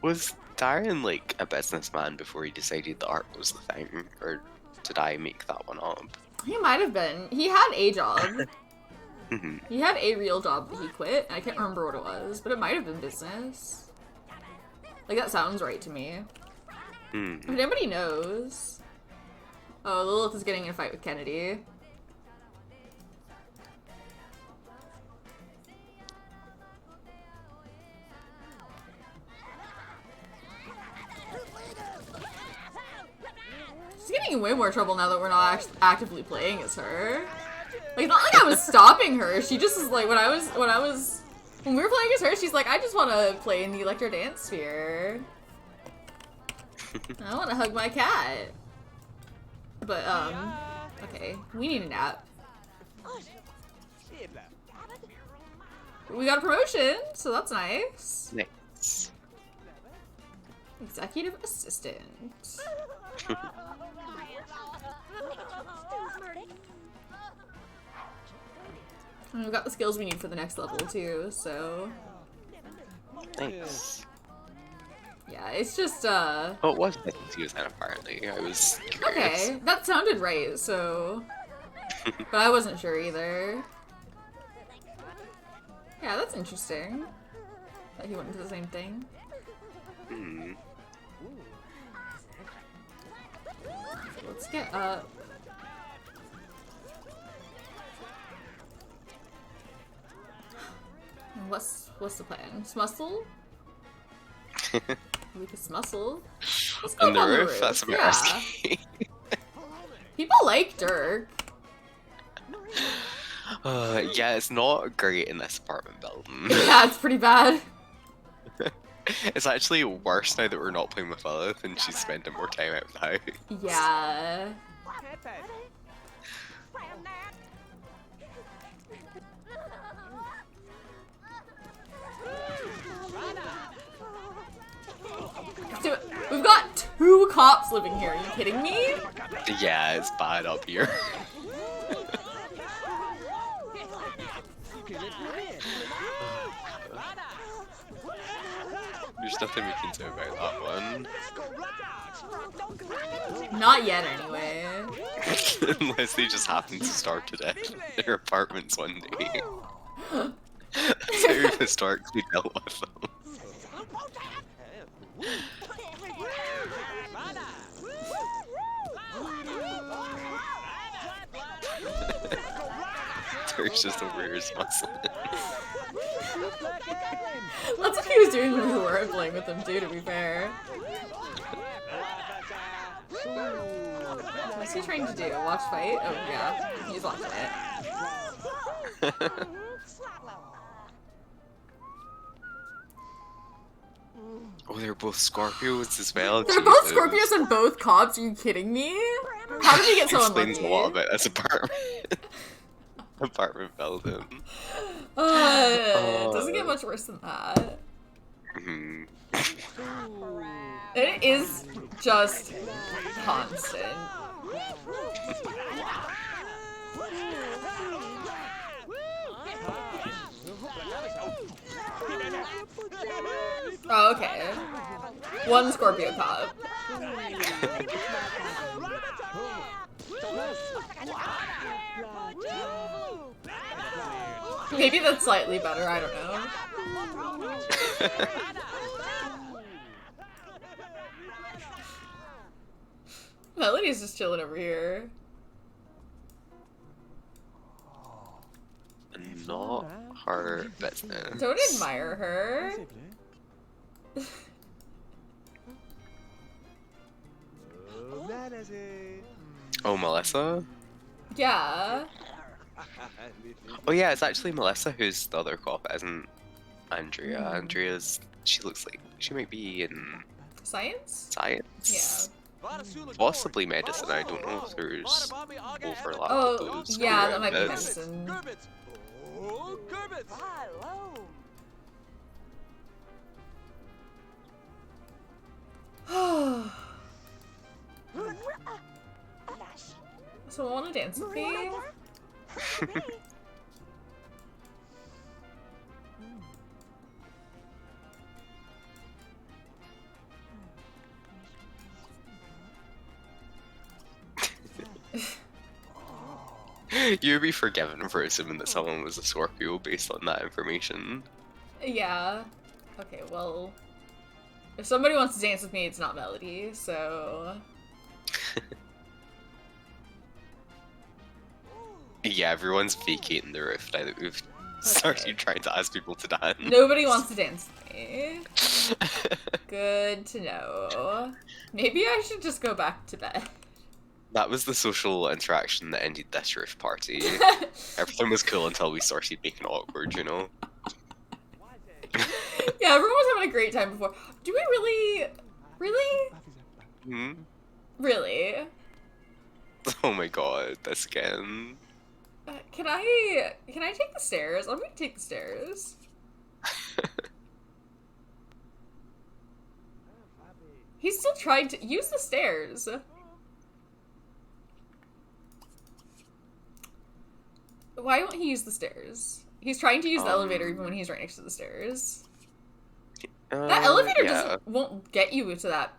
Speaker 2: Was Darren like a businessman before he decided the art was the thing, or did I make that one up?
Speaker 1: He might have been. He had a job. He had a real job that he quit. I can't remember what it was, but it might have been business. Like, that sounds right to me. If anybody knows. Oh, Lilith is getting in a fight with Kennedy. She's getting in way more trouble now that we're not actively playing as her. Like, it's not like I was stopping her. She just is like, when we were playing as her, she's like, I just want to play in the Electro Dance Sphere. I want to hug my cat. But, okay, we need a nap. We got a promotion, so that's nice.
Speaker 2: Nice.
Speaker 1: Executive assistant. And we've got the skills we need for the next level too, so
Speaker 2: Thanks.
Speaker 1: yeah, it's just
Speaker 2: Oh, it was Pleasantview then, apparently. I was curious.
Speaker 1: okay. That sounded right, so but I wasn't sure either. Yeah, that's interesting. That he went into the same thing. So let's get up. What's the plan? Smustle? We could smustle. Let's go
Speaker 2: On the
Speaker 1: up
Speaker 2: roof? That's a bit risky.
Speaker 1: People like Dirk.
Speaker 2: Yeah, it's not great in this apartment building.
Speaker 1: Yeah, it's pretty bad.
Speaker 2: It's actually worse now that we're not playing with Lilith and she's spending more time out of the house.
Speaker 1: Yeah. Dude, we've got 2 cops living here. Are you kidding me?
Speaker 2: Yeah, it's bad up here. There's nothing we can do about that one.
Speaker 1: Not yet, anyway.
Speaker 2: Unless they just happen to start to death in their apartments one day. That's how we've historically dealt with them. Dirk's just the weirdest muscle.
Speaker 1: That's what he was doing when we weren't playing with him too, to be fair. What's he trying to do? Watch fight? Oh yeah, he's watching it.
Speaker 2: Oh, they're both Scorpios as well.
Speaker 1: They're both
Speaker 2: Jesus.
Speaker 1: Scorpios and both cops, are you kidding me? How did he get so
Speaker 2: Explains
Speaker 1: unlucky?
Speaker 2: a lot about this apartment. Apartment building.
Speaker 1: It doesn't get much worse than that. It is just constant. Oh, okay. One Scorpio cop. Maybe that's slightly better, I don't know. Melody's just chilling over here.
Speaker 2: Not her business.
Speaker 1: Don't admire her.
Speaker 2: Oh, Melissa?
Speaker 1: Yeah.
Speaker 2: Oh yeah, it's actually Melissa who's the other cop, isn't Andrea. Andrea's, she looks like, she might be in
Speaker 1: Science?
Speaker 2: science.
Speaker 4: Yeah.
Speaker 2: Possibly medicine, I don't know if there's overlap
Speaker 1: Oh,
Speaker 2: with those
Speaker 1: yeah,
Speaker 2: two
Speaker 1: that might be
Speaker 2: outfits.
Speaker 1: medicine. So I want to dance with me?
Speaker 2: You'd be forgiven for assuming that someone was a Scorpio based on that information.
Speaker 1: Yeah. Okay, well, if somebody wants to dance with me, it's not Melody, so...
Speaker 2: Yeah, everyone's vacating the rift now that we've started trying to ask people to dance.
Speaker 1: Nobody wants to dance with me. Good to know. Maybe I should just go back to bed.
Speaker 2: That was the social interaction that ended this rift party. Everything was cool until we started making it awkward, you know?
Speaker 1: Yeah, everyone was having a great time before. Do we really? Really?
Speaker 2: Hmm?
Speaker 1: Really?
Speaker 2: Oh my god, this again.
Speaker 1: Can I take the stairs? I'm gonna take the stairs. He's still trying to use the stairs. Why won't he use the stairs? He's trying to use the elevator even when he's right next to the stairs. That elevator won't get you to that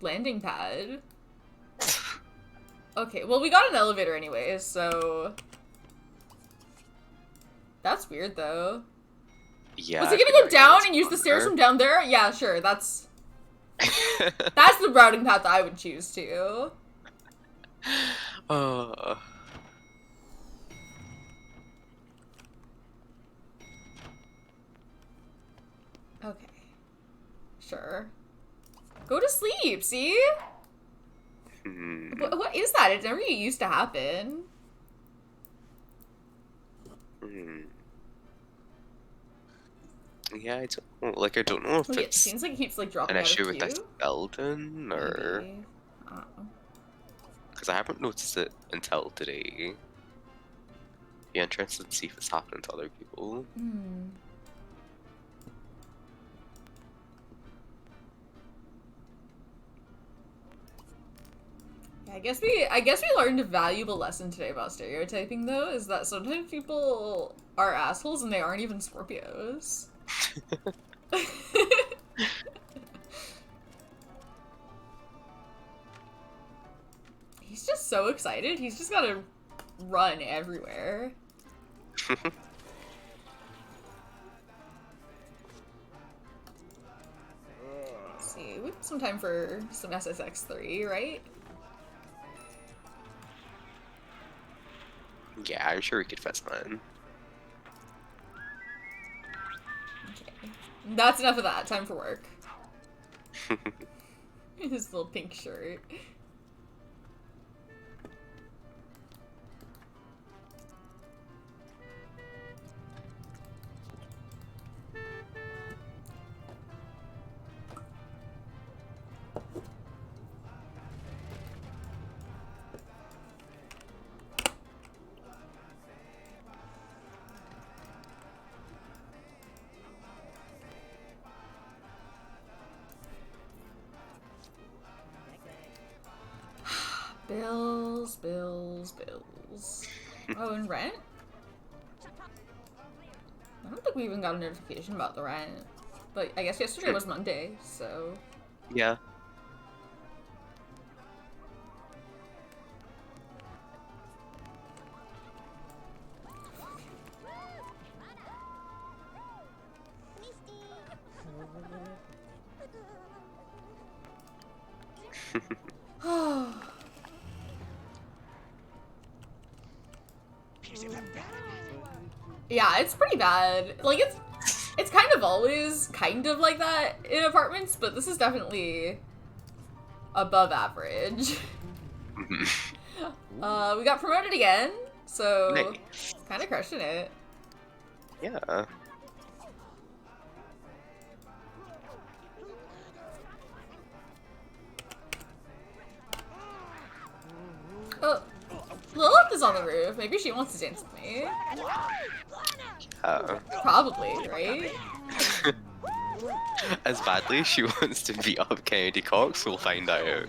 Speaker 1: landing pad. Okay, well we got an elevator anyway, so... That's weird though.
Speaker 2: Yeah.
Speaker 1: Was he gonna go down and use the stairs from down there? Yeah, sure, that's... That's the routing path I would choose too. Okay. Sure. Go to sleep, see? What is that? It never used to happen.
Speaker 2: Yeah, I don't know. Like, I don't know if
Speaker 1: It
Speaker 2: it's
Speaker 1: seems like it keeps like dropping
Speaker 2: an
Speaker 1: out of
Speaker 2: issue with
Speaker 1: queue.
Speaker 2: this building, or...
Speaker 1: Maybe. I don't know.
Speaker 2: Because I haven't noticed it until today. Be interested to see if it's happening to other people.
Speaker 1: Yeah, I guess we learned a valuable lesson today about stereotyping though, is that sometimes people are assholes and they aren't even Scorpios. He's just so excited. He's just gotta run everywhere. Let's see, we have some time for some SSX3, right?
Speaker 2: Yeah, I'm sure we could fit some
Speaker 1: Okay. That's enough of that. Time for work. His little pink shirt. Bills, bills, bills. Oh, and rent? I don't think we even got a notification about the rent. But I guess yesterday was Monday, so...
Speaker 2: Yeah.
Speaker 1: Yeah, it's pretty bad. Like, it's kind of always kind of like that in apartments, but this is definitely above average. We got promoted again, so
Speaker 2: Nice.
Speaker 1: kind of crushing it.
Speaker 2: Yeah.
Speaker 1: Oh, Lilith is on the roof. Maybe she wants to dance with me. Probably, right?
Speaker 2: As badly as she wants to beat up Kennedy Cox, we'll find out.
Speaker 1: Hey,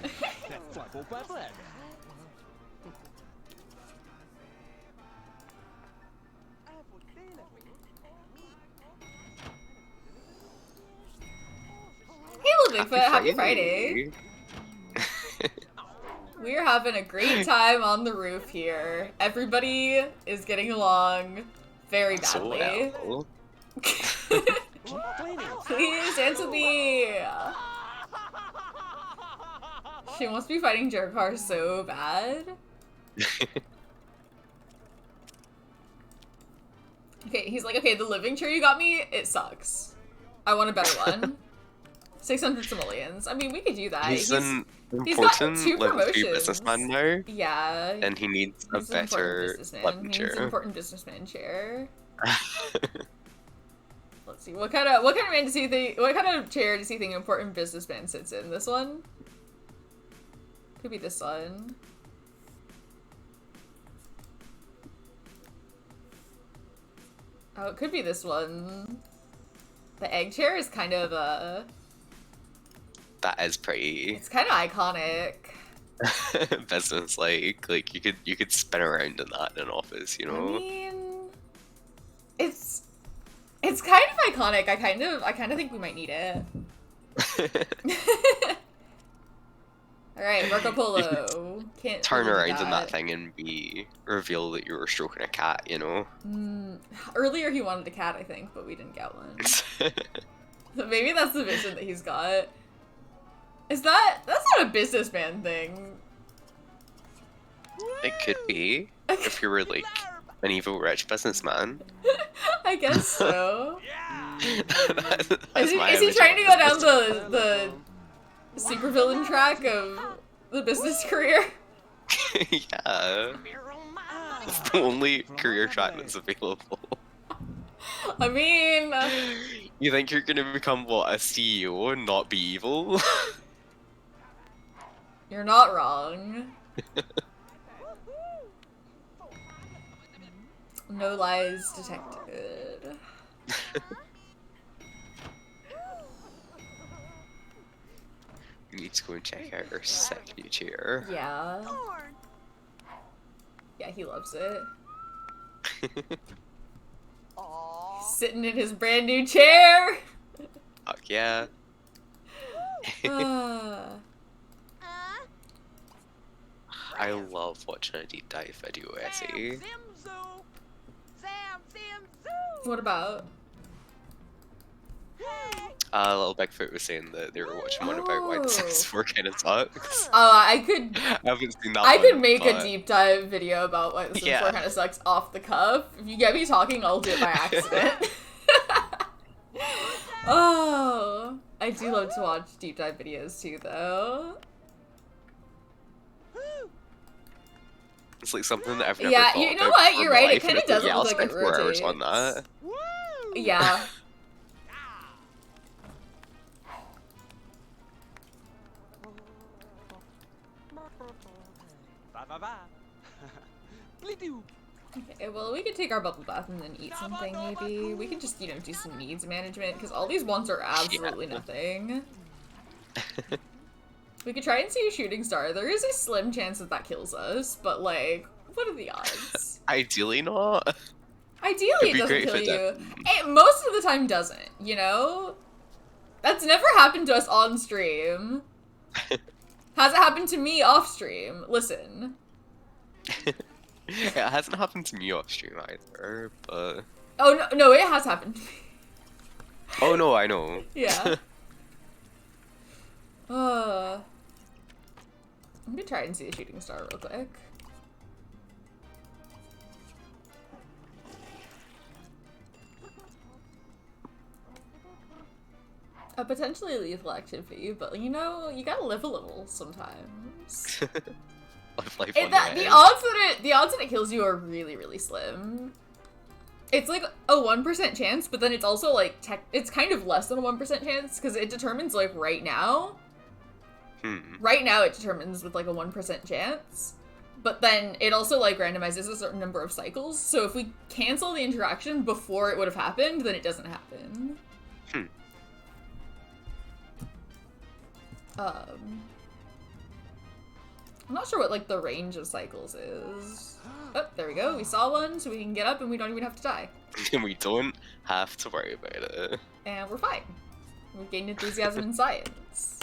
Speaker 1: little Bigfoot, happy Friday. We're having a great time on the roof here. Everybody is getting along very
Speaker 2: So
Speaker 1: badly.
Speaker 2: well.
Speaker 1: Please answer me. She must be fighting Jerkar so bad. Okay, he's like, okay, the living chair you got me, it sucks. I want a better one. 600 simoleons. I mean, we could do that.
Speaker 2: He's an
Speaker 1: he's gotten
Speaker 2: important
Speaker 1: 2
Speaker 2: level 3
Speaker 1: promotions.
Speaker 2: businessman now,
Speaker 1: Yeah.
Speaker 2: and he needs a
Speaker 1: He's an important
Speaker 2: better
Speaker 1: businessman.
Speaker 2: living
Speaker 1: He needs an
Speaker 2: chair.
Speaker 1: important businessman chair. Let's see. What kind of man does he think? What kind of chair does he think an important businessman sits in? This one? Could be this one. Oh, it could be this one. The egg chair is kind of
Speaker 2: That is pretty
Speaker 1: it's kind of iconic.
Speaker 2: business like you could spin around in that in an office, you
Speaker 1: I
Speaker 2: know.
Speaker 1: mean, it's kind of iconic. I kind of think we might need it. All right, Marco Polo. Can't
Speaker 2: Turn
Speaker 1: really do
Speaker 2: around in that thing and reveal that you were stroking a cat, you know.
Speaker 1: Earlier he wanted a cat, I think, but we didn't get one. So maybe that's the vision that he's got. That's not a businessman thing.
Speaker 2: It could be if you were like an evil rich businessman.
Speaker 1: I guess so.
Speaker 2: That's my
Speaker 1: Is he
Speaker 2: image
Speaker 1: trying to
Speaker 2: of
Speaker 1: go
Speaker 2: a
Speaker 1: down the supervillain track of the business career?
Speaker 2: Yeah. It's the only career track that's available.
Speaker 1: I mean,
Speaker 2: You think you're gonna become what, a CEO and not be evil?
Speaker 1: you're not wrong. No lies detected.
Speaker 2: You need to go and check out her sick new chair.
Speaker 1: Yeah. Yeah, he loves it. He's sitting in his brand new chair.
Speaker 2: Fuck yeah. I love watching a deep dive video essay.
Speaker 1: What about?
Speaker 2: Little Bigfoot was saying that they were watching one about why the Sims 4 kind of sucks.
Speaker 1: I could
Speaker 2: I haven't seen that
Speaker 1: I
Speaker 2: one,
Speaker 1: could make
Speaker 2: but
Speaker 1: a deep dive video about why the Sims 4 kind of sucks off the cuff. If you get me talking, I'll do it by accident. Oh, I do love to watch deep dive videos too, though.
Speaker 2: It's like something that I've never
Speaker 1: Yeah,
Speaker 2: thought
Speaker 1: you know
Speaker 2: about
Speaker 1: what?
Speaker 2: before
Speaker 1: You're
Speaker 2: in my
Speaker 1: right. It
Speaker 2: life, and
Speaker 1: kind of
Speaker 2: it's like,
Speaker 1: does
Speaker 2: yeah, I'll
Speaker 1: look like
Speaker 2: spend
Speaker 1: it
Speaker 2: 4 hours on
Speaker 1: rotates.
Speaker 2: that.
Speaker 1: Yeah. Okay, well, we could take our bubble bath and then eat something, maybe. We could just, you know, do some needs management, because all these ones are absolutely nothing. We could try and see a shooting star. There is a slim chance that that kills us, but, like, what are the odds?
Speaker 2: Ideally not.
Speaker 1: Ideally, it
Speaker 2: It'd be
Speaker 1: doesn't
Speaker 2: great if
Speaker 1: kill
Speaker 2: it
Speaker 1: you. It most of the time doesn't, you know? That's never happened to us on stream. Has it happened to me off stream? Listen.
Speaker 2: It hasn't happened to me off stream either, but...
Speaker 1: Oh, no, it has happened to me.
Speaker 2: Oh no, I know.
Speaker 1: Yeah. I'm gonna try and see the shooting star real quick. A potentially lethal activity, but you know, you gotta live a little sometimes.
Speaker 2: Life
Speaker 1: And
Speaker 2: on
Speaker 1: the
Speaker 2: the
Speaker 1: odds that it kills you are really, really slim. It's like a 1% chance, but then it's also like it's kind of less than a 1% chance because it determines like right now. Right now it determines with like a 1% chance, but then it also like randomizes a certain number of cycles. So if we cancel the interaction before it would have happened, then it doesn't happen. I'm not sure what like the range of cycles is. Oh, there we go. We saw one, so we can get up and we don't even have to die.
Speaker 2: And we don't have to worry about it.
Speaker 1: And we're fine. We've gained enthusiasm in science.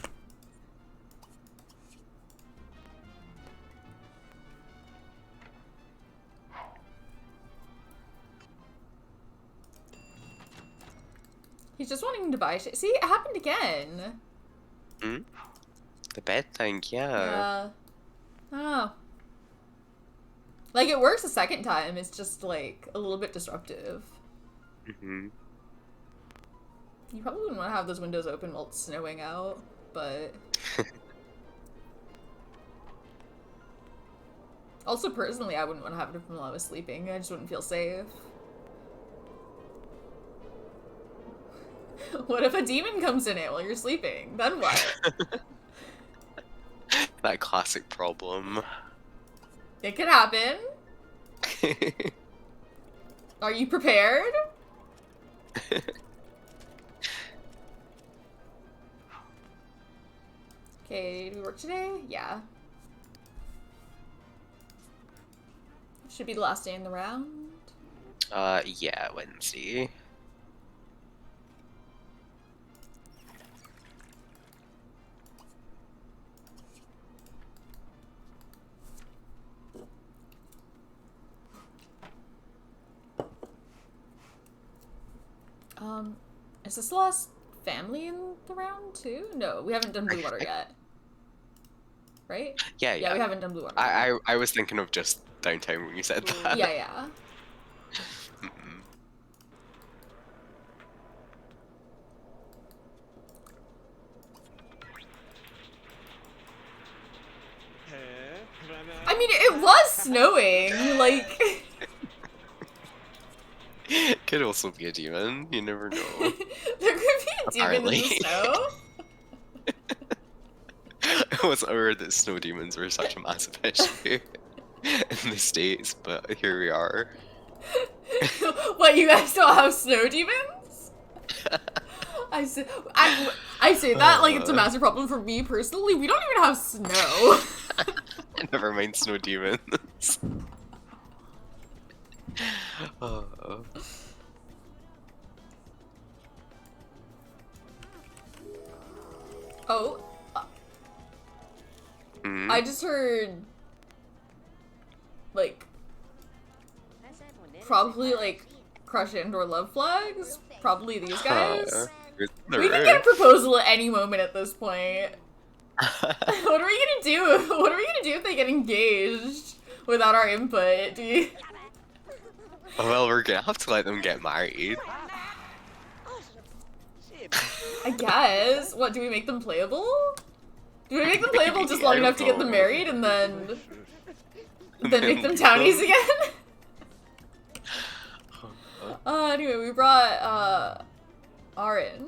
Speaker 1: He's just wanting to buy shit. See, it happened again.
Speaker 2: Hmm? The bed thing, yeah.
Speaker 1: Yeah. I don't know. Like, it works the second time. It's just, like, a little bit disruptive.
Speaker 2: Mm-hmm.
Speaker 1: You probably wouldn't want to have those windows open while it's snowing out, but... Also, personally, I wouldn't want to have it open while I was sleeping. I just wouldn't feel safe. What if a demon comes in it while you're sleeping? Then what?
Speaker 2: That classic problem.
Speaker 1: It could happen. Are you prepared? Okay, do we work today? Yeah. Should be the last day in the round.
Speaker 2: Yeah, Wednesday.
Speaker 1: Is this the last family in the round too? No, we haven't done Blue Water yet. Right?
Speaker 2: Yeah,
Speaker 1: Yeah,
Speaker 2: yeah.
Speaker 1: we haven't done Blue Water yet.
Speaker 2: I was thinking of just downtown when you said that.
Speaker 1: Yeah, yeah.
Speaker 2: Mm-mm.
Speaker 1: I mean, it was snowing, like...
Speaker 2: Could also be a demon. You never know.
Speaker 1: There could be a demon in
Speaker 2: Apparently.
Speaker 1: the snow.
Speaker 2: I wasn't aware that snow demons were such a massive issue in the States, but here we are.
Speaker 1: What, you guys don't have snow demons? I say that like it's a massive problem for me personally. We don't even have snow.
Speaker 2: Never mind snow demons. Oh.
Speaker 1: Oh,
Speaker 2: Mm.
Speaker 1: I just heard like probably like crush and or love flags. Probably these guys. We can get a proposal at any moment at this point. What are we gonna do? What are we gonna do if they get engaged without our input? Do you...
Speaker 2: Well, we're gonna have to let them get married.
Speaker 1: I guess. What, do we make them playable? Do we make them playable just long enough to get them married and then make them townies again? Anyway, we brought Arin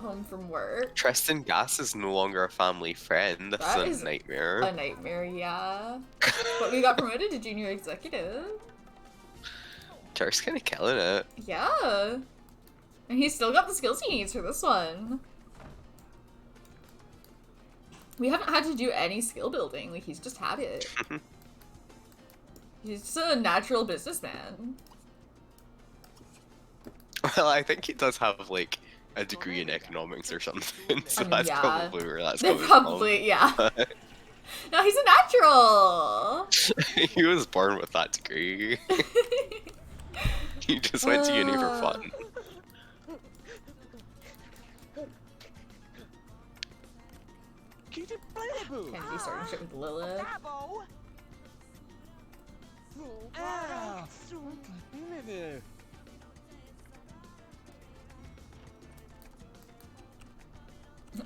Speaker 1: home from work.
Speaker 2: Tristan Gass is no longer a family friend. That's
Speaker 1: That
Speaker 2: a
Speaker 1: is
Speaker 2: nightmare.
Speaker 1: A nightmare, yeah. But we got promoted to junior executive.
Speaker 2: Dirk's kind of killing it.
Speaker 1: Yeah. And he's still got the skills he needs for this one. We haven't had to do any skill building, like he's just had it. He's just a natural businessman.
Speaker 2: Well, I think he does have like a degree in economics or something, so
Speaker 1: I mean,
Speaker 2: that's
Speaker 1: yeah.
Speaker 2: probably where that's
Speaker 1: They're
Speaker 2: coming
Speaker 1: probably, yeah. No, he's a natural!
Speaker 2: from. He was born with that degree. He just went to uni for fun.
Speaker 1: Can't be starting shit with Lilith.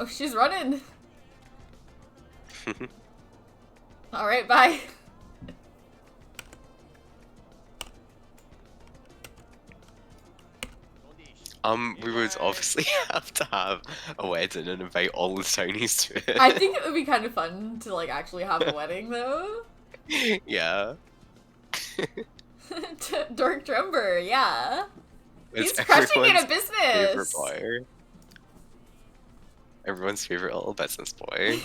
Speaker 1: Oh, she's running! Alright, bye.
Speaker 2: We would obviously have to have a wedding and invite all the townies to it.
Speaker 1: I think it would be kind of fun to, like, actually have a wedding, though.
Speaker 2: Yeah.
Speaker 1: Dirk Dreamer, yeah. He's
Speaker 2: It's
Speaker 1: crushing in a
Speaker 2: everyone's favorite
Speaker 1: business!
Speaker 2: boy. Everyone's favorite little business boy.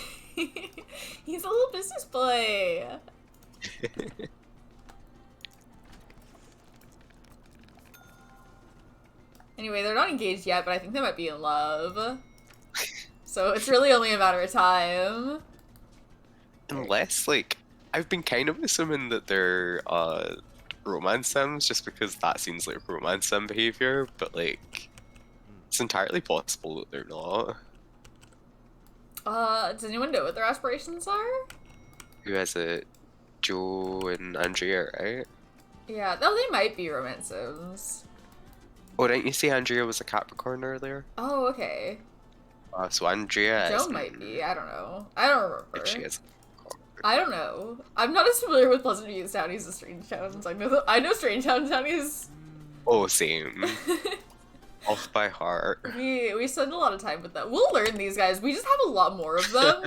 Speaker 1: He's a little business boy. Anyway, they're not engaged yet, but I think they might be in love. So it's really only a matter of time.
Speaker 2: Unless, like, I've been kind of assuming that they're romance sims just because that seems like romance sim behavior, but like it's entirely possible that they're not.
Speaker 1: Does anyone know what their aspirations are?
Speaker 2: Who has it? Joe and Andrea, right?
Speaker 1: Yeah, though they might be romance sims.
Speaker 2: Oh, didn't you say Andrea was a Capricorn earlier?
Speaker 1: Oh, okay.
Speaker 2: So Andrea
Speaker 1: Joe
Speaker 2: is.
Speaker 1: might be. I don't know. I don't remember.
Speaker 2: If she is.
Speaker 1: I don't know. I'm not as familiar with Pleasantview Townies as Strange Towns. I know Strange Townies.
Speaker 2: Oh, same. Off by heart.
Speaker 1: We spend a lot of time with them. We'll learn these guys. We just have a lot more of them.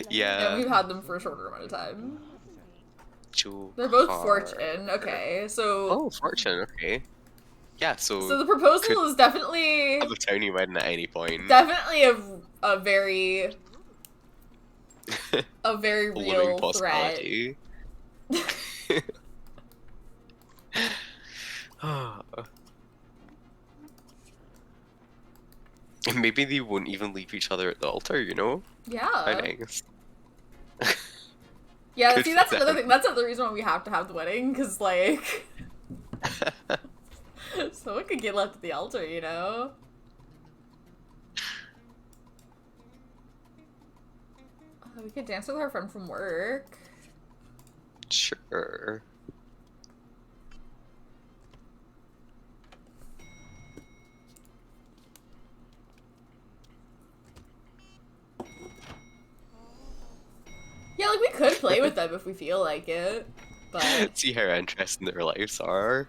Speaker 2: Yeah.
Speaker 1: And we've had them for a shorter amount of time.
Speaker 2: Joe.
Speaker 1: They're both
Speaker 2: Hart.
Speaker 1: Fortune. Okay, so.
Speaker 2: Oh, Fortune. Okay. Yeah.
Speaker 1: So the proposal is definitely.
Speaker 2: Have a townie wedding at any point.
Speaker 1: Definitely a very real threat.
Speaker 2: Maybe they won't even leave each other at the altar, you know?
Speaker 1: Yeah.
Speaker 2: How nice.
Speaker 1: Yeah,
Speaker 2: Good
Speaker 1: see,
Speaker 2: for
Speaker 1: that's
Speaker 2: them.
Speaker 1: another thing. That's another reason why we have to have the wedding, because, like, someone could get left at the altar, you know? We could dance with our friend from work.
Speaker 2: Sure.
Speaker 1: Yeah, like, we could play with them if we feel like it, but
Speaker 2: See how interesting their lives are.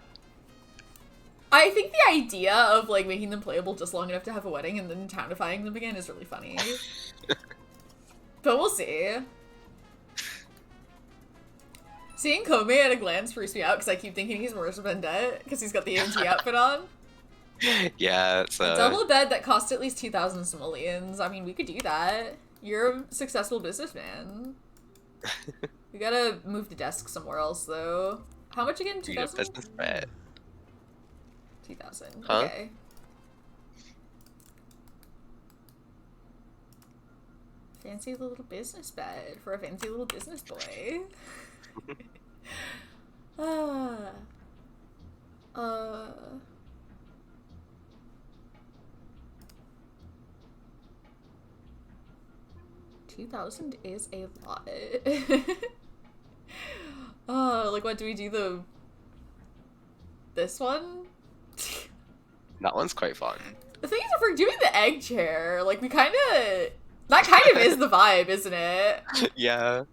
Speaker 1: I think the idea of, like, making them playable just long enough to have a wedding and then townifying them again is really funny. But we'll see. Seeing Kome at a glance freaks me out because I keep thinking he's Marissa Vendette because he's got the AMT outfit on.
Speaker 2: Yeah, it's
Speaker 1: A double bed that cost at least 2,000 simoleons. I mean, we could do that. You're a successful businessman. We gotta move the desk somewhere else, though. How much again?
Speaker 2: you get
Speaker 1: 2,000?
Speaker 2: business bet.
Speaker 1: 2,000.
Speaker 2: Huh?
Speaker 1: Okay. Fancy little business bed for a fancy little business boy. Ah. 2,000 is a lot. Oh, like, what do we do? This one?
Speaker 2: That one's quite fun.
Speaker 1: The thing is, if we're doing the egg chair, like, we kind of... That kind of is the vibe, isn't it?
Speaker 2: Yeah.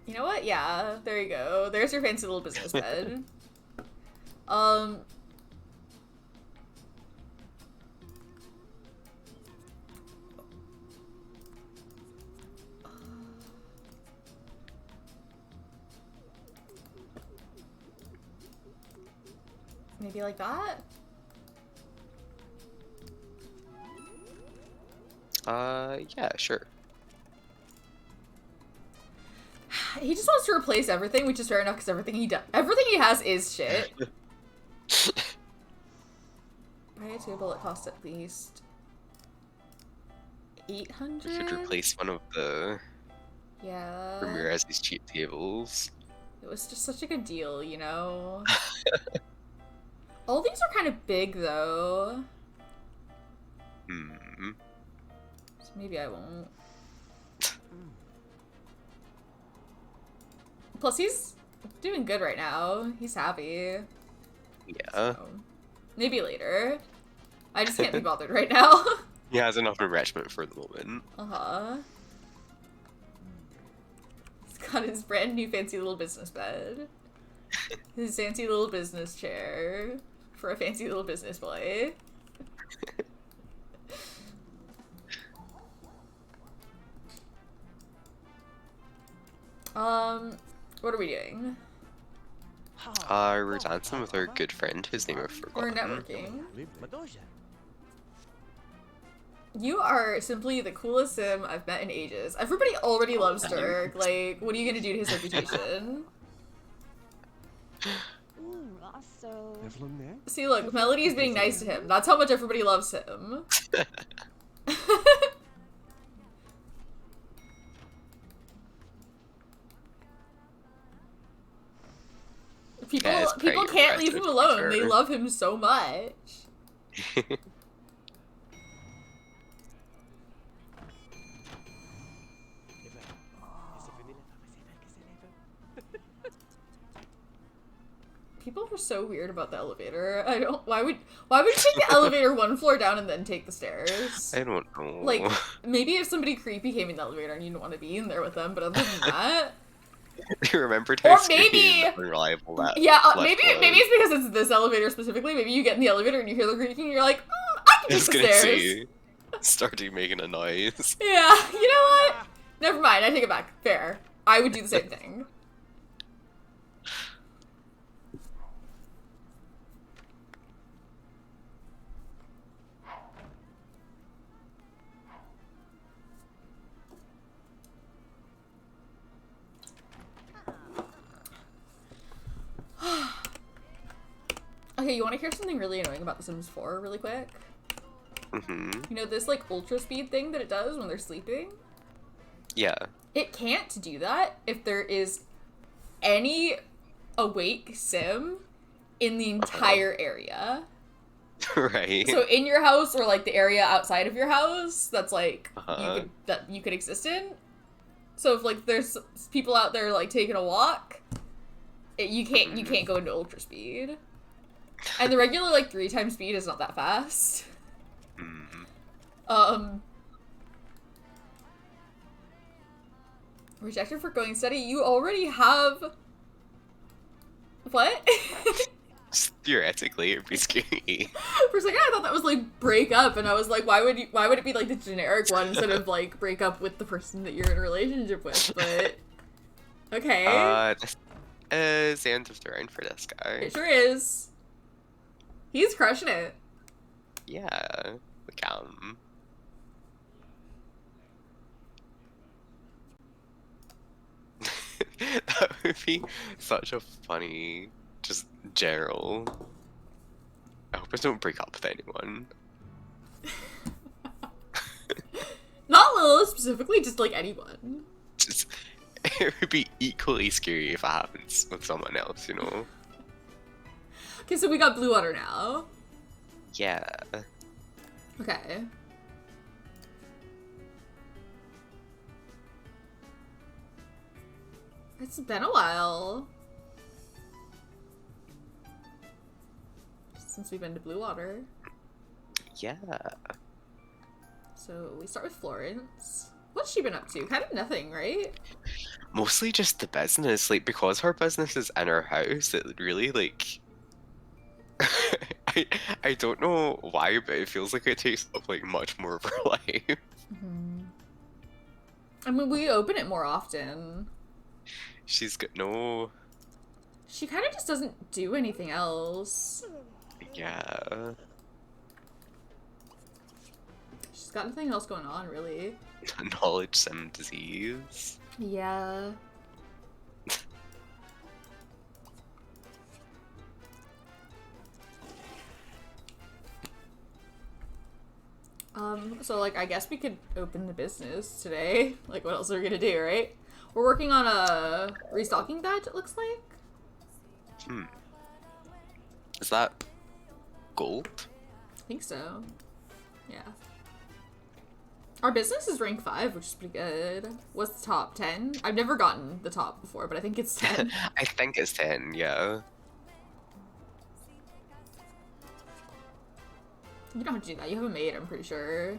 Speaker 1: You know what? Yeah, there you go. There's your fancy little business bed. Maybe like that?
Speaker 2: Yeah, sure.
Speaker 1: He just wants to replace everything, which is fair enough because everything he has is shit. Buy a table that costs at least 800.
Speaker 2: We could replace one of the
Speaker 1: Yeah.
Speaker 2: Ramirez's cheap tables.
Speaker 1: It was just such a good deal, you know? All these are kind of big, though.
Speaker 2: Hmm.
Speaker 1: So maybe I won't. Plus, he's doing good right now. He's happy.
Speaker 2: Yeah.
Speaker 1: So, maybe later. I just can't be bothered right now.
Speaker 2: He has enough enrichment for the moment.
Speaker 1: Uh-huh. He's got his brand new fancy little business bed. His fancy little business chair. For a fancy little business boy. What are we doing?
Speaker 2: We're dancing with our good friend, whose name I've
Speaker 1: We're
Speaker 2: forgotten.
Speaker 1: networking.
Speaker 4: Madoja.
Speaker 1: You are simply the coolest sim I've met in ages. Everybody already loves Dirk. Like, what are you gonna do to his reputation?
Speaker 5: Also.
Speaker 4: Everyone there?
Speaker 1: See, look, Melody is being nice to him. That's how much everybody loves him. People
Speaker 2: Yeah, it's
Speaker 1: people
Speaker 2: pretty
Speaker 1: can't leave him
Speaker 2: impressive, to be
Speaker 1: alone. They
Speaker 2: fair.
Speaker 1: love him so much. People are so weird about the elevator. I don't. Why would you take the elevator one floor down and then take the stairs?
Speaker 2: I don't know.
Speaker 1: Like, maybe if somebody creepy came in the elevator and you didn't want to be in there with them, but other than that,
Speaker 2: You remembered
Speaker 1: Or
Speaker 2: how scary
Speaker 1: maybe-
Speaker 2: and unreliable that
Speaker 1: yeah,
Speaker 2: lift
Speaker 1: maybe
Speaker 2: was.
Speaker 1: it's because it's this elevator specifically. Maybe you get in the elevator and you hear the creaking, and you're like, I
Speaker 2: I
Speaker 1: can
Speaker 2: was
Speaker 1: take the
Speaker 2: gonna
Speaker 1: stairs.
Speaker 2: say, started making a noise.
Speaker 1: Yeah, you know what? Never mind. I take it back. Fair. I would do the same thing. Okay, you want to hear something really annoying about The Sims 4 really quick?
Speaker 2: Mm-hmm.
Speaker 1: You know this, like, ultra speed thing that it does when they're sleeping?
Speaker 2: Yeah.
Speaker 1: It can't do that if there is any awake sim in the entire area.
Speaker 2: Right.
Speaker 1: So in your house or, like, the area outside of your house that's, like,
Speaker 2: Uh-huh.
Speaker 1: you could exist in. So if, like, there's people out there, like, taking a walk, you can't go into ultra speed. And the regular, like, 3 times speed is not that fast.
Speaker 2: Mm.
Speaker 1: Rejected for going steady. You already have... What?
Speaker 2: Theoretically, it'd be scary.
Speaker 1: For a second I thought that was, like, break up, and I was like, why would it be, like, the generic one instead of, like, break up with the person that you're in a relationship with, but... Okay.
Speaker 2: This is the end of the round for this guy.
Speaker 1: It sure is. He's crushing it.
Speaker 2: Yeah. Look at him. That would be such a funny, just general. I hope I don't break up with anyone.
Speaker 1: Not Lilith specifically, just, like, anyone.
Speaker 2: Just, it would be equally scary if it happens with someone else, you know?
Speaker 1: Okay, so we got blue water now.
Speaker 2: Yeah.
Speaker 1: Okay. It's been a while since we've been to blue water.
Speaker 2: Yeah.
Speaker 1: So we start with Florence. What's she been up to? Kind of nothing, right?
Speaker 2: Mostly just the business, like, because her business is in her house, it really, like... I don't know why, but it feels like it takes up, like, much more of her life.
Speaker 1: I mean, we open it more often.
Speaker 2: She's got no...
Speaker 1: She kind of just doesn't do anything else.
Speaker 2: Yeah.
Speaker 1: She's got nothing else going on, really.
Speaker 2: Knowledge sim disease.
Speaker 1: Yeah. So, like, I guess we could open the business today. Like, what else are we gonna do, right? We're working on a restocking badge, it looks like.
Speaker 2: Is that gold?
Speaker 1: I think so. Yeah. Our business is rank 5, which is pretty good. What's the top? 10? I've never gotten the top before, but I think it's 10.
Speaker 2: I think it's 10, yeah.
Speaker 1: You don't have to do that. You have a maid, I'm pretty sure.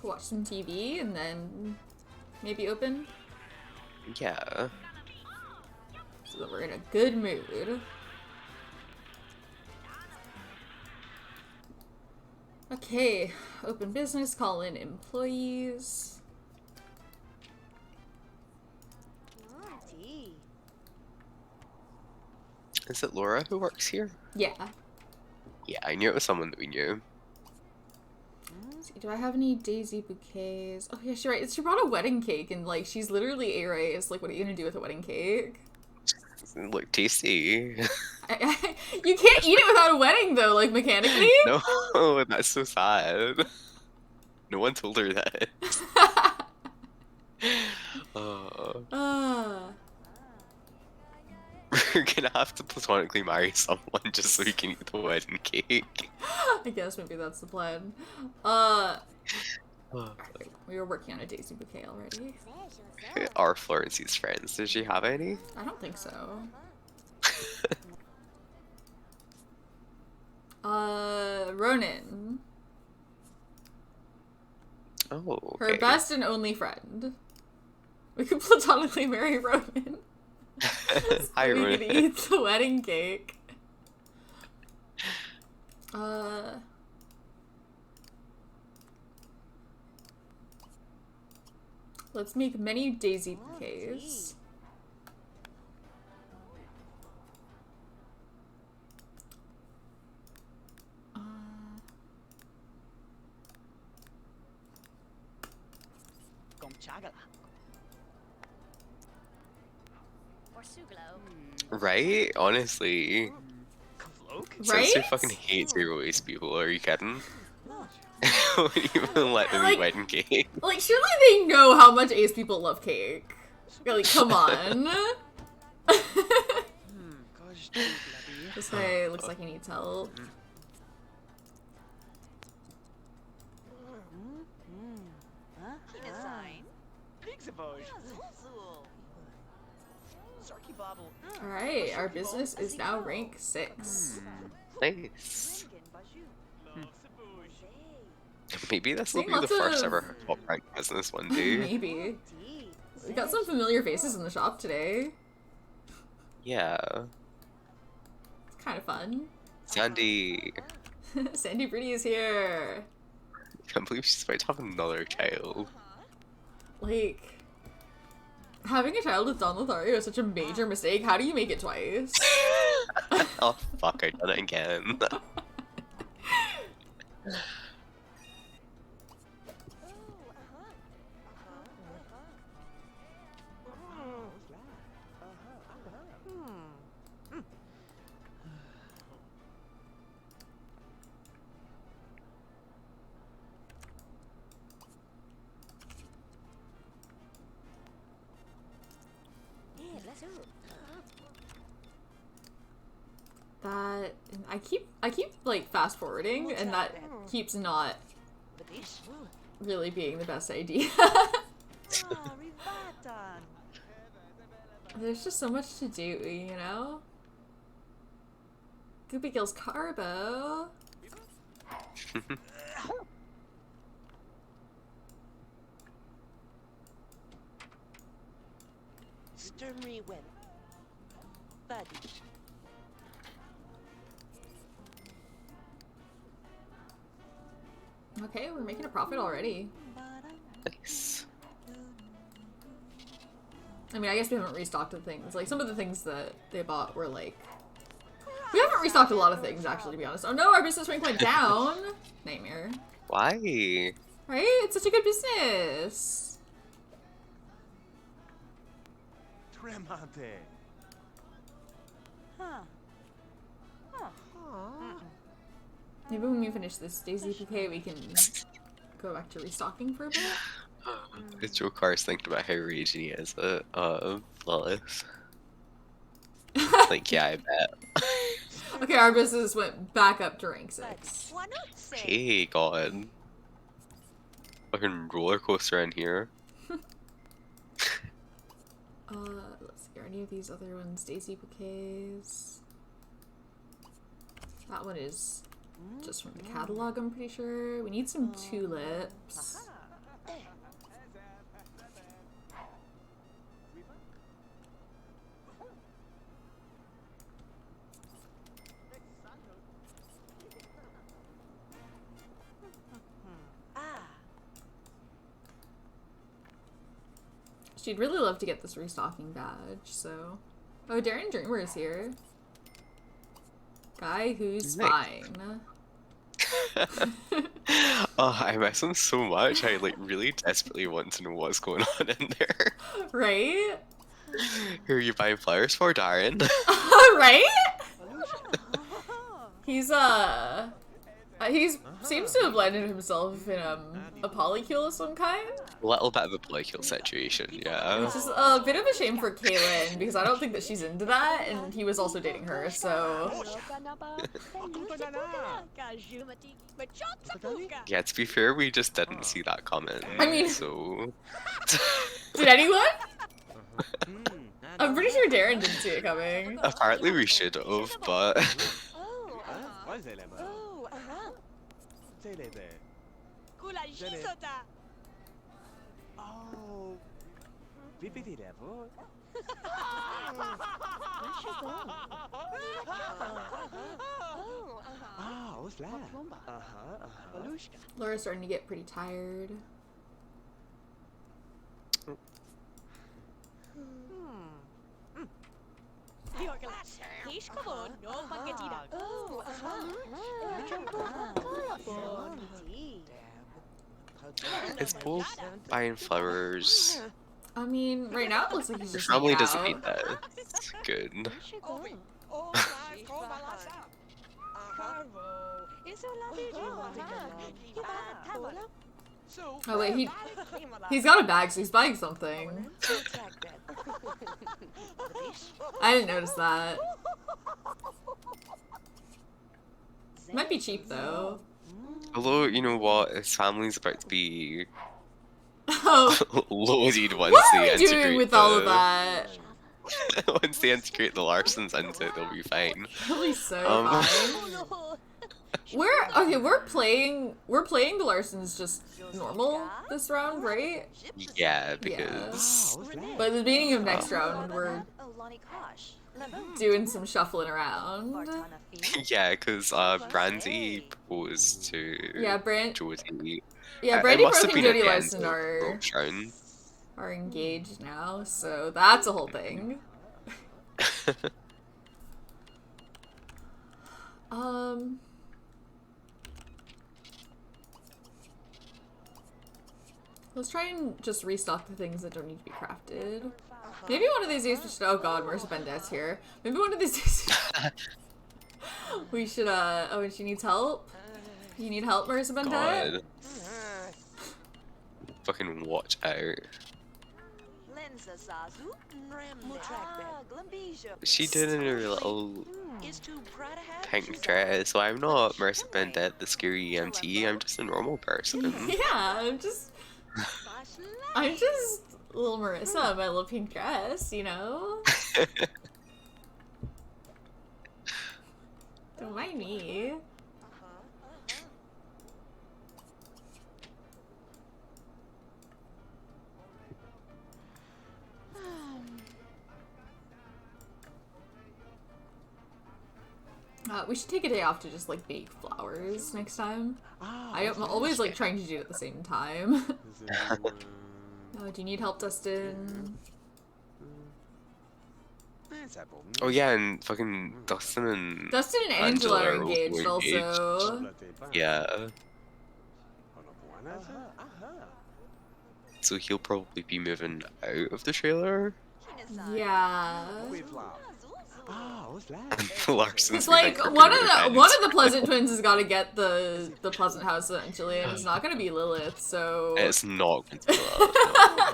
Speaker 1: Watch some TV and then maybe open.
Speaker 2: Yeah.
Speaker 1: So that we're in a good mood. Okay, open business, call in employees.
Speaker 5: Naughty.
Speaker 2: Is it Laura who works here?
Speaker 1: Yeah.
Speaker 2: Yeah, I knew it was someone that we knew.
Speaker 1: Let's see, do I have any daisy bouquets? Oh yeah, she brought a wedding cake and like she's literally A-raised. Like, what are you gonna do with a wedding cake?
Speaker 2: Look tasty.
Speaker 1: You can't eat it without a wedding though, like mechanically.
Speaker 2: No, that's so sad. No one told her that. We're gonna have to platonically marry someone just so we can eat the wedding cake.
Speaker 1: I guess maybe that's the plan. We were working on a daisy bouquet already.
Speaker 2: Are Florence's friends? Does she have any?
Speaker 1: I don't think so. Ronan.
Speaker 2: Oh, okay.
Speaker 1: Her best and only friend. We could platonically marry Ronan.
Speaker 2: Hi,
Speaker 1: We
Speaker 2: Ronan.
Speaker 1: could eat the wedding cake. Let's make many daisy bouquets.
Speaker 2: Right? Honestly.
Speaker 1: Right?
Speaker 2: Sister fucking hates your waste people, are you kidding? Wouldn't even let them eat wedding cake.
Speaker 1: Like, surely they know how much ace people love cake. Like, come on. This guy looks like he needs help. Alright, our business is now rank 6.
Speaker 2: Nice. Maybe this will
Speaker 1: Seeing
Speaker 2: be the
Speaker 1: lots
Speaker 2: first
Speaker 1: of-
Speaker 2: ever top rank business one day.
Speaker 1: Maybe. We got some familiar faces in the shop today.
Speaker 2: Yeah.
Speaker 1: It's kind of fun.
Speaker 2: Sandy.
Speaker 1: Sandy Pretty is here.
Speaker 2: I can't believe she's about to have another child.
Speaker 1: Like, having a child with Don Lothario is such a major mistake. How do you make it twice?
Speaker 2: Oh fuck, I done it again.
Speaker 1: That I keep like fast forwarding, and that keeps not really being the best idea. There's just so much to do, you know? Goopy kills Carbo. Okay, we're making a profit already.
Speaker 2: Nice.
Speaker 1: I mean, I guess we haven't restocked the things. Like, some of the things that they bought were like... We haven't restocked a lot of things, actually, to be honest. Oh no, our business rank went down! Nightmare.
Speaker 2: Why?
Speaker 1: Right? It's such a good business.
Speaker 4: Tremante.
Speaker 1: Maybe when we finish this daisy bouquet, we can go back to restocking for a bit.
Speaker 2: It's Joe Car's thinking about how raging he is at Lilith. Like, yeah, I bet.
Speaker 1: Okay, our business went back up to rank 6.
Speaker 2: Hey, God. Fucking roller coaster in here.
Speaker 1: Let's see, are any of these other ones daisy bouquets? That one is just from the catalog, I'm pretty sure. We need some tulips. She'd really love to get this restocking badge, so... Oh, Dirk Dreamer is here. Guy who's
Speaker 2: Nice.
Speaker 1: fine.
Speaker 2: Oh, I miss him so much. I like really desperately want to know what's going on in there.
Speaker 1: Right?
Speaker 2: Who are you buying flowers for, Darren?
Speaker 1: Right? He's, I He seems to have landed himself in a polycule of some kind.
Speaker 2: A little bit of a polycule situation, yeah.
Speaker 1: Which is a bit of a shame for Kaylin, because I don't think that she's into that, and he was also dating her, so...
Speaker 2: Yeah, to be fair, we just didn't see that coming.
Speaker 1: I mean-
Speaker 2: so
Speaker 1: Did anyone? I'm pretty sure Darren didn't see it coming.
Speaker 2: apparently we should have, but
Speaker 4: Oh, BBD level. Ah, what's that?
Speaker 1: Laura's starting to get pretty tired.
Speaker 2: it's both buying flowers.
Speaker 1: I mean, right now it looks like he's
Speaker 2: Your
Speaker 1: just
Speaker 2: family
Speaker 1: hanging
Speaker 2: doesn't
Speaker 1: out.
Speaker 2: need that. It's good.
Speaker 1: Oh wait, he's got a bag, so he's buying something. I didn't notice that. Might be cheap though.
Speaker 2: Although, you know what, his family's about to be
Speaker 1: Oh,
Speaker 2: loaded once
Speaker 1: what
Speaker 2: they
Speaker 1: are we doing
Speaker 2: integrate
Speaker 1: with all of that?
Speaker 2: once they integrate the Larsons into it, they'll be fine.
Speaker 1: He'll be so
Speaker 2: Um,
Speaker 1: fine. We're playing the Larsons just normal this round, right?
Speaker 2: Yeah, because
Speaker 1: But at the beginning of next round, we're doing some shuffling around.
Speaker 2: yeah, because Brandy proposed to
Speaker 1: Yeah,
Speaker 2: Josie.
Speaker 1: Yeah,
Speaker 2: It
Speaker 1: Brandy
Speaker 2: must have
Speaker 1: Brooke and
Speaker 2: been at
Speaker 1: Jodie
Speaker 2: the end
Speaker 1: Larson
Speaker 2: of
Speaker 1: are
Speaker 2: Roach Round.
Speaker 1: engaged now, so that's a whole thing. Let's try and just restock the things that don't need to be crafted. Maybe one of these days we should. Oh god, Marissa Bendet's here. Maybe one of these days we should. Oh, and she needs help. You need help, Marissa Bendet?
Speaker 2: God. Fucking watch out. She did in her little pink dress, so I'm not Marissa Bendett, the scary EMT, I'm just a normal person.
Speaker 1: Yeah, I'm just little Marissa in my little pink dress, you know? Don't mind me. We should take a day off to just like bake flowers next time. I'm always like trying to do it at the same time. Oh, do you need help, Dustin?
Speaker 2: Oh yeah, and fucking Dustin and
Speaker 1: Angela are
Speaker 2: also
Speaker 1: engaged also.
Speaker 2: Yeah, so he'll probably be moving out of the trailer.
Speaker 1: Yeah.
Speaker 2: Larson's
Speaker 1: It's like one of the Pleasant twins has got to get the Pleasant house eventually, and it's not gonna be Lilith. So
Speaker 2: It's not going to be Lilith,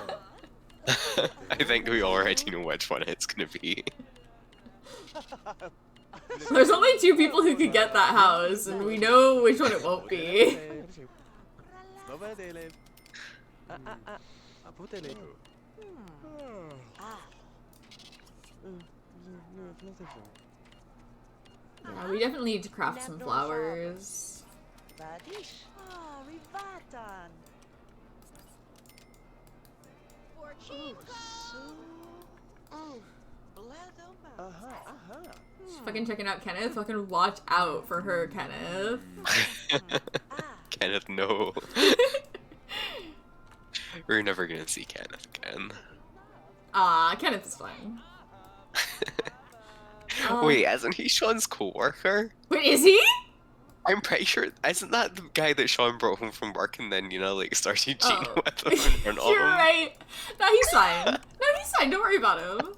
Speaker 2: no. I think we already know which one it's gonna be.
Speaker 1: there's only 2 people who could get that house, and we know which one it won't be. Yeah, we definitely need to craft some flowers. She's fucking checking out Kenneth. Fucking watch out for her, Kenneth.
Speaker 2: Kenneth, no. We're never gonna see Kenneth again.
Speaker 1: Kenneth is fine.
Speaker 2: Wait, isn't he Sean's co-worker?
Speaker 1: Wait, is he?
Speaker 2: I'm pretty sure, isn't that the guy that Sean brought home from work and then, you know, like, started cheating with him in front of him?
Speaker 1: You're right. No, he's fine. No, he's fine. Don't worry about him.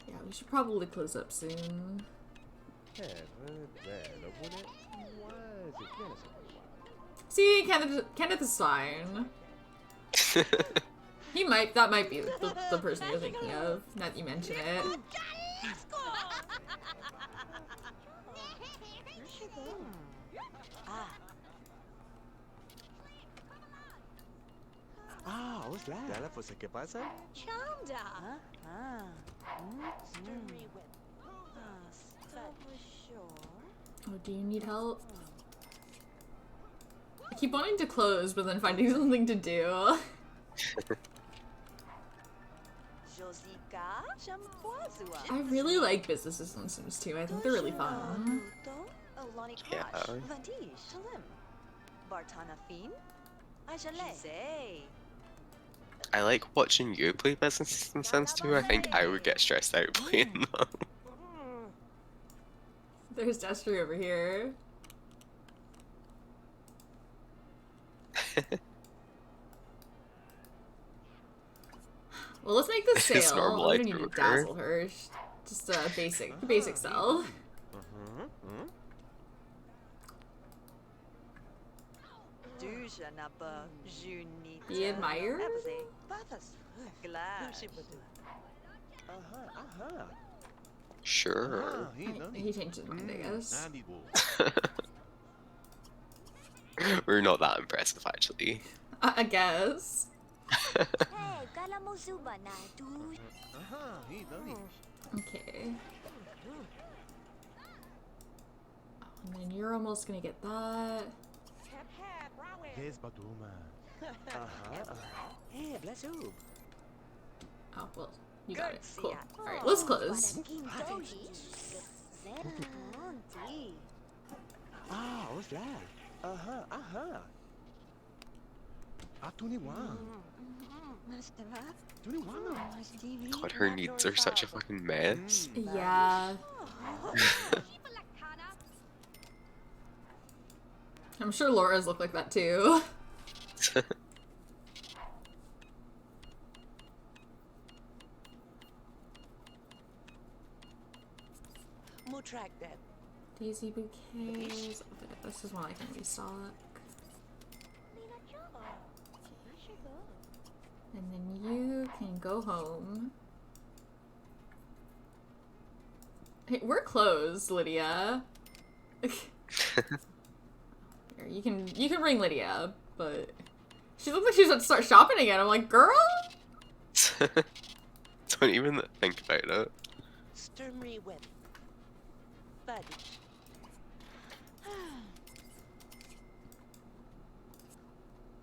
Speaker 1: Yeah, We should probably close up soon. See, Kenneth is fine. That might be the person you're thinking of, now that you mention it.
Speaker 4: Ah, what's that? ¿Dale, pues, ¿qué pasa?
Speaker 3: Chanda.
Speaker 1: Oh, do you need help? I keep wanting to close, but then finding something to do. I really like business systems Sims 2. I think they're really fun.
Speaker 2: Yeah. I like watching you play Business System Sims 2. I think I would get stressed out playing them.
Speaker 1: There's Destry over here. Well, let's make this
Speaker 2: It's
Speaker 1: sale.
Speaker 2: normal,
Speaker 1: I'm
Speaker 2: I
Speaker 1: gonna need to
Speaker 2: don't
Speaker 1: dazzle her. Just a basic sell. Be admired?
Speaker 2: Sure.
Speaker 1: He changed his mind, I guess.
Speaker 2: We're not that impressive, actually.
Speaker 1: I guess. Okay. And then you're almost gonna get that. Oh, well, you got it. Cool. Alright, let's close.
Speaker 4: Ah, what's that? Ah, 21. 21.
Speaker 2: God, her needs are such a fucking mess.
Speaker 1: Yeah. I'm sure Laura's look like that too. Daisy bouquets. Okay, this is one I can restock. And then you can go home. Hey, we're closed, Lydia. Here, you can ring Lydia, but she looks like she's about to start shopping again. I'm like, girl.
Speaker 2: Don't even think about it.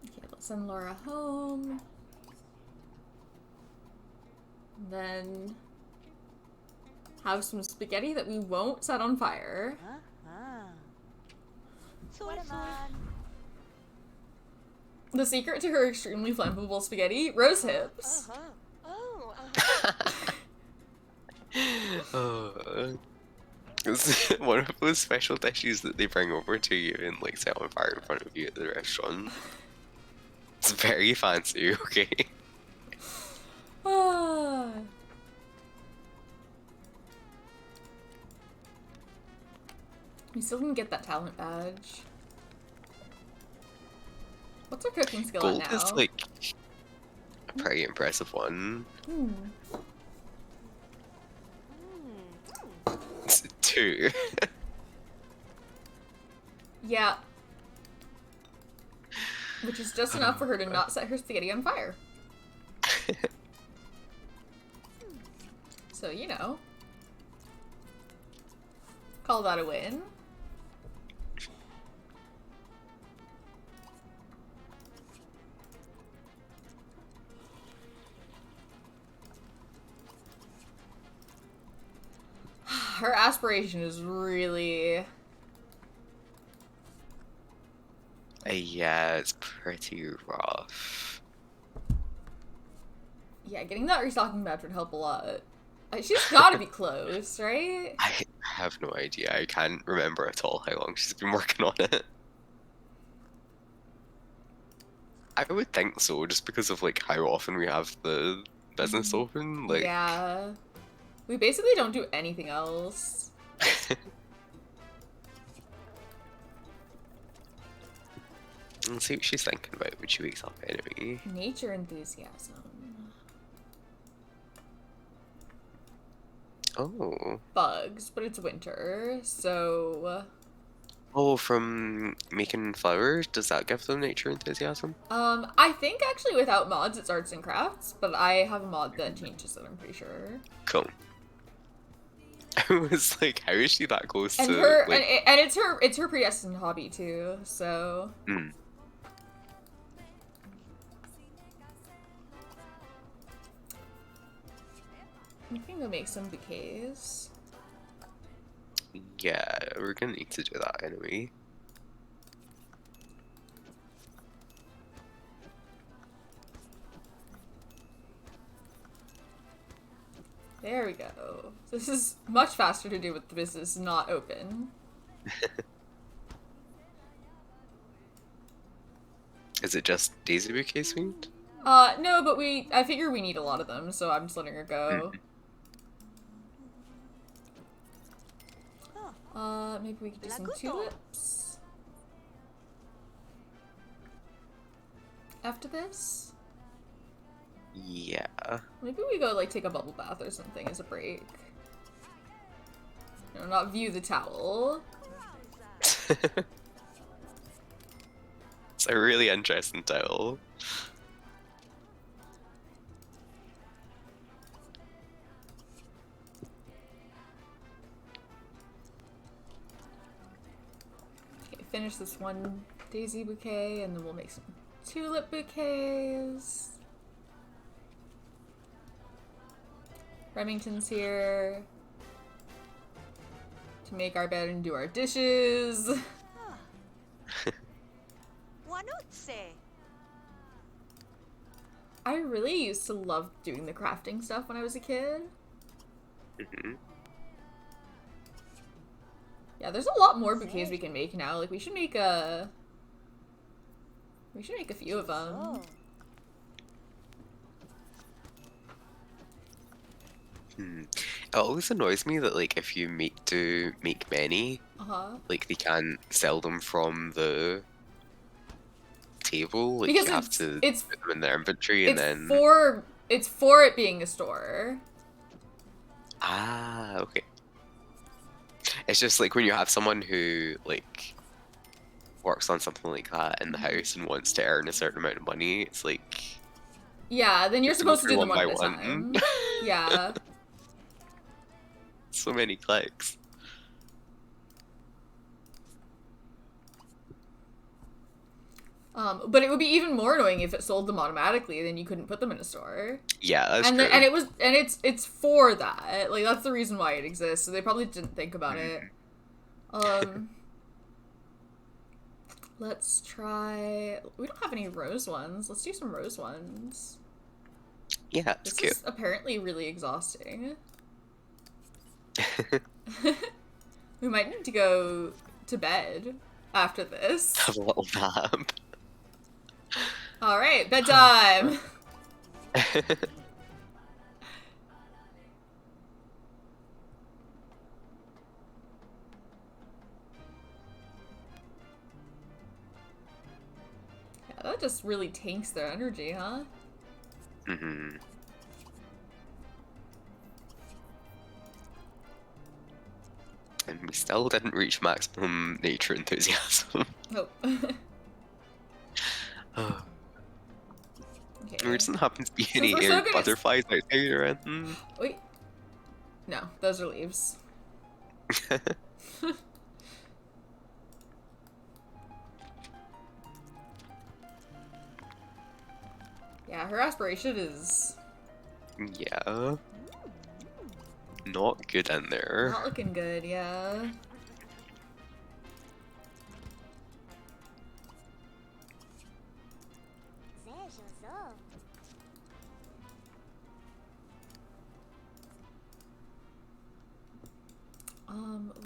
Speaker 2: Okay, let's send Laura home. Then have some spaghetti that we won't set on fire. The secret to her extremely flammable spaghetti: rose hips. It's one of those special dishes that they bring over to you and like set on fire in front of you at the restaurant. It's very fancy, okay?
Speaker 1: Ah. We still didn't get that talent badge. What's our cooking skill
Speaker 2: Gold
Speaker 1: at now?
Speaker 2: is like a pretty impressive one. It's 2.
Speaker 1: Yeah. Which is just enough for her to not set her spaghetti on fire. So, you know. Call that a win. Her aspiration is really...
Speaker 2: Yeah, it's pretty rough.
Speaker 1: Yeah, getting that restocking badge would help a lot. She's gotta be close, right?
Speaker 2: I have no idea. I can't remember at all how long she's been working on it. I would think so, just because of like how often we have the business open. Like,
Speaker 1: yeah. We basically don't do anything else.
Speaker 2: Let's see what she's thinking about when she wakes up anyway.
Speaker 1: Nature enthusiasm.
Speaker 2: Oh.
Speaker 1: Bugs, but it's winter, so...
Speaker 2: Oh, from making flowers? Does that give them nature enthusiasm?
Speaker 1: I think actually without mods it's arts and crafts, but I have a mod that changes it, I'm pretty sure.
Speaker 2: Cool. I was like, how is she that close
Speaker 1: And
Speaker 2: to
Speaker 1: her
Speaker 2: like...
Speaker 1: and it's her predestined hobby too, so
Speaker 2: Hmm.
Speaker 1: we can go make some bouquets.
Speaker 2: Yeah, we're gonna need to do that anyway.
Speaker 1: There we go. This is much faster to do with the business not open.
Speaker 2: Is it just daisy bouquet sweet?
Speaker 1: No, but I figure we need a lot of them, so I'm just letting her go. Maybe we could do some tulips. After this?
Speaker 2: Yeah.
Speaker 1: Maybe we go, like, take a bubble bath or something as a break. No, not view the towel.
Speaker 2: It's a really interesting title.
Speaker 1: Okay, finish this one daisy bouquet, and then we'll make some tulip bouquets. Remington's here to make our bed and do our dishes.
Speaker 3: Wanutse.
Speaker 1: I really used to love doing the crafting stuff when I was a kid. Yeah, there's a lot more bouquets we can make now. Like, we should make a few of them.
Speaker 2: It always annoys me that like if you make many, like they can't sell them from the table. Like
Speaker 1: Because
Speaker 2: you have to
Speaker 1: it's
Speaker 2: put them in their inventory and then
Speaker 1: it's for it being a store.
Speaker 2: Ah, okay. It's just like when you have someone who like works on something like that in the house and wants to earn a certain amount of money, it's like
Speaker 1: yeah, then you're supposed to do them
Speaker 2: one
Speaker 1: one
Speaker 2: by
Speaker 1: at a
Speaker 2: one.
Speaker 1: time. Yeah.
Speaker 2: So many clicks.
Speaker 1: But it would be even more annoying if it sold them automatically, then you couldn't put them in a store.
Speaker 2: Yeah, that's
Speaker 1: and
Speaker 2: true.
Speaker 1: And it's for that. Like, that's the reason why it exists. So they probably didn't think about it. Let's try. We don't have any rose ones. Let's do some rose ones.
Speaker 2: Yeah, it's
Speaker 1: This
Speaker 2: cute.
Speaker 1: is apparently really exhausting. We might need to go to bed after this.
Speaker 2: Have a little nap.
Speaker 1: Alright, bedtime! Yeah, that just really tanks their energy, huh?
Speaker 2: Mm-hmm. And we still didn't reach maximum nature enthusiasm.
Speaker 1: Oh. Okay.
Speaker 2: There doesn't happen to be
Speaker 1: Since
Speaker 2: any
Speaker 1: we're so
Speaker 2: air
Speaker 1: good at-
Speaker 2: butterflies outside or anything.
Speaker 1: Wait. No, those are leaves. Yeah, her aspiration is
Speaker 2: Yeah. Not good in there.
Speaker 1: not looking good, yeah.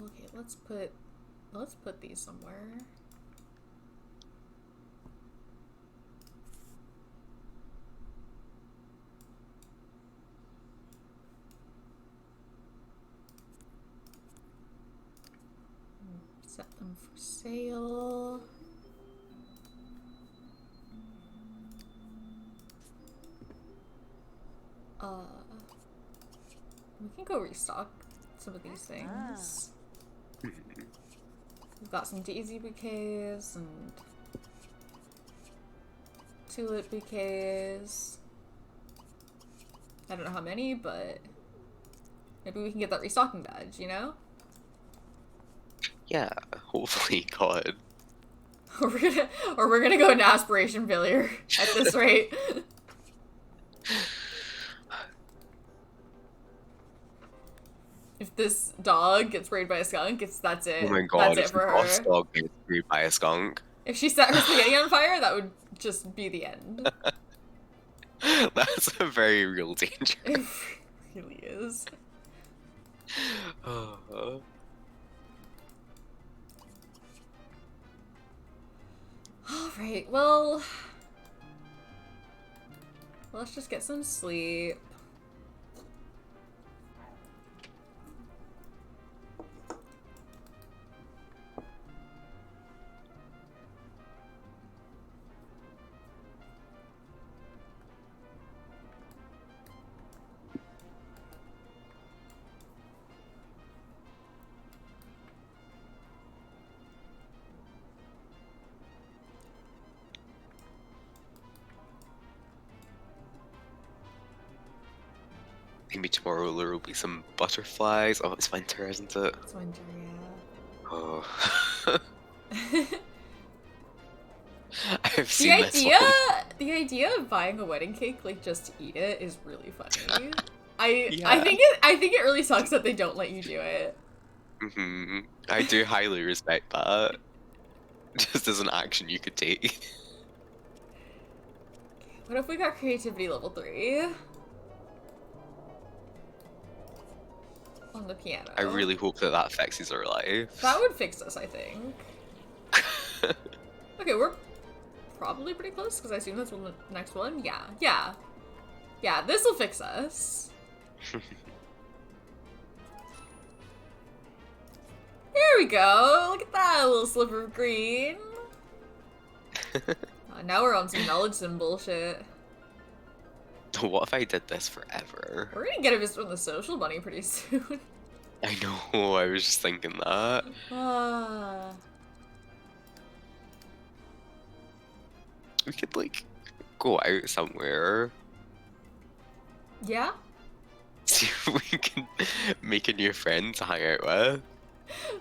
Speaker 1: Okay, let's put these somewhere. Set them for sale. We can go restock some of these things. We've got some daisy bouquets and tulip bouquets. I don't know how many, but maybe we can get that restocking badge, you know?
Speaker 2: Yeah, hopefully, God.
Speaker 1: Or we're gonna go into aspiration failure at this rate. If this dog gets sprayed by a skunk, that's it.
Speaker 2: Oh my God,
Speaker 1: That's
Speaker 2: if
Speaker 1: it for
Speaker 2: the
Speaker 1: her.
Speaker 2: boss dog gets sprayed by a skunk.
Speaker 1: If she set her spaghetti on fire, that would just be the end.
Speaker 2: That's a very real danger.
Speaker 1: It really is. Alright, well... let's just get some sleep.
Speaker 2: Maybe tomorrow there will be some butterflies. Oh, it's winter, isn't it?
Speaker 1: It's winter, yeah.
Speaker 2: Oh. I've seen this one.
Speaker 1: The idea of buying a wedding cake, like, just to eat it is really funny.
Speaker 2: Yeah.
Speaker 1: I think it really sucks that they don't let you do it.
Speaker 2: I do highly respect that. Just as an action you could take.
Speaker 1: What if we got creativity level 3? On the piano.
Speaker 2: I really hope that that fixes our life.
Speaker 1: That would fix us, I think. Okay, we're probably pretty close, because I assume that's the next one. Yeah. Yeah, this'll fix us. Here we go! Look at that little sliver of green! Now we're on some knowledge sim bullshit.
Speaker 2: What if I did this forever?
Speaker 1: We're gonna get a visit from the social bunny pretty soon.
Speaker 2: I know, I was just thinking that. We could, like, go out somewhere.
Speaker 1: Yeah?
Speaker 2: See if we can make a new friend to hang out with.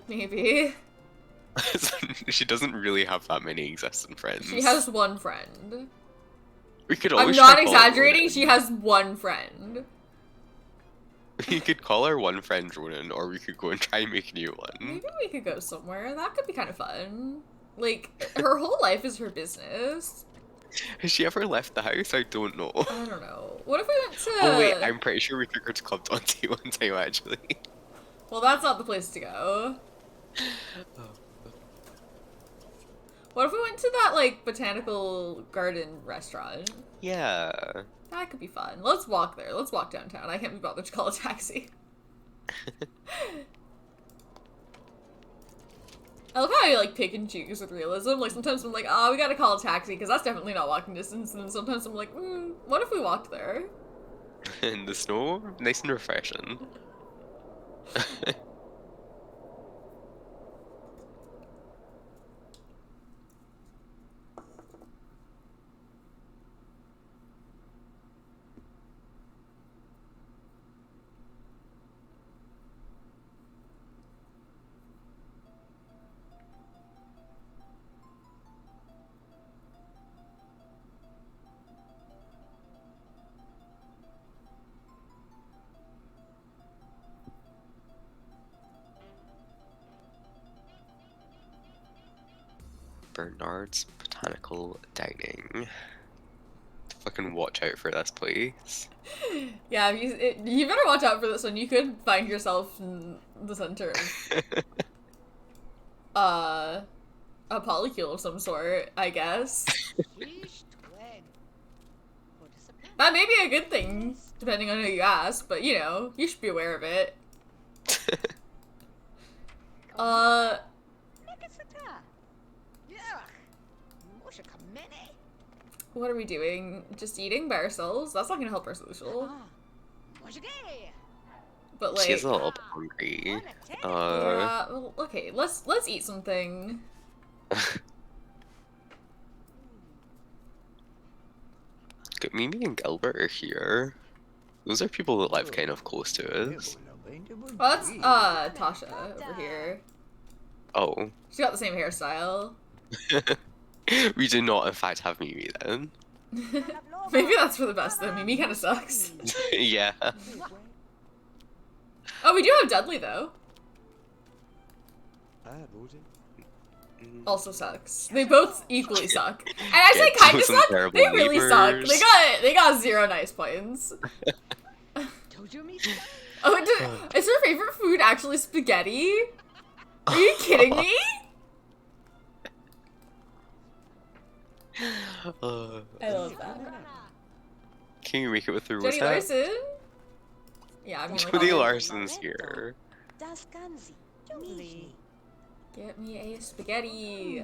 Speaker 1: Maybe.
Speaker 2: She doesn't really have that many existing friends.
Speaker 1: She has one friend.
Speaker 2: We could
Speaker 1: I'm
Speaker 2: always
Speaker 1: not
Speaker 2: try calling
Speaker 1: exaggerating,
Speaker 2: Ronan.
Speaker 1: she has one friend.
Speaker 2: We could call our one friend Ronan, or we could go and try and make a new one.
Speaker 1: Maybe we could go somewhere. That could be kind of fun. Like, her whole life is her business.
Speaker 2: Has she ever left the house? I don't know.
Speaker 1: I don't know. What if we went to...
Speaker 2: Oh wait, I'm pretty sure we took her to Club 20 one time actually.
Speaker 1: Well, that's not the place to go. What if we went to that, like, botanical garden restaurant?
Speaker 2: Yeah.
Speaker 1: That could be fun. Let's walk there. Let's walk downtown. I can't be bothered to call a taxi. I love how I, like, pick and choose with realism. Like, sometimes I'm like, oh, we gotta call a taxi, because that's definitely not walking distance. And then sometimes I'm like, what if we walked there?
Speaker 2: In the snow? Nice and refreshing. Bernard's Botanical Dining. Fucking watch out for this place.
Speaker 1: Yeah, you better watch out for this one. You could find yourself in the center of a polycule of some sort, I guess. That may be a good thing, depending on who you ask, but you know, you should be aware of it. What are we doing? Just eating by ourselves? That's not gonna help our social. But like,
Speaker 2: She's a little bit hungry.
Speaker 1: yeah, well, okay, let's eat something.
Speaker 2: Mimi and Gilbert are here. Those are people that live kind of close to us.
Speaker 1: Well, that's Tasha over here.
Speaker 2: Oh.
Speaker 1: She got the same hairstyle.
Speaker 2: We do not, in fact, have Mimi then.
Speaker 1: Maybe that's for the best though. Mimi kind of sucks.
Speaker 2: Yeah.
Speaker 1: Oh, we do have Dudley though. Also sucks. They both equally suck. And I say kind of
Speaker 2: some
Speaker 1: suck.
Speaker 2: terrible
Speaker 1: They really suck.
Speaker 2: neighbors.
Speaker 1: They got 0 nice points. Oh, is her favorite food actually spaghetti? Are you kidding me? I love that.
Speaker 2: Can you make it with the
Speaker 1: Jody
Speaker 2: rosette?
Speaker 1: Larson? Yeah, I mean, like,
Speaker 2: Jody
Speaker 1: I'll-
Speaker 2: Larson's here.
Speaker 1: Get me a spaghetti.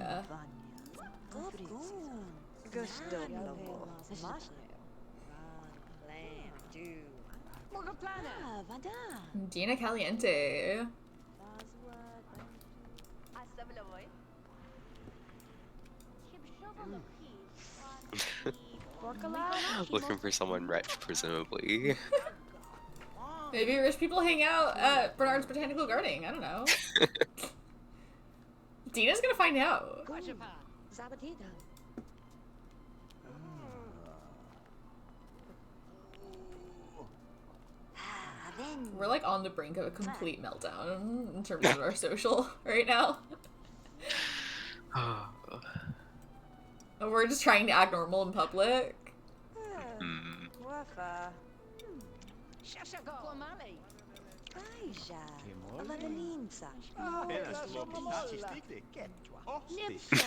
Speaker 1: Dina Caliente.
Speaker 2: Looking for someone rich, presumably.
Speaker 1: Maybe rich people hang out at Bernard's Botanical Garden. I don't know. Dina's gonna find out. We're like on the brink of a complete meltdown in terms of our social right now. We're just trying to act normal in public.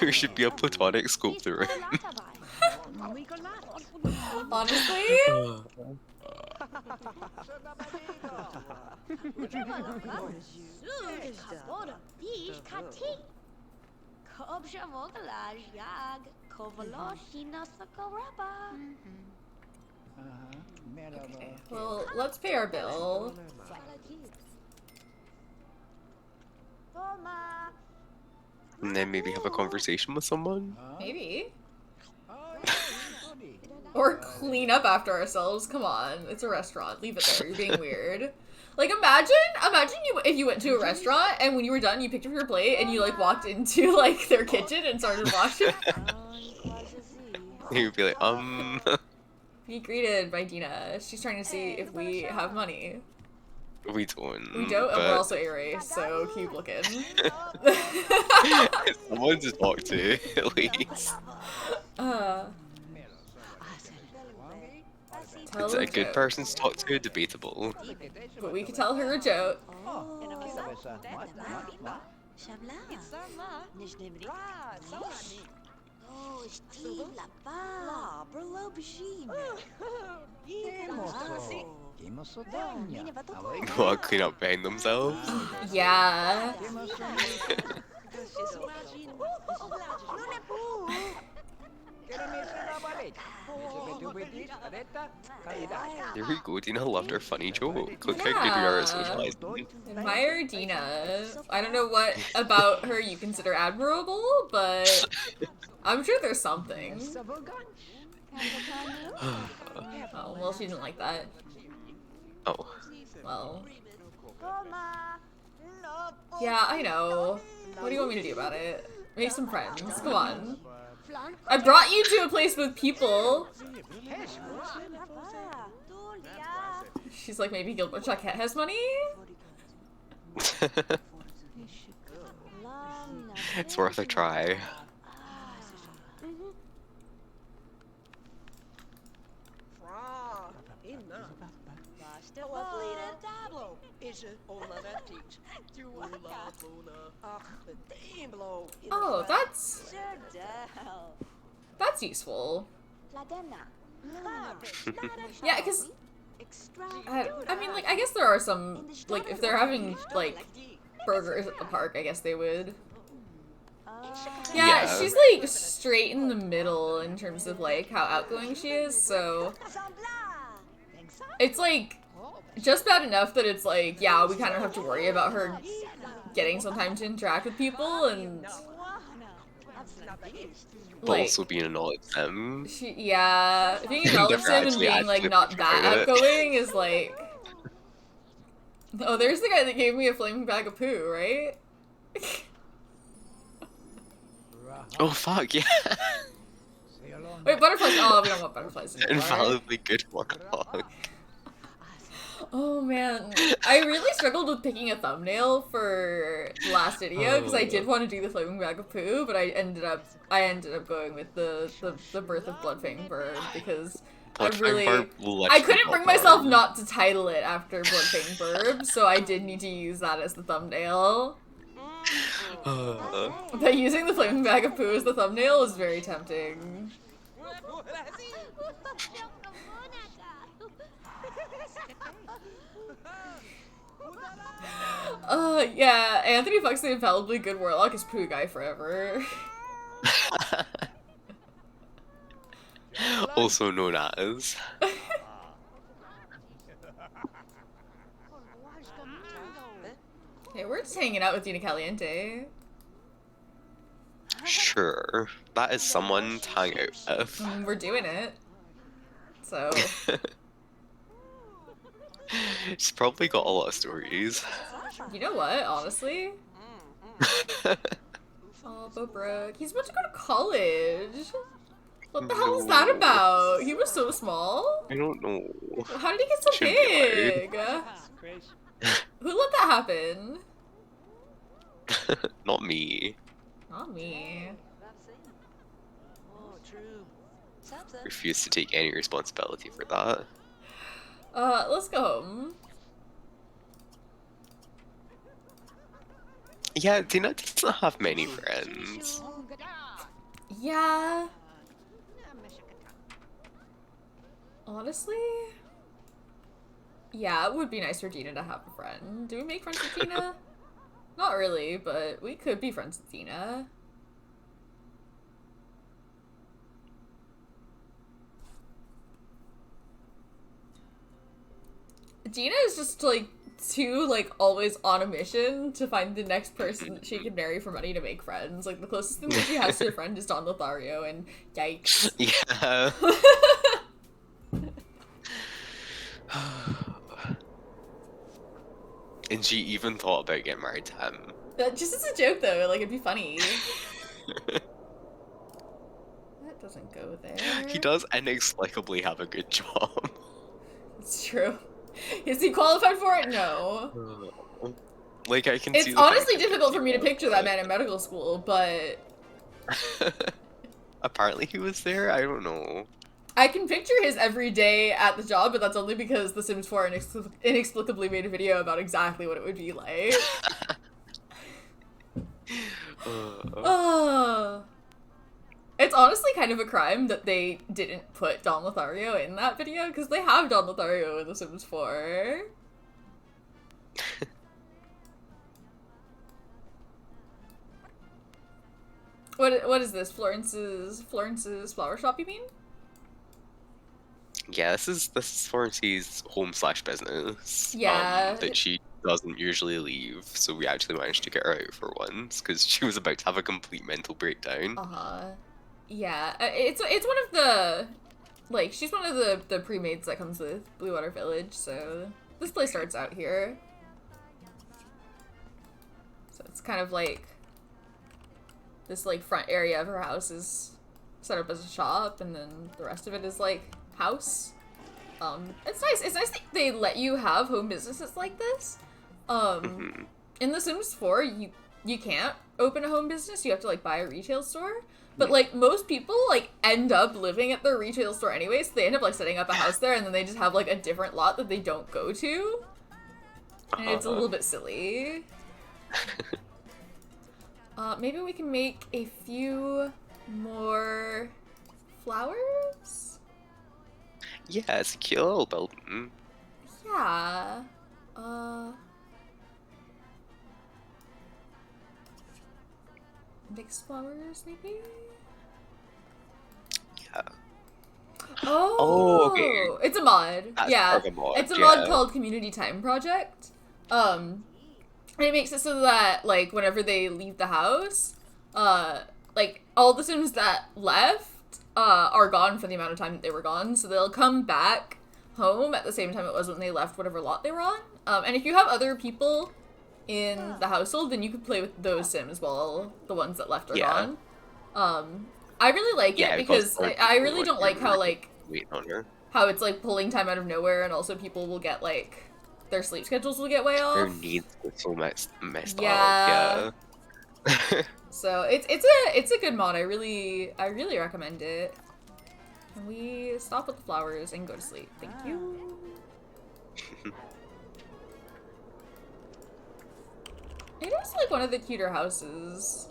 Speaker 2: There should be a platonic sculptor.
Speaker 1: Honestly? Okay. Well, let's pay our bill.
Speaker 2: And then maybe have a conversation with someone?
Speaker 1: Maybe. Or clean up after ourselves. Come on, it's a restaurant. Leave it there. You're being weird. Like, imagine you if you went to a restaurant and when you were done, you picked up your plate and you like walked into like their kitchen and started washing.
Speaker 2: You'd be like,
Speaker 1: Be greeted by Dina. She's trying to see if we have money.
Speaker 2: we don't.
Speaker 1: We don't, and
Speaker 2: but
Speaker 1: we're also erased, so keep looking.
Speaker 2: someone to talk to, at least.
Speaker 1: Tell
Speaker 2: Is
Speaker 1: her
Speaker 2: it a good
Speaker 1: joke.
Speaker 2: person to talk to? Debatable.
Speaker 1: But we could tell her a joke.
Speaker 2: Go out, clean up behind themselves.
Speaker 1: Yeah.
Speaker 2: There we go, Dina loved her funny joke. Look how good we are at socializing.
Speaker 1: Admire Dina. I don't know what about her you consider admirable, but I'm sure there's something. Oh, well, she didn't like that.
Speaker 2: Oh.
Speaker 1: Well. Yeah, I know. What do you want me to do about it? Make some friends. Come on. I brought you to a place with people. She's like, maybe Gilbert Jacquet has money?
Speaker 2: It's worth a try.
Speaker 1: Oh, that's useful. Yeah, because I mean, like, I guess there are some, like, if they're having like burgers at the park, I guess they would Yeah,
Speaker 2: Yeah.
Speaker 1: she's like straight in the middle in terms of like how outgoing she is, so it's like just bad enough that it's like, yeah, we kind of have to worry about her getting some time to interact with people and
Speaker 2: But
Speaker 1: like
Speaker 2: also being acknowledged them.
Speaker 1: being
Speaker 2: Never
Speaker 1: acknowledged in and being
Speaker 2: actually
Speaker 1: like not
Speaker 2: think
Speaker 1: that
Speaker 2: about it.
Speaker 1: outgoing is like, oh, there's the guy that gave me a flaming bag of poo, right?
Speaker 2: Oh fuck, yeah.
Speaker 1: Wait, butterflies. Oh, we don't want butterflies anymore.
Speaker 2: Infallibly good monologue.
Speaker 1: Oh man, I really struggled with picking a thumbnail for the last video because I did want to do the flaming bag of poo, but I ended up going with the birth of Bloodfang Bird because I couldn't bring myself not to title it after Bloodfang Burb, so I did need to use that as the thumbnail. But using the flaming bag of poo as the thumbnail was very tempting. Yeah, Anthony fucks the infallibly good warlock is poo guy forever.
Speaker 2: Also known as.
Speaker 1: Okay, we're just hanging out with Dina Caliente.
Speaker 2: Sure. That is someone to hang out with.
Speaker 1: We're doing it. So.
Speaker 2: She's probably got a lot of stories.
Speaker 1: You know what, honestly? Oh, Bo Brooke. He's about to go to college. What the hell is that about? He was so small.
Speaker 2: I don't know.
Speaker 1: How did he get so
Speaker 2: Shouldn't be
Speaker 1: big? Who let that happen?
Speaker 2: Not me.
Speaker 1: Not me.
Speaker 2: Refuse to take any responsibility for that.
Speaker 1: Let's go home.
Speaker 2: Yeah, Dina doesn't have many friends.
Speaker 1: Yeah. Honestly? Yeah, it would be nice for Dina to have a friend. Do we make friends with Dina? Not really, but we could be friends with Dina. Dina is just like always on a mission to find the next person that she can marry for money to make friends. Like the closest thing that she has to a friend is Don Lothario, and yikes.
Speaker 2: Yeah. And she even thought about getting married to him.
Speaker 1: Just as a joke though, like it'd be funny. That doesn't go there.
Speaker 2: He does inexplicably have a good job.
Speaker 1: It's true. Is he qualified for it? No.
Speaker 2: Like I can see.
Speaker 1: It's honestly difficult for me to picture that man in medical school, but
Speaker 2: apparently he was there. I don't know.
Speaker 1: I can picture his every day at the job, but that's only because The Sims 4 inexplicably made a video about exactly what it would be like. It's honestly kind of a crime that they didn't put Don Lothario in that video, because they have Don Lothario in The Sims 4. What is this? Florence's flower shop, you mean?
Speaker 2: Yeah, this is Florence's home/business.
Speaker 1: Yeah.
Speaker 2: That she doesn't usually leave, so we actually managed to get her out for once because she was about to have a complete mental breakdown.
Speaker 1: Yeah, it's one of the, like, she's one of the pre-mades that comes with Blue Water Village, so this place starts out here. So it's kind of like, this, like, front area of her house is set up as a shop, and then the rest of it is, like, house. It's nice that they let you have home businesses like this. In The Sims 4, you can't open a home business, you have to, like, buy a retail store. But, like, most people, like, end up living at their retail store anyway, so they end up, like, setting up a house there, and then they just have, like, a different lot that they don't go to. And it's a little bit silly. Maybe we can make a few more flowers?
Speaker 2: Yeah, it's a cute little building.
Speaker 1: Yeah. Mixed flowers, maybe?
Speaker 2: Yeah.
Speaker 1: Oh,
Speaker 2: okay.
Speaker 1: it's a mod.
Speaker 2: That's
Speaker 1: Yeah,
Speaker 2: part of a mod,
Speaker 1: it's a mod
Speaker 2: yeah.
Speaker 1: called Community Time Project. And it makes it so that like whenever they leave the house, like all the Sims that left are gone for the amount of time that they were gone, so they'll come back home at the same time it was when they left whatever lot they were on. And if you have other people in the household, then you could play with those Sims while the ones that left are
Speaker 2: Yeah.
Speaker 1: gone. I really like it because I really don't like how like
Speaker 2: wait on her.
Speaker 1: how it's like pulling time out of nowhere, and also people will get like their sleep schedules will get way off.
Speaker 2: Their needs are so messed
Speaker 1: Yeah.
Speaker 2: up. Yeah.
Speaker 1: So it's a good mod. I really recommend it. Can we stop with the flowers and go to sleep? Thank you. It is like one of the cuter houses.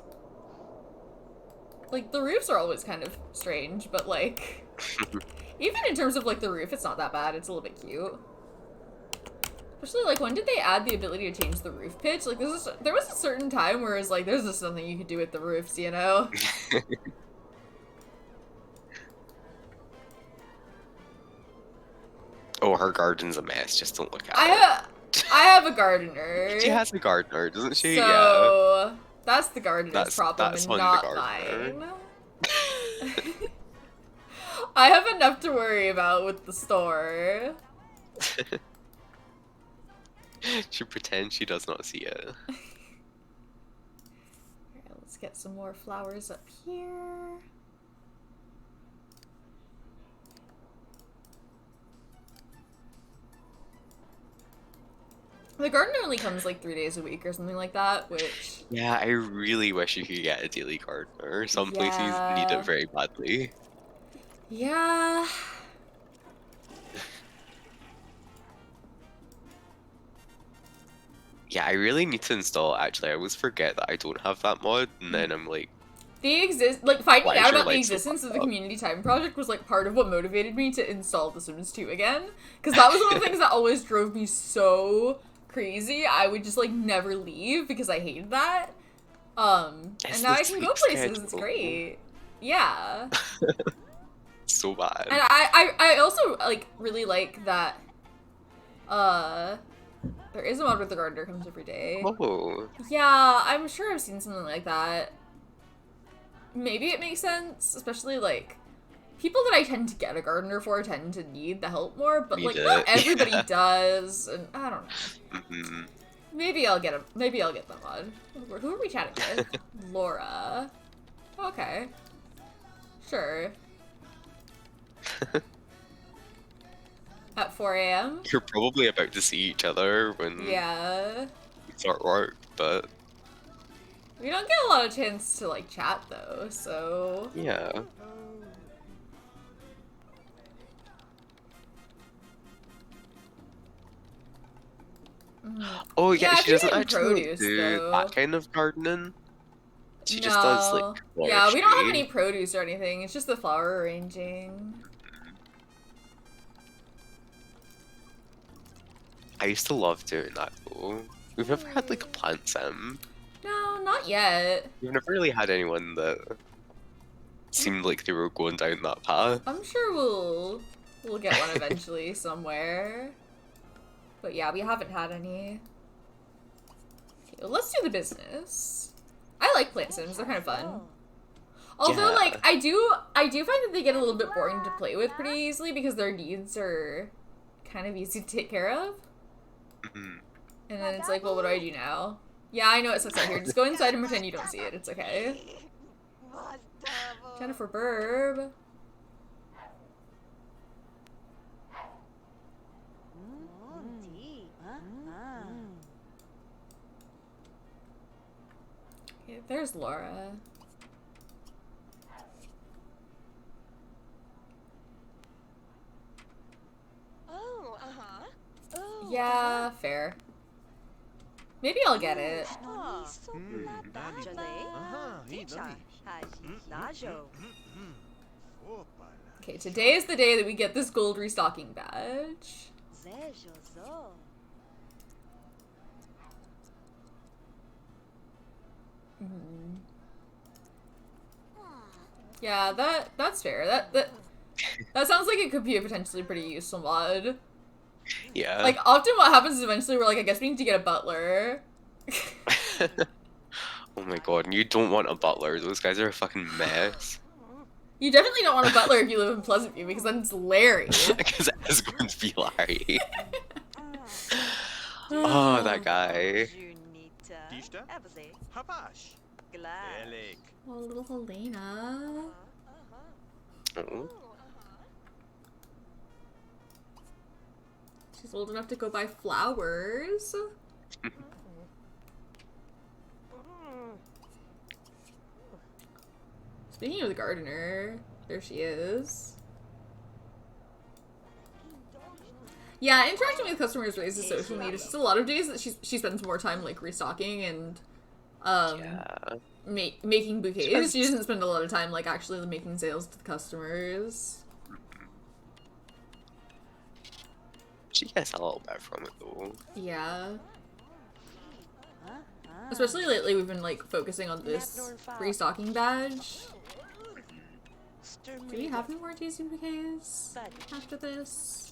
Speaker 1: Like the roofs are always kind of strange, but like even in terms of like the roof, it's not that bad. It's a little bit cute. Especially like when did they add the ability to change the roof pitch? Like there was a certain time where it's like there's just something you could do with the roofs, you know?
Speaker 2: Oh, her garden's a mess. Just don't look at it.
Speaker 1: I have a gardener.
Speaker 2: She has a gardener, doesn't she?
Speaker 1: So that's the gardener's problem
Speaker 2: that's
Speaker 1: and
Speaker 2: on the
Speaker 1: not
Speaker 2: gardener.
Speaker 1: mine. I have enough to worry about with the store.
Speaker 2: She pretends she does not see it.
Speaker 1: Alright, let's get some more flowers up here. The garden only comes like 3 days a week or something like that, which...
Speaker 2: Yeah, I really wish you could get a daily gardener. Some places need
Speaker 1: Yeah.
Speaker 2: it very badly.
Speaker 1: Yeah.
Speaker 2: Yeah, I really need to install it, actually. I always forget that I don't have that mod, and then I'm like,
Speaker 1: Finding
Speaker 2: Why is
Speaker 1: out
Speaker 2: your
Speaker 1: about the
Speaker 2: light so
Speaker 1: existence of
Speaker 2: fucked
Speaker 1: the
Speaker 2: up?
Speaker 1: Community Time Project was like part of what motivated me to install The Sims 2 again. Because that was one of the things that always drove me so crazy. I would just like never leave because I hated that. And
Speaker 2: It's
Speaker 1: now
Speaker 2: the
Speaker 1: I can go
Speaker 2: sleep
Speaker 1: places, it's
Speaker 2: schedule.
Speaker 1: great. Yeah.
Speaker 2: so bad.
Speaker 1: And I also like really like that there is a mod where the gardener comes every day.
Speaker 2: Oh,
Speaker 1: Yeah, I'm sure I've seen something like that. Maybe it makes sense, especially like people that I tend to get a gardener for tend to need the help more, but like
Speaker 2: Need
Speaker 1: not
Speaker 2: it,
Speaker 1: everybody
Speaker 2: yeah.
Speaker 1: does, and I don't know.
Speaker 2: hmm
Speaker 1: Maybe I'll get them on. Who are we chatting with? Laura. Okay. Sure. At 4 a.m.?
Speaker 2: You're probably about to see each other when
Speaker 1: Yeah.
Speaker 2: you start work, but
Speaker 1: We don't get a lot of chance to like chat though, so
Speaker 2: yeah. Oh yeah,
Speaker 1: Yeah, if
Speaker 2: she
Speaker 1: you're
Speaker 2: doesn't
Speaker 1: getting
Speaker 2: actually
Speaker 1: produce,
Speaker 2: do
Speaker 1: though.
Speaker 2: that kind of gardening. She just does
Speaker 1: No.
Speaker 2: like
Speaker 1: Yeah, we don't have
Speaker 2: forestry.
Speaker 1: any produce or anything. It's just the flower arranging.
Speaker 2: I used to love doing that though. We've never had like a plant sim.
Speaker 1: No, not yet.
Speaker 2: We've never really had anyone that seemed like they were going down that path.
Speaker 1: I'm sure we'll get one eventually somewhere. But yeah, we haven't had any. Okay, well, let's do the business. I like plant sims, they're kind of fun. Although,
Speaker 2: Yeah.
Speaker 1: like, I do find that they get a little bit boring to play with pretty easily because their needs are kind of easy to take care of.
Speaker 2: Mhm.
Speaker 1: And then it's like, well, what do I do now? Yeah, I know it says out here. Just go inside and pretend you don't see it. It's okay. Jennifer Burb. Okay, there's Laura.
Speaker 3: Oh, uh-huh. Oh,
Speaker 1: Yeah, fair. Maybe I'll get it. Okay, today is the day that we get this gold restocking badge. Yeah, that's fair. That sounds like it could be a potentially pretty useful mod.
Speaker 2: Yeah.
Speaker 1: Like, often what happens is eventually we're like, I guess we need to get a butler.
Speaker 2: Oh my god, and you don't want a butler. Those guys are a fucking mess.
Speaker 1: You definitely don't want a butler if you live in Pleasantview, because then it's Larry.
Speaker 2: Because it's going to be Larry. Oh, that guy.
Speaker 4: Dista? Habash. Elik.
Speaker 1: Oh, little Helena.
Speaker 2: Oh.
Speaker 1: She's old enough to go buy flowers. Speaking of the gardener, there she is. Yeah, interacting with customers raises social need. It's just a lot of days that she spends more time like restocking and
Speaker 2: Yeah.
Speaker 1: making bouquets. She doesn't spend a lot of time like actually making sales to the customers.
Speaker 2: She gets a little bit from it though.
Speaker 1: Yeah. Especially lately, we've been like focusing on this restocking badge. Do we have any more Daisy bouquets after this?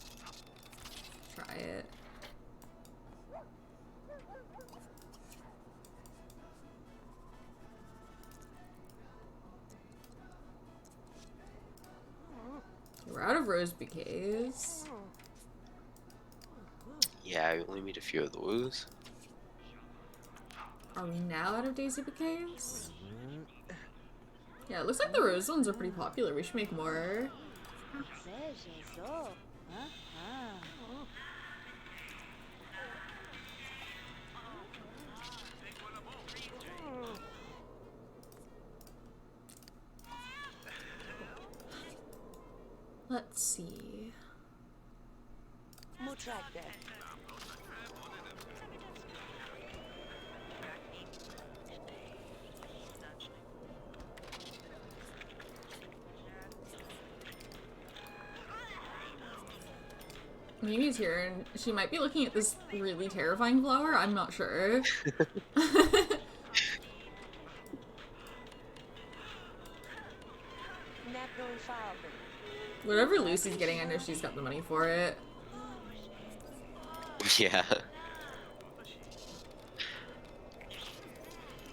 Speaker 1: Try it. We're out of rose bouquets.
Speaker 2: Yeah, I only made a few of those.
Speaker 1: Are we now out of daisy bouquets? Yeah, it looks like the rose ones are pretty popular. We should make more. Let's see. Mimi's here, and she might be looking at this really terrifying flower. I'm not sure. Whatever Lucy's getting, I know she's got the money for it.
Speaker 2: Yeah.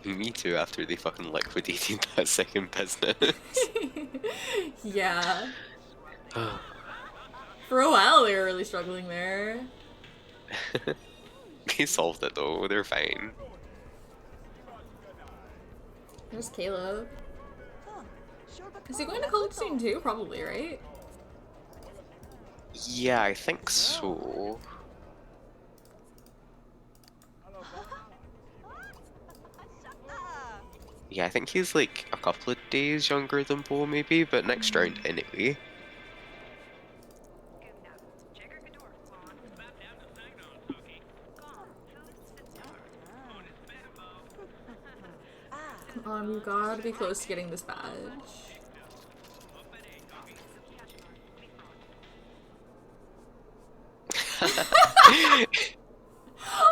Speaker 2: Me too, after they fucking liquidated that second business.
Speaker 1: Yeah. For a while, they were really struggling there.
Speaker 2: They solved it though, they're fine.
Speaker 1: There's Caleb. Is he going to college soon too? Probably, right?
Speaker 2: Yeah, I think so. Yeah, I think he's like a couple of days younger than Bo maybe, but next round anyway.
Speaker 1: Come on, we've got to be close to getting this badge.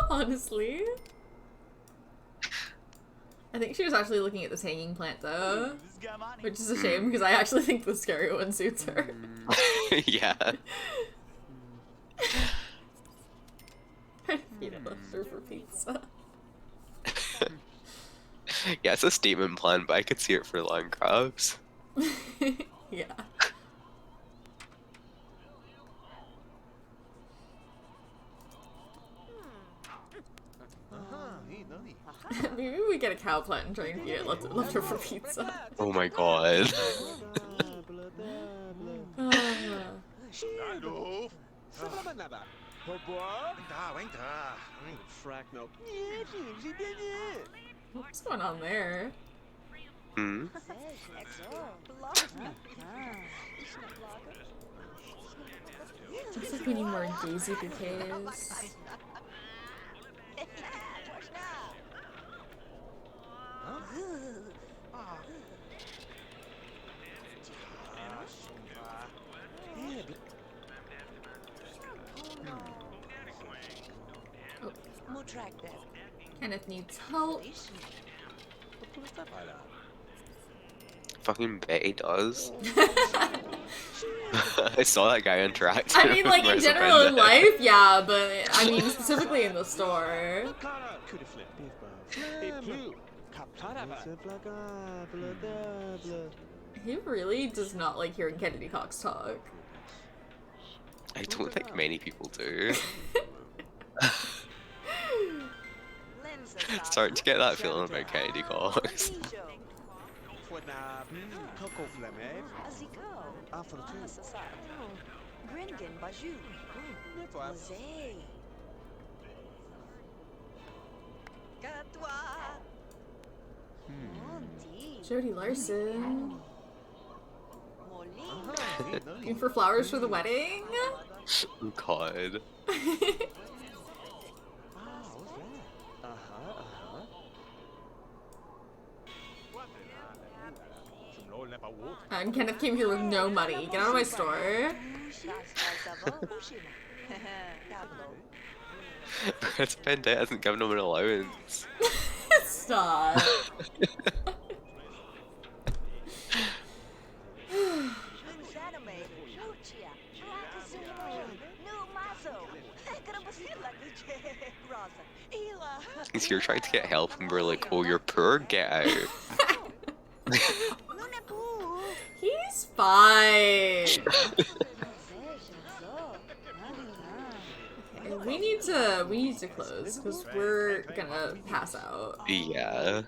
Speaker 1: Honestly. I think she was actually looking at this hanging plant though. Which is a shame because I actually think the scary one suits her.
Speaker 2: Yeah.
Speaker 1: Peanut butter for pizza.
Speaker 2: Yeah, it's a statement plan, but I could see it for land crabs.
Speaker 1: Yeah. Maybe we get a cow plant and try and feed it leftover pizza.
Speaker 2: Oh my god.
Speaker 1: What's going on there?
Speaker 2: Hmm?
Speaker 1: Looks like we need more daisy bouquets. Kenneth needs help.
Speaker 2: Fucking Betty does. I saw that guy interact.
Speaker 1: I mean, like, in general in life, yeah, but I mean, specifically in the store. He really does not like hearing Kennedy Cox talk.
Speaker 2: I don't think many people do. Starting to get that feeling about Kennedy Cox.
Speaker 1: Jody Larson. Looking for flowers for the wedding?
Speaker 2: Oh god.
Speaker 1: And Kenneth came here with no money. Get out of my store.
Speaker 2: Brad Bandit hasn't given him an allowance.
Speaker 1: Stop.
Speaker 2: He's here trying to get help and we're like, oh, you're poor, get out.
Speaker 1: He's fine. Okay, we need to close because we're gonna pass out.
Speaker 2: Yeah.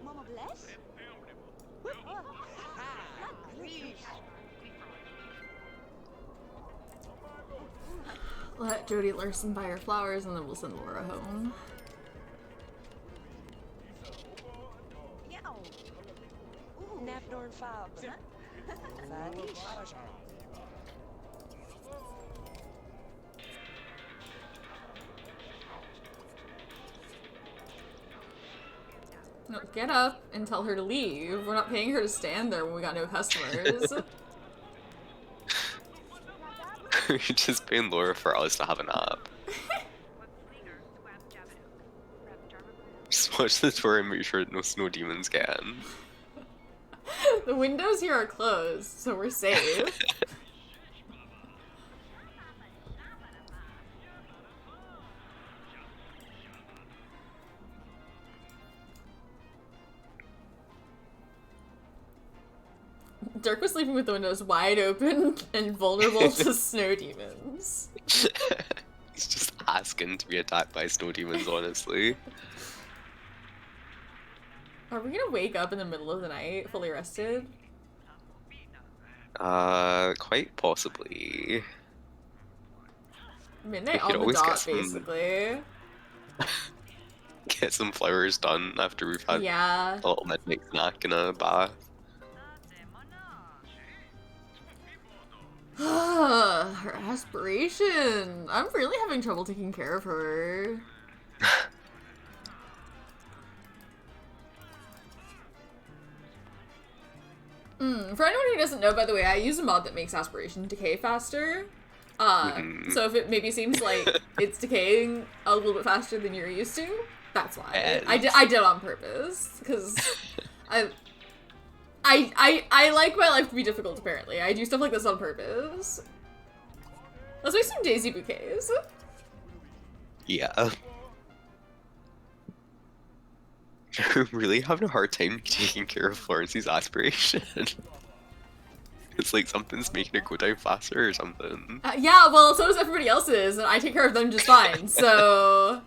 Speaker 3: Mama bless?
Speaker 1: Let Jody Larson buy her flowers and then we'll send Laura home.
Speaker 3: Napnorn Fobs, huh?
Speaker 1: No, get up and tell her to leave. We're not paying her to stand there when we got no customers.
Speaker 2: We're just paying Laura for us to have a nap. Just watch the tour and make sure no snow demons get in.
Speaker 1: The windows here are closed, so we're safe. Dirk was sleeping with the windows wide open and vulnerable to snow demons.
Speaker 2: He's just asking to be attacked by snow demons, honestly.
Speaker 1: Are we gonna wake up in the middle of the night, fully rested?
Speaker 2: Quite possibly.
Speaker 1: Midnight
Speaker 2: We
Speaker 1: on
Speaker 2: could
Speaker 1: the
Speaker 2: always
Speaker 1: dot,
Speaker 2: get some-
Speaker 1: basically.
Speaker 2: Get some flowers done after we've had
Speaker 1: Yeah.
Speaker 2: a little midnight snack and a bath.
Speaker 1: Her aspiration. I'm really having trouble taking care of her. For anyone who doesn't know, by the way, I use a mod that makes aspiration decay faster. So if it maybe seems like it's decaying a little bit faster than you're used to, that's why. I did it on purpose, because I like my life to be difficult, apparently. I do stuff like this on purpose. Let's make some daisy bouquets.
Speaker 2: Yeah. I'm really having a hard time taking care of Florence's aspiration. It's like something's making it go down faster or something.
Speaker 1: Yeah, well, so does everybody else's, and I take care of them just fine, so...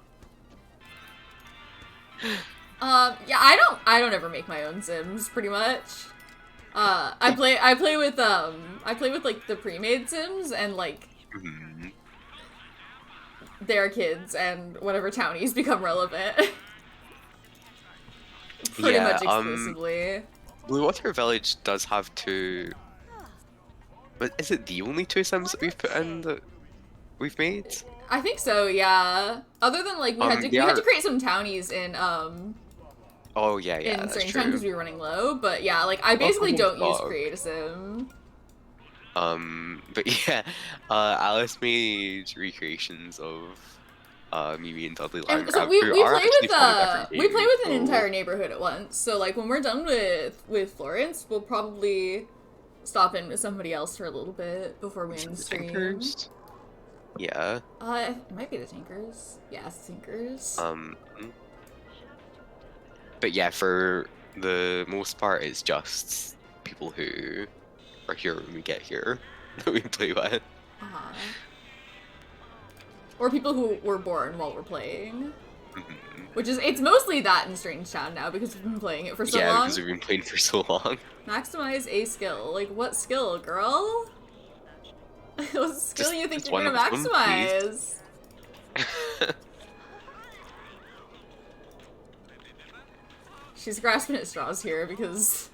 Speaker 1: yeah, I don't ever make my own Sims, pretty much. I play with like the pre-made Sims and like their kids and whatever townies become relevant. Pretty much exclusively.
Speaker 2: Blue Water Village does have two. But is it the only two Sims that we've put in that we've made?
Speaker 1: I think so, yeah. Other than like we had to create some townies in
Speaker 2: Oh yeah, yeah,
Speaker 1: in
Speaker 2: that's
Speaker 1: certain
Speaker 2: true.
Speaker 1: time because we were running low. But yeah, like I basically don't use
Speaker 2: Dog.
Speaker 1: Create-a-Sim.
Speaker 2: But yeah, Alice made recreations of Mimi and Dudley
Speaker 1: And
Speaker 2: Land
Speaker 1: so
Speaker 2: Grab,
Speaker 1: we
Speaker 2: who
Speaker 1: we
Speaker 2: are
Speaker 1: play
Speaker 2: actually
Speaker 1: with
Speaker 2: from a different
Speaker 1: we
Speaker 2: game.
Speaker 1: play with an
Speaker 2: So
Speaker 1: entire neighborhood at once. So like when we're done with Florence, we'll probably stop in with somebody else for a little bit before we
Speaker 2: is it
Speaker 1: end
Speaker 2: the
Speaker 1: stream.
Speaker 2: Tinkers? Yeah.
Speaker 1: It might be the Tinkers. Yeah, it's the Tinkers.
Speaker 2: But yeah, for the most part, it's just people who are here when we get here that we play with.
Speaker 1: Uh-huh. Or people who were born while we're playing. Which is, it's mostly that in Strange Town now because we've been playing it for so
Speaker 2: Yeah,
Speaker 1: long.
Speaker 2: because we've been playing for so long.
Speaker 1: Maximize a skill. Like, what skill, girl? What skill you think
Speaker 2: just
Speaker 1: you're
Speaker 2: one
Speaker 1: gonna
Speaker 2: of them,
Speaker 1: maximize? She's grasping at straws here because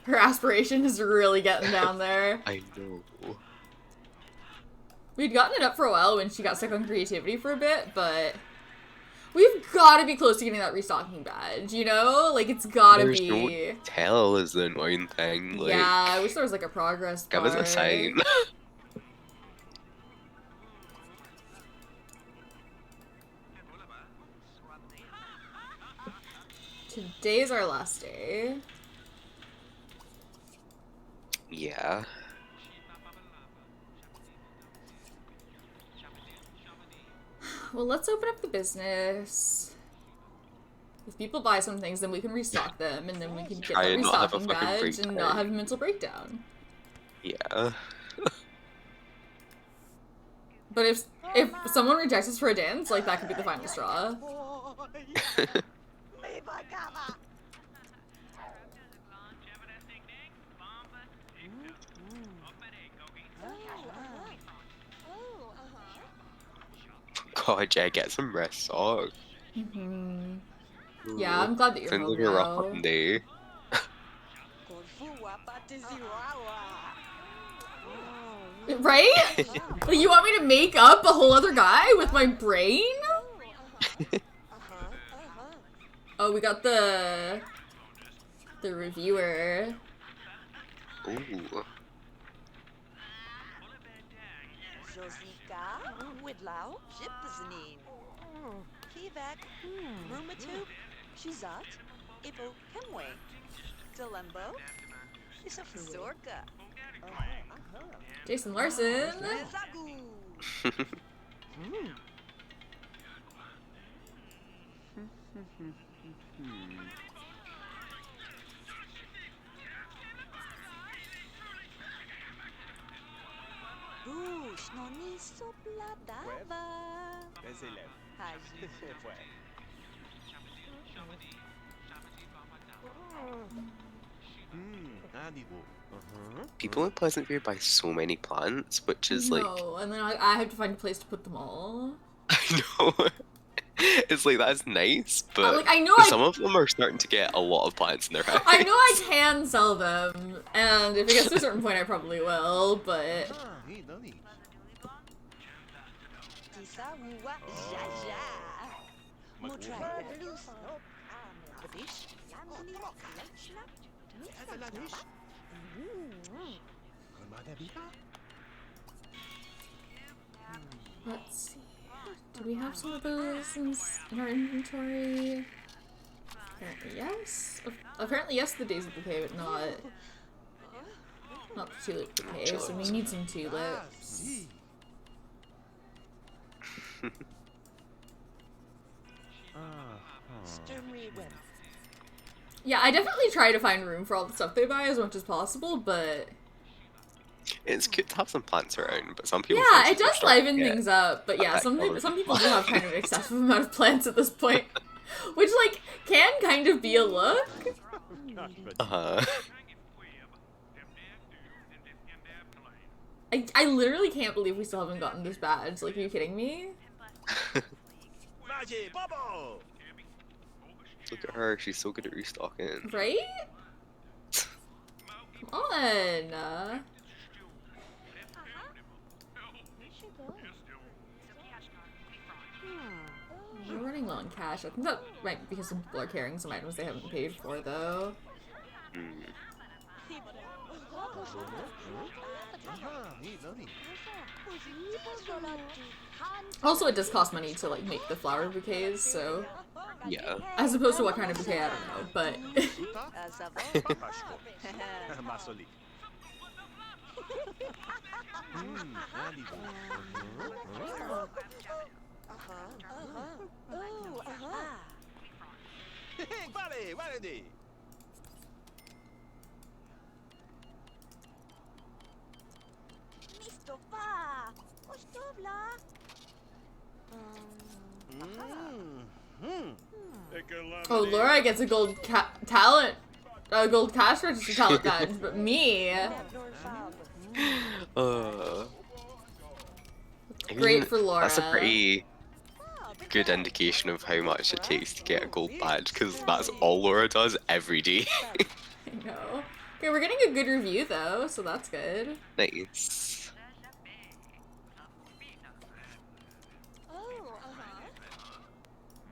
Speaker 1: her aspiration is really getting down there.
Speaker 2: I know.
Speaker 1: We'd gotten it up for a while when she got stuck on creativity for a bit, but we've gotta be close to getting that restocking badge, you know? Like, it's gotta
Speaker 2: There's
Speaker 1: be.
Speaker 2: no tell is the annoying thing. Like,
Speaker 1: Yeah, I wish there was like a progress bar.
Speaker 2: give us a sign.
Speaker 1: Today's our last day.
Speaker 2: Yeah.
Speaker 1: Well, let's open up the business. If people buy some things, then we can restock them, and then we can get
Speaker 2: Try
Speaker 1: that
Speaker 2: and not have a
Speaker 1: restocking
Speaker 2: fucking
Speaker 1: badge and not
Speaker 2: breakdown.
Speaker 1: have a mental breakdown.
Speaker 2: Yeah.
Speaker 1: But if someone rejects us for a dance, like, that could be the final straw.
Speaker 2: God, yeah, get some rest socks.
Speaker 1: Yeah, I'm glad that you're
Speaker 2: Sounds
Speaker 1: home
Speaker 2: like a rough
Speaker 1: now.
Speaker 2: fucking day.
Speaker 1: Right? Like, you want me to make up a whole other guy with my brain? Oh, we got the reviewer.
Speaker 2: Ooh.
Speaker 3: Josika, Widlow, Jipzanin. Kivak, Rumatube, Shizat, Ibo Kemwe, Delembo, Zorka.
Speaker 1: Jason Larson.
Speaker 3: Zagu. Shnoni Sopladava.
Speaker 4: Les élèves.
Speaker 3: Haji.
Speaker 4: Ouais. Ah, niveau.
Speaker 2: People in Pleasantview buy so many plants, which is like,
Speaker 1: No, and then I have to find a place to put them all.
Speaker 2: I know. It's like, that's nice, but
Speaker 1: Like, I know
Speaker 2: some of them are starting to get a lot of plants in their house.
Speaker 1: I know I can sell them, and if it gets to a certain point, I probably will, but...
Speaker 4: Ah, hey, Nani.
Speaker 3: Tisa Wuwa Jaja. Mutra Luz. Babish.
Speaker 1: Let's see. Do we have some of those in our inventory? Apparently yes. Apparently yes, the Daisy Bouquet, but not the Tulip Bouquet, so we need some tulips. Yeah, I definitely try to find room for all the stuff they buy as much as possible, but...
Speaker 2: It's cute to have some plants around, but some people...
Speaker 1: Yeah, it does liven things up, but yeah,
Speaker 2: that
Speaker 1: some
Speaker 2: color.
Speaker 1: people do have kind of an excessive amount of plants at this point. Which, like, can kind of be a look.
Speaker 2: Uh-huh.
Speaker 1: I literally can't believe we still haven't gotten this badge. Like, are you kidding me?
Speaker 4: Magic Bubble!
Speaker 2: Look at her, she's so good at restocking.
Speaker 1: Right? Come on! We're running low on cash. I think that might be because some people are carrying some items they haven't paid for, though. Also, it does cost money to, like, make the flower bouquets, so...
Speaker 2: Yeah.
Speaker 1: As opposed to what kind of bouquet, I don't know, but...
Speaker 4: Masoli. Vale, vale di.
Speaker 1: Oh, Laura gets a gold gold cash register talent badge, but me... Great for Laura.
Speaker 2: That's a pretty good indication of how much it takes to get a gold badge, because that's all Laura does every day.
Speaker 1: I know. Okay, we're getting a good review though, so that's good.
Speaker 2: Nice.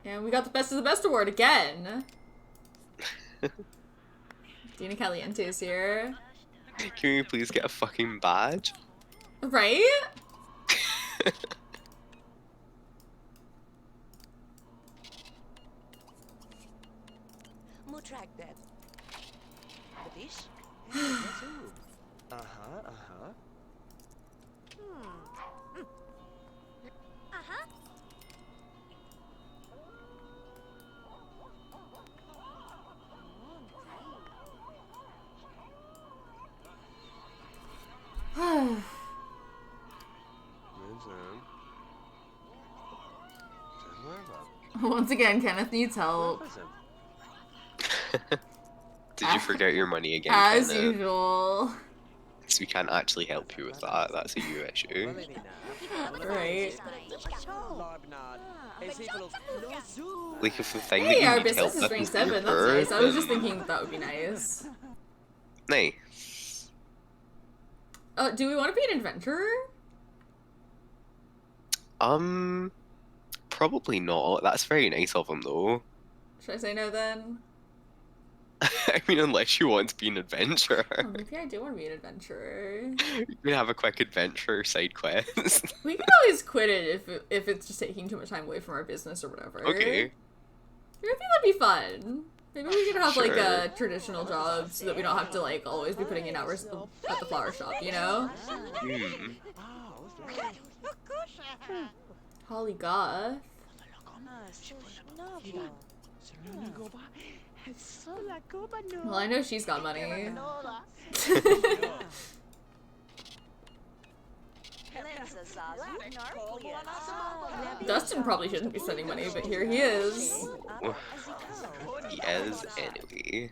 Speaker 1: And we got the Best of the Best award again. Dina Caliente is here.
Speaker 2: Can we please get a fucking badge?
Speaker 1: Right? Once again, Kenneth needs help.
Speaker 2: Did you forget your money again?
Speaker 1: As
Speaker 2: Kenneth?
Speaker 1: usual.
Speaker 2: So we can't actually help you with that. That's a you issue.
Speaker 1: Right.
Speaker 2: Like if the thing
Speaker 1: Hey,
Speaker 2: that
Speaker 1: our
Speaker 2: you need help
Speaker 1: business is
Speaker 2: with
Speaker 1: rank
Speaker 2: is
Speaker 1: 7.
Speaker 2: your
Speaker 1: That's nice. I was
Speaker 2: bird,
Speaker 1: just thinking that would be nice.
Speaker 2: Nice.
Speaker 1: Do we want to be an adventurer?
Speaker 2: Probably not. That's very nice of him, though.
Speaker 1: Should I say no then?
Speaker 2: I mean, unless you want to be an adventurer.
Speaker 1: Oh, maybe I do want to be an adventurer.
Speaker 2: You can have a quick adventure side quest.
Speaker 1: We can always quit it if it's just taking too much time away from our business or whatever.
Speaker 2: Okay.
Speaker 1: I think that'd be fun. Maybe we could have like a
Speaker 2: Sure.
Speaker 1: traditional job so that we don't have to like always be putting in hours at the flower shop, you know? Holly Goth. Well, I know she's got money. Dustin probably shouldn't be spending money, but here he is.
Speaker 2: He is, anyway.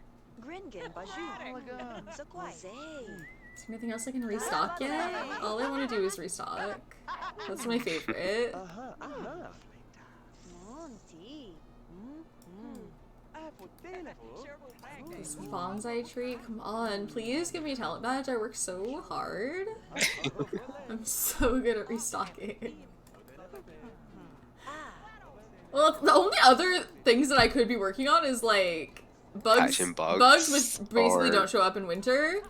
Speaker 1: Is there anything else I can restock yet? All I want to do is restock. That's my favorite. This bonsai tree? Come on, please give me a talent badge. I work so hard. I'm so good at restocking. Well, the only other things that I could be working on is like bugs,
Speaker 2: Catching bugs,
Speaker 1: bugs which basically
Speaker 2: or-
Speaker 1: don't show up in winter.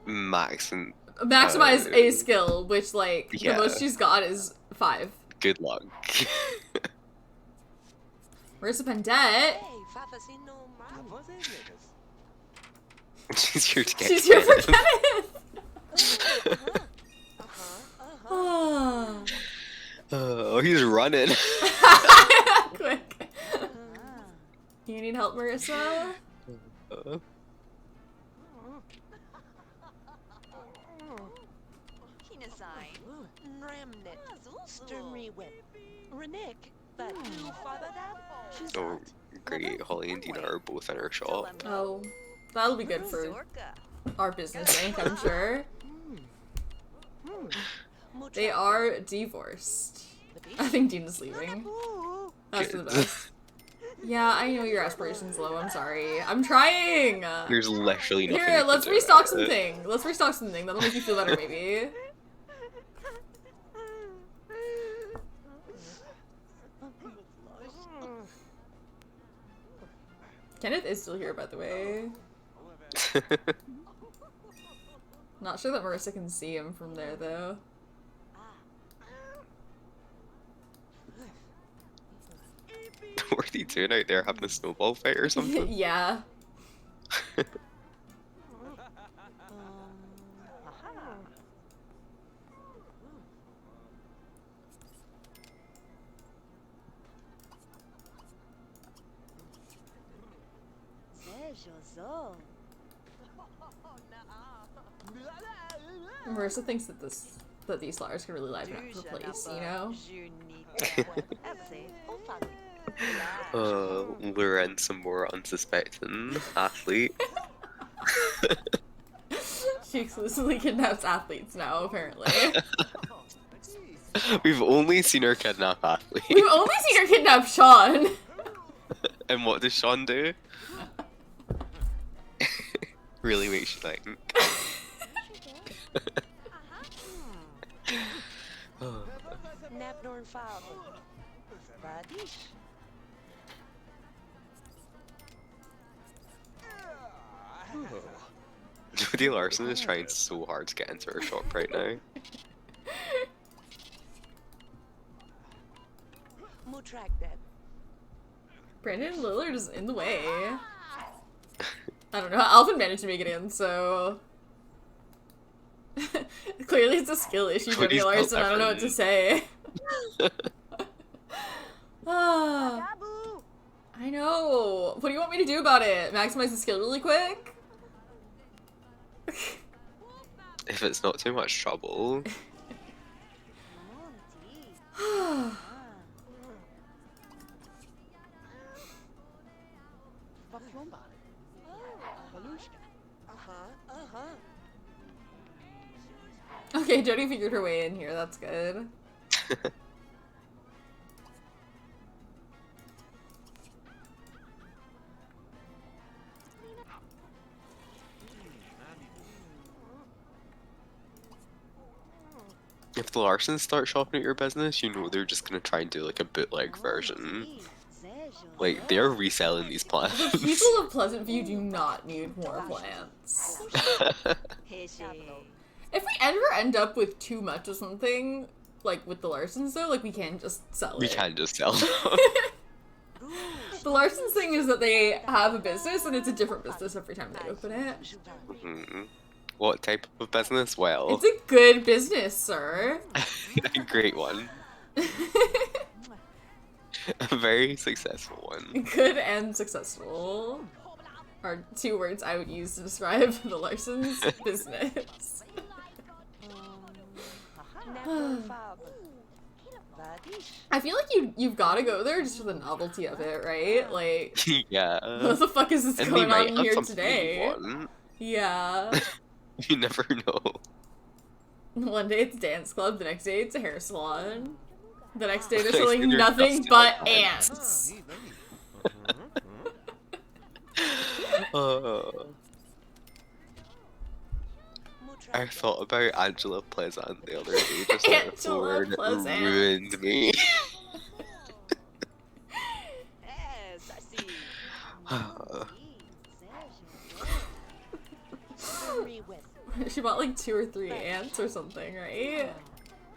Speaker 2: Maximize
Speaker 1: Maximize a skill, which like
Speaker 2: yeah.
Speaker 1: the most she's got is 5.
Speaker 2: Good luck.
Speaker 1: Where's the pendant?
Speaker 2: She's here to get
Speaker 1: She's here for
Speaker 2: Kenneth.
Speaker 1: Kenneth. Oh.
Speaker 2: Oh, he's running.
Speaker 1: Quick. You need help, Marissa?
Speaker 2: Oh, great. Holly and Dina are both in her shop.
Speaker 1: Oh, that'll be good for our business bank, I'm sure. They are divorced. I think Dina's leaving. That's for the best. Yeah, I know your aspiration's low. I'm sorry. I'm trying.
Speaker 2: There's literally nothing.
Speaker 1: Here,
Speaker 2: you
Speaker 1: let's
Speaker 2: can do
Speaker 1: restock
Speaker 2: about it.
Speaker 1: something. Let's restock something. That'll make you feel better, maybe. Kenneth is still here, by the way. Not sure that Marissa can see him from there, though.
Speaker 2: What are they doing out there, having a snowball fight or something?
Speaker 1: Yeah. Marissa thinks that these flowers can really liven up her place, you know?
Speaker 2: Lure in some more unsuspecting athlete.
Speaker 1: She exclusively kidnaps athletes now, apparently.
Speaker 2: We've only seen her kidnap athletes.
Speaker 1: We've only seen her kidnap Sean!
Speaker 2: And what does Sean do? Really makes you think. Jodie Larson is trying so hard to get into her shop right now.
Speaker 1: Brandon Lillard is in the way. I don't know how Alvin managed to make it in, so... Clearly it's a skill issue, Jodie Larson, I don't know what to say. I know! What do you want me to do about it? Maximize the skill really quick?
Speaker 2: If it's not too much trouble.
Speaker 1: Okay, Jodie figured her way in here, that's good.
Speaker 2: If the Larsons start shopping at your business, you know they're just gonna try and do like a bootleg version. Like, they're reselling these plants.
Speaker 1: The people of Pleasantview do not need more plants. If we ever end up with too much of something, like with the Larsons though, like we can just sell it.
Speaker 2: We can just sell them.
Speaker 1: The Larsons thing is that they have a business and it's a different business every time they open it.
Speaker 2: Mm-hmm. What type of business? Well,
Speaker 1: It's a good business, sir.
Speaker 2: a great one. A very successful one.
Speaker 1: Good and successful are two words I would use to describe the Larsons' business. I feel like you've got to go there just for the novelty of it, right? Like,
Speaker 2: Yeah.
Speaker 1: what the fuck is this
Speaker 2: And
Speaker 1: going
Speaker 2: they might
Speaker 1: on
Speaker 2: have
Speaker 1: here
Speaker 2: something
Speaker 1: today?
Speaker 2: you want.
Speaker 1: Yeah.
Speaker 2: You never know.
Speaker 1: One day it's dance club, the next day it's a hair salon. The next day they're
Speaker 2: The next
Speaker 1: selling
Speaker 2: day they're
Speaker 1: nothing
Speaker 2: just
Speaker 1: but
Speaker 2: selling
Speaker 1: ants.
Speaker 2: I thought about Angela Pleasant the other day, just like the
Speaker 1: Angela
Speaker 2: word
Speaker 1: Pleasant.
Speaker 2: ruined me.
Speaker 1: She bought like 2 or 3 ants or something, right?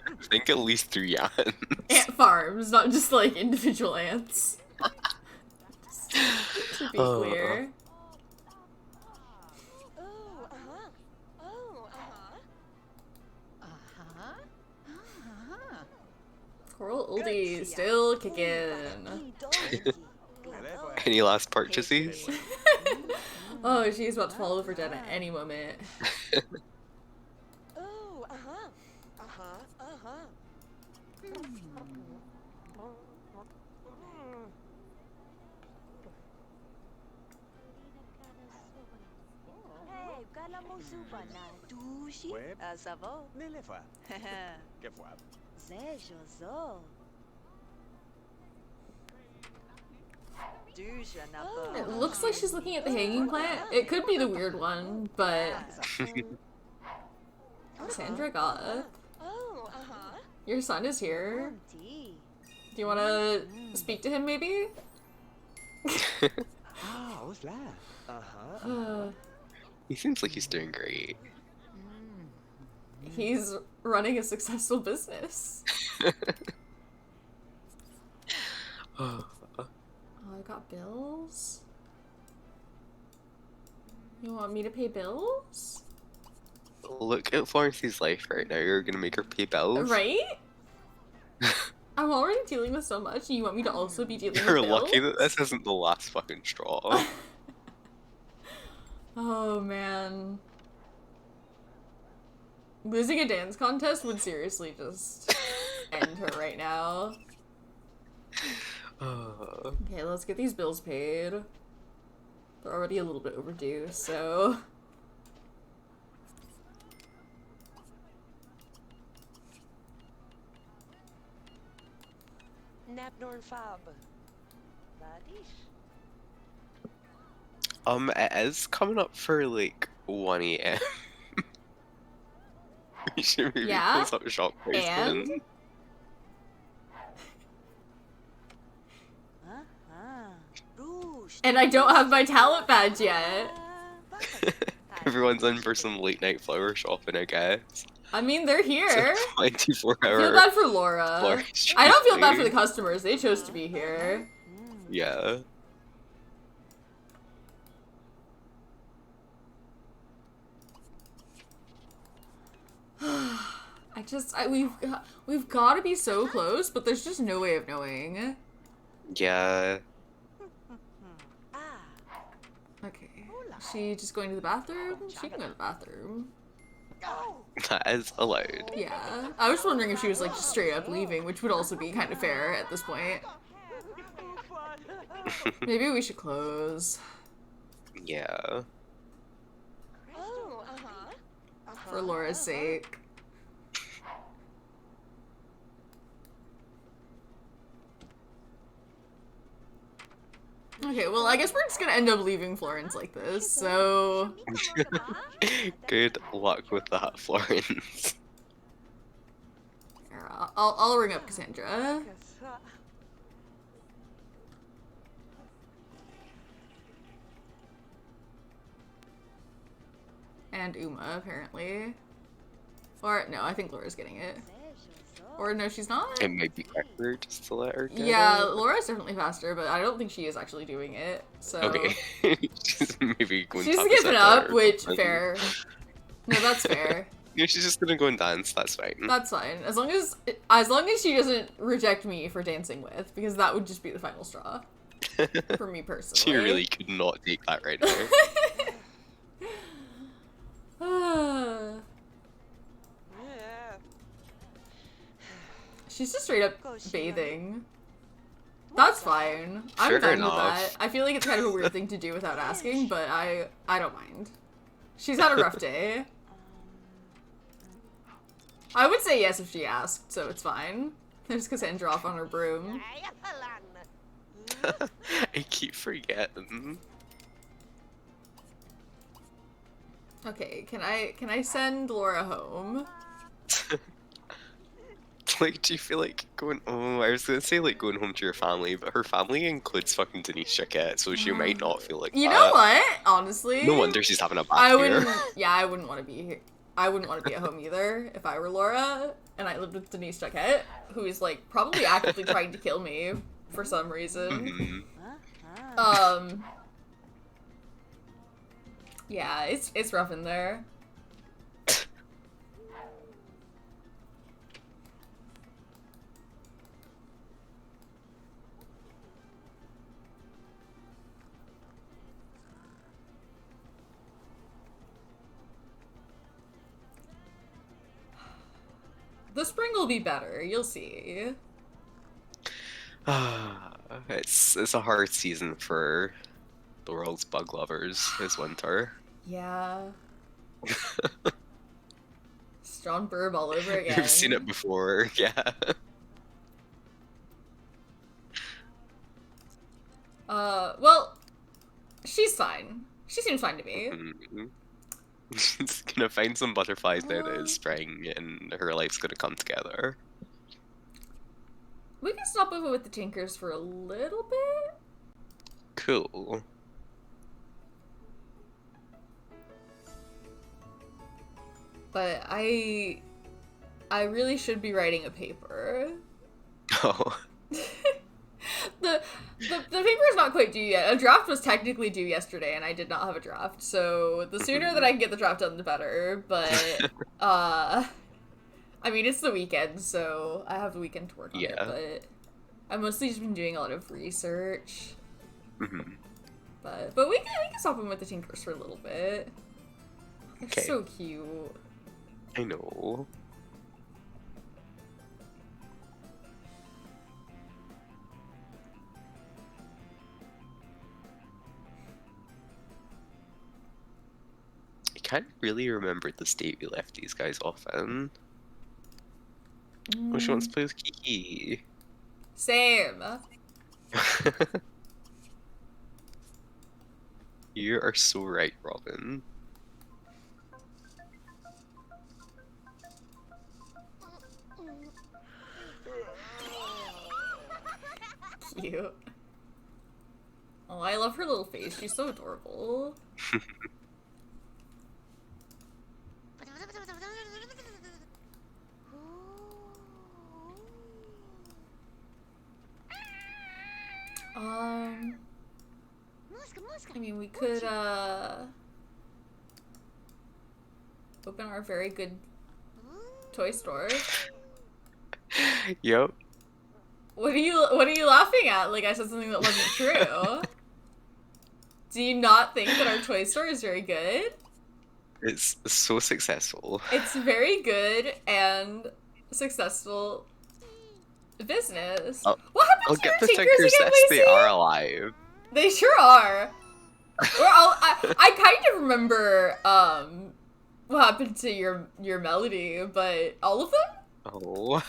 Speaker 2: I think at least 3 ants.
Speaker 1: Ant farms, not just like individual ants. Just to be clear. Coral oldie still kicking.
Speaker 2: Any last purchases?
Speaker 1: Oh, she's about to fall over dead at any moment.
Speaker 4: Ouais.
Speaker 3: Ça va?
Speaker 4: Néléfa. Que fois.
Speaker 3: C'est Jozo.
Speaker 1: It looks like she's looking at the hanging plant. It could be the weird one, but Sandra got up. Your son is here. Do you want to speak to him, maybe?
Speaker 4: How's that? Uh-huh.
Speaker 2: He seems like he's doing great.
Speaker 1: He's running a successful business.
Speaker 2: Oh,
Speaker 1: Oh, I got bills? You want me to pay bills?
Speaker 2: look at Florence's life right now. You're gonna make her pay bills.
Speaker 1: Right? I'm already dealing with so much, and you want me to also be dealing
Speaker 2: You're
Speaker 1: with bills?
Speaker 2: lucky that this isn't the last fucking straw.
Speaker 1: Oh, man. Losing a dance contest would seriously just end her right now. Okay, let's get these bills paid. They're already a little bit overdue, so...
Speaker 3: Napnorn Fab. Badish.
Speaker 2: It is coming up for like 1 a.m. We should maybe
Speaker 1: Yeah?
Speaker 2: close up shop pretty
Speaker 1: And?
Speaker 2: soon.
Speaker 1: And I don't have my talent badge yet.
Speaker 2: Everyone's in for some late night flower shopping, I guess.
Speaker 1: I mean, they're here.
Speaker 2: 24
Speaker 1: I
Speaker 2: hour.
Speaker 1: feel bad for Laura.
Speaker 2: Florence
Speaker 1: I don't feel bad for
Speaker 2: Delarosa.
Speaker 1: the customers. They chose to be here.
Speaker 2: Yeah.
Speaker 1: We've got to be so close, but there's just no way of knowing.
Speaker 2: Yeah.
Speaker 1: Okay. She just going to the bathroom? She can go to the bathroom.
Speaker 2: That is allowed.
Speaker 1: Yeah. I was wondering if she was like just straight up leaving, which would also be kind of fair at this point. Maybe we should close.
Speaker 2: Yeah.
Speaker 1: For Laura's sake. Okay, well, I guess we're just gonna end up leaving Florence like this, so...
Speaker 2: Good luck with that, Florence.
Speaker 1: Here, I'll ring up Cassandra. And Uma, apparently. Or, no, I think Laura's getting it. Or, no, she's not?
Speaker 2: It might be quicker just to let her get
Speaker 1: Yeah,
Speaker 2: it.
Speaker 1: Laura's definitely faster, but I don't think she is actually doing it, so...
Speaker 2: Okay. She's maybe going
Speaker 1: She's
Speaker 2: top
Speaker 1: giving
Speaker 2: us
Speaker 1: up,
Speaker 2: or
Speaker 1: which,
Speaker 2: something.
Speaker 1: fair. No, that's fair.
Speaker 2: Yeah, she's just gonna go and dance, that's fine.
Speaker 1: That's fine. As long as she doesn't reject me for dancing with, because that would just be the final straw. For me personally.
Speaker 2: She really could not take that right now.
Speaker 1: She's just straight up bathing. That's fine. I'm
Speaker 2: Fair
Speaker 1: fine with
Speaker 2: enough.
Speaker 1: that. I feel like it's kind of a weird thing to do without asking, but I don't mind. She's had a rough day. I would say yes if she asked, so it's fine. There's Cassandra off on her broom.
Speaker 2: I keep forgetting.
Speaker 1: Okay, can I send Laura home?
Speaker 2: Like, do you feel like going? Oh, I was gonna say like going home to your family, but her family includes fucking Denise Jaquette, so she might not feel like
Speaker 1: You
Speaker 2: that.
Speaker 1: know what? Honestly,
Speaker 2: No wonder she's having a bad
Speaker 1: I
Speaker 2: year.
Speaker 1: wouldn't. Yeah, I wouldn't want to be here. I wouldn't want to be at home either if I were Laura and I lived with Denise Jaquette, who is like probably actively trying to kill me for some reason.
Speaker 2: Mhm.
Speaker 1: Yeah, it's rough in there. The spring will be better, you'll see.
Speaker 2: It's a hard season for the world's bug lovers. Is winter.
Speaker 1: Yeah. Strong burb all over again.
Speaker 2: You've seen it before, yeah.
Speaker 1: Well, she's fine. She seems fine to me.
Speaker 2: Mhm. She's gonna find some butterflies now that it's spring, and her life's gonna come together.
Speaker 1: We can stop over with the Tinkers for a little bit.
Speaker 2: Cool.
Speaker 1: But I really should be writing a paper.
Speaker 2: Oh.
Speaker 1: The paper is not quite due yet. A draft was technically due yesterday, and I did not have a draft. So the sooner that I can get the draft done, the better. But I mean, it's the weekend, so I have the weekend to work on it. But I've mostly just been doing a lot of research.
Speaker 2: Mm-hmm.
Speaker 1: But we can stop in with the Tinkers for a little bit. They're
Speaker 2: Okay.
Speaker 1: so cute.
Speaker 2: I know. I can't really remember the state we left these guys off in. Which wants to play with Kiki?
Speaker 1: Same.
Speaker 2: You are so right, Robin.
Speaker 1: Cute. Oh, I love her little face. She's so adorable. I mean, we could, open our very good toy store.
Speaker 2: Yep.
Speaker 1: What are you laughing at? Like I said something that wasn't true. Do you not think that our toy store is very good?
Speaker 2: It's so successful.
Speaker 1: It's very good and successful business.
Speaker 2: I'll
Speaker 1: What happened
Speaker 2: I'll
Speaker 1: to your
Speaker 2: get the
Speaker 1: Tinkers
Speaker 2: Tinkers
Speaker 1: again,
Speaker 2: if they
Speaker 1: Lacey?
Speaker 2: are alive.
Speaker 1: They sure are. I kind of remember what happened to your Melody, but all of them?
Speaker 2: Oh.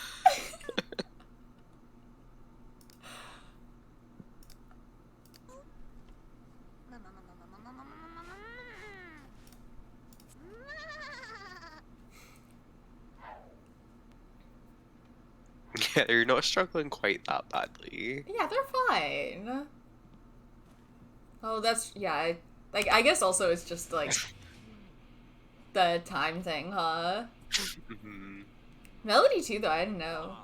Speaker 2: Yeah, you're not struggling quite that badly.
Speaker 1: Yeah, they're fine. Oh, that's yeah. I guess also it's just like the time thing, huh?
Speaker 2: Mhm.
Speaker 1: Melody too, though. I didn't know.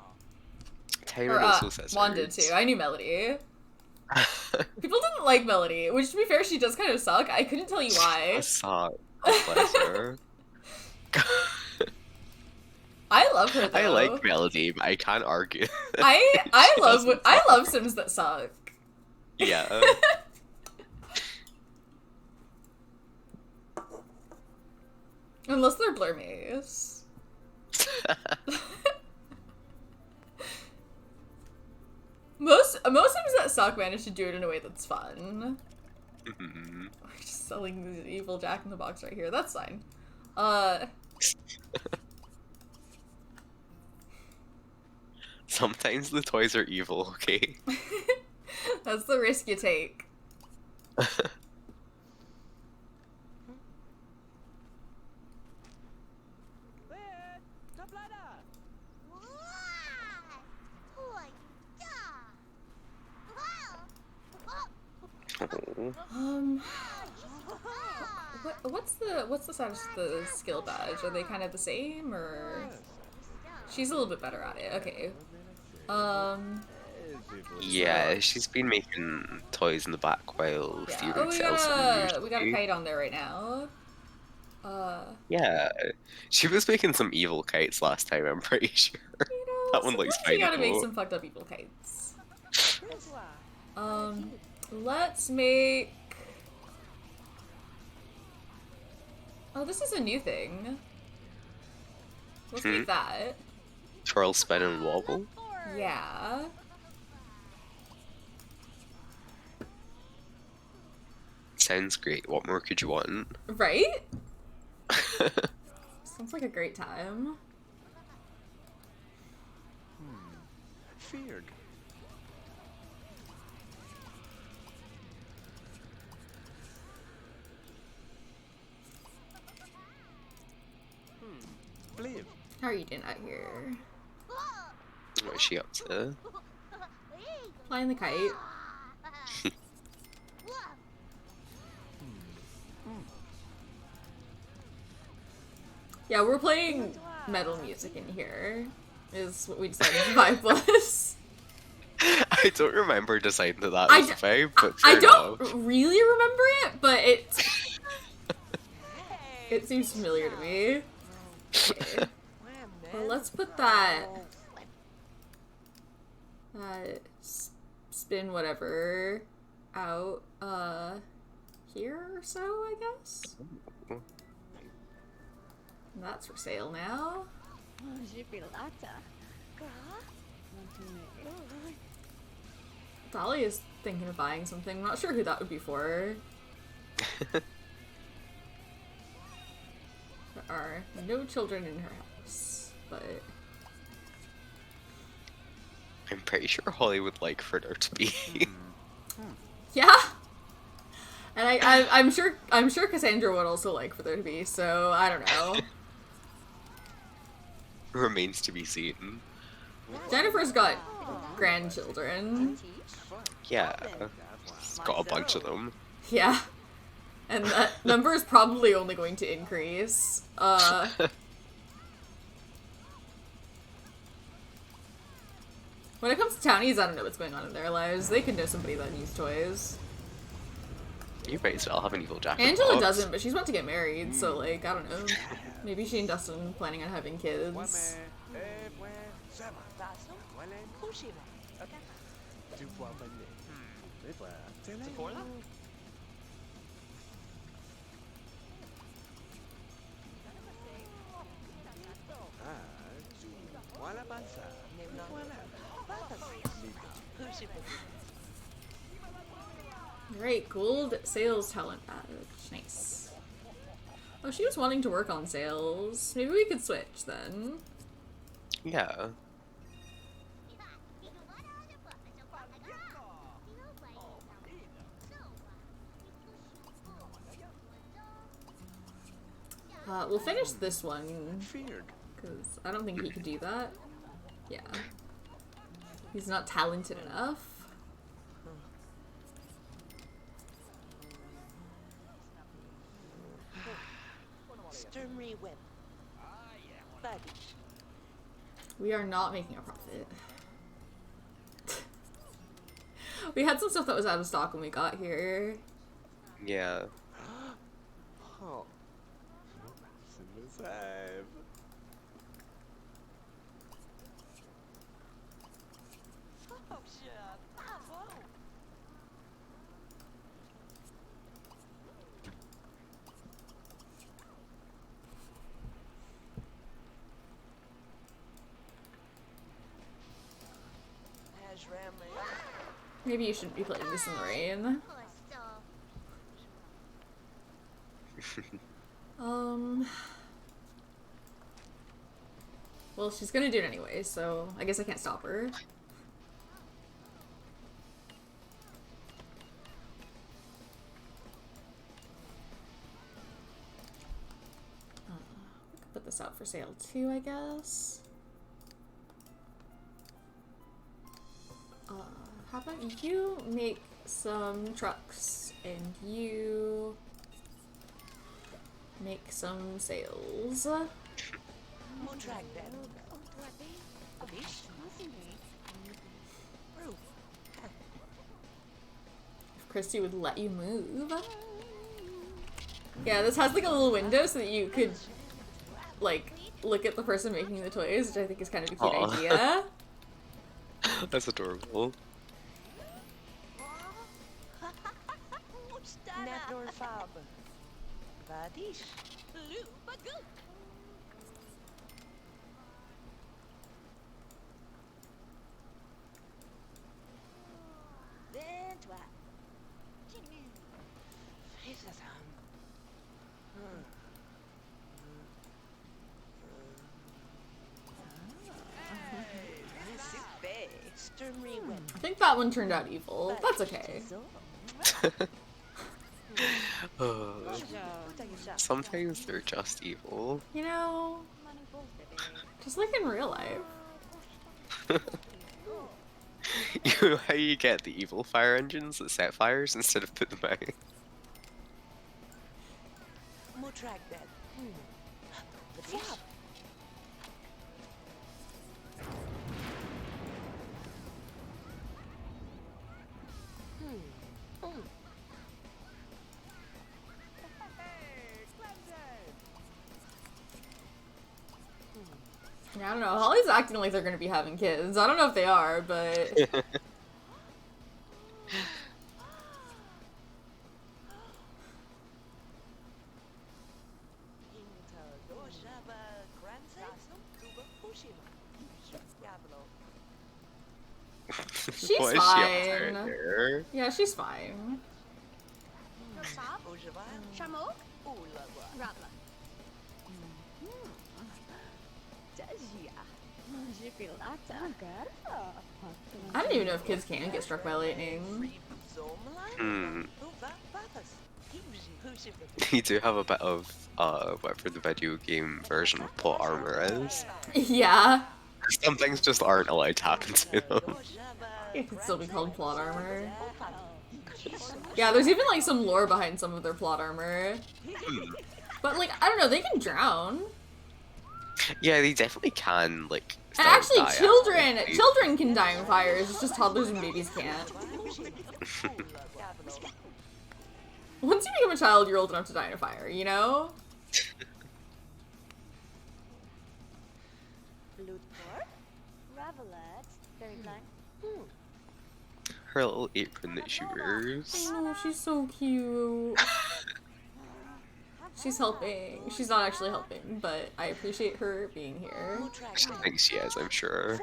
Speaker 2: Tyler
Speaker 1: Or
Speaker 2: also says
Speaker 1: Wanda
Speaker 2: hers.
Speaker 1: too. I knew Melody. People didn't like Melody, which to be fair, she does kind of suck. I couldn't tell you why.
Speaker 2: I saw it. God bless her.
Speaker 1: I love her though.
Speaker 2: I like Melody, but I can't argue.
Speaker 1: I
Speaker 2: She
Speaker 1: love
Speaker 2: doesn't
Speaker 1: I
Speaker 2: suck.
Speaker 1: love Sims that suck.
Speaker 2: Yeah.
Speaker 1: Unless they're blurmies. Most Sims that suck manage to do it in a way that's fun.
Speaker 2: Mhm.
Speaker 1: We're just selling the evil Jack in the Box right here. That's fine.
Speaker 2: Sometimes the toys are evil, okay?
Speaker 1: That's the risk you take.
Speaker 2: Oh.
Speaker 1: What's the status of the skill badge? Are they kind of the same, or she's a little bit better at it? Okay.
Speaker 2: Yeah, she's been making toys in the back while
Speaker 1: Yeah.
Speaker 2: Theory
Speaker 1: Oh,
Speaker 2: sells them.
Speaker 1: we got a kite on there right now.
Speaker 2: Yeah, she was making some evil kites last time, I'm pretty sure.
Speaker 1: You know,
Speaker 2: That one looks
Speaker 1: sometimes you
Speaker 2: fine
Speaker 1: gotta make
Speaker 2: though.
Speaker 1: some fucked up evil kites. Let's make. Oh, this is a new thing. Let's make that.
Speaker 2: Twirl, spin, and wobble.
Speaker 1: Yeah.
Speaker 2: Sounds great. What more could you want?
Speaker 1: Right? Sounds like a great time.
Speaker 4: Feared. Bliv.
Speaker 1: How are you doing out here?
Speaker 2: What is she up to?
Speaker 1: Flying the kite. Yeah, we're playing metal music in here, is what we decided the vibe was.
Speaker 2: I don't remember deciding that
Speaker 1: I
Speaker 2: was
Speaker 1: d-
Speaker 2: a vibe, but
Speaker 1: I
Speaker 2: fair
Speaker 1: don't
Speaker 2: enough.
Speaker 1: really remember it, but it
Speaker 3: Hey,
Speaker 1: seems familiar to me. Okay. Well, let's put that spin whatever out here or so, I guess. And that's for sale now. Dolly is thinking of buying something. I'm not sure who that would be for. There are no children in her house, but
Speaker 2: I'm pretty sure Holly would like for there to be.
Speaker 1: yeah. And I'm sure Cassandra would also like for there to be, so I don't know.
Speaker 2: Remains to be seen.
Speaker 1: Jennifer's got grandchildren.
Speaker 2: Yeah. She's got a bunch of them.
Speaker 1: Yeah. And that number is probably only going to increase. When it comes to townies, I don't know what's going on in their lives. They could know somebody that needs toys.
Speaker 2: You might as well have an evil jacket.
Speaker 1: Angela
Speaker 2: box.
Speaker 1: doesn't, but she's about to get married, so like, I don't know. Maybe she and Dustin planning on having kids. Great, gold sales talent badge. Nice. Oh, she was wanting to work on sales. Maybe we could switch then.
Speaker 2: Yeah.
Speaker 1: We'll finish this one, because I don't think he could do that. Yeah. He's not talented enough.
Speaker 3: Sturmry web. Buddy.
Speaker 1: We are not making a profit. We had some stuff that was out of stock when we got here.
Speaker 2: Yeah.
Speaker 4: Oh. Save.
Speaker 3: Oh, shit. Bravo. Has Ramley.
Speaker 1: Maybe you shouldn't be playing this in the rain. Well, she's gonna do it anyway, so I guess I can't stop her. We could put this out for sale too, I guess. How about you make some trucks and you make some sales?
Speaker 3: We'll track that. Bish. Roof.
Speaker 1: If Christy would let you move. Yeah, this has like a little window so that you could like look at the person making the toys, which I think is kind of a cute
Speaker 2: Aw.
Speaker 1: idea.
Speaker 2: That's adorable.
Speaker 3: Natnor Fab. Vadish.
Speaker 1: I think that one turned out evil. That's okay.
Speaker 2: Sometimes they're just evil.
Speaker 1: You know, just like in real life.
Speaker 2: You know how you get the evil fire engines that set fires instead of put them out?
Speaker 3: Badis.
Speaker 1: Yeah, I don't know. Holly's acting like they're gonna be having kids. I don't know if they are, but she's
Speaker 2: What is she up to
Speaker 1: fine.
Speaker 2: there?
Speaker 1: Yeah, she's fine.
Speaker 5: Shamok? Rabla.
Speaker 1: I don't even know if kids can get struck by lightning.
Speaker 2: Hmm. You do have a bit of whatever the video game version of plot armor is.
Speaker 1: Yeah.
Speaker 2: Some things just aren't allowed to happen to them.
Speaker 1: It could still be called plot armor. Yeah, there's even like some lore behind some of their plot armor. But like, I don't know, they can drown.
Speaker 2: Yeah, they definitely can, like.
Speaker 1: And actually,
Speaker 2: die
Speaker 1: children
Speaker 2: after.
Speaker 1: children can die in fires. It's just toddlers and babies can't. Once you become a child, you're old enough to die in a fire, you know?
Speaker 2: Her little apron that she wears.
Speaker 1: Oh, she's so cute. She's helping. She's not actually helping, but I appreciate her being here.
Speaker 2: She thinks she is, I'm sure.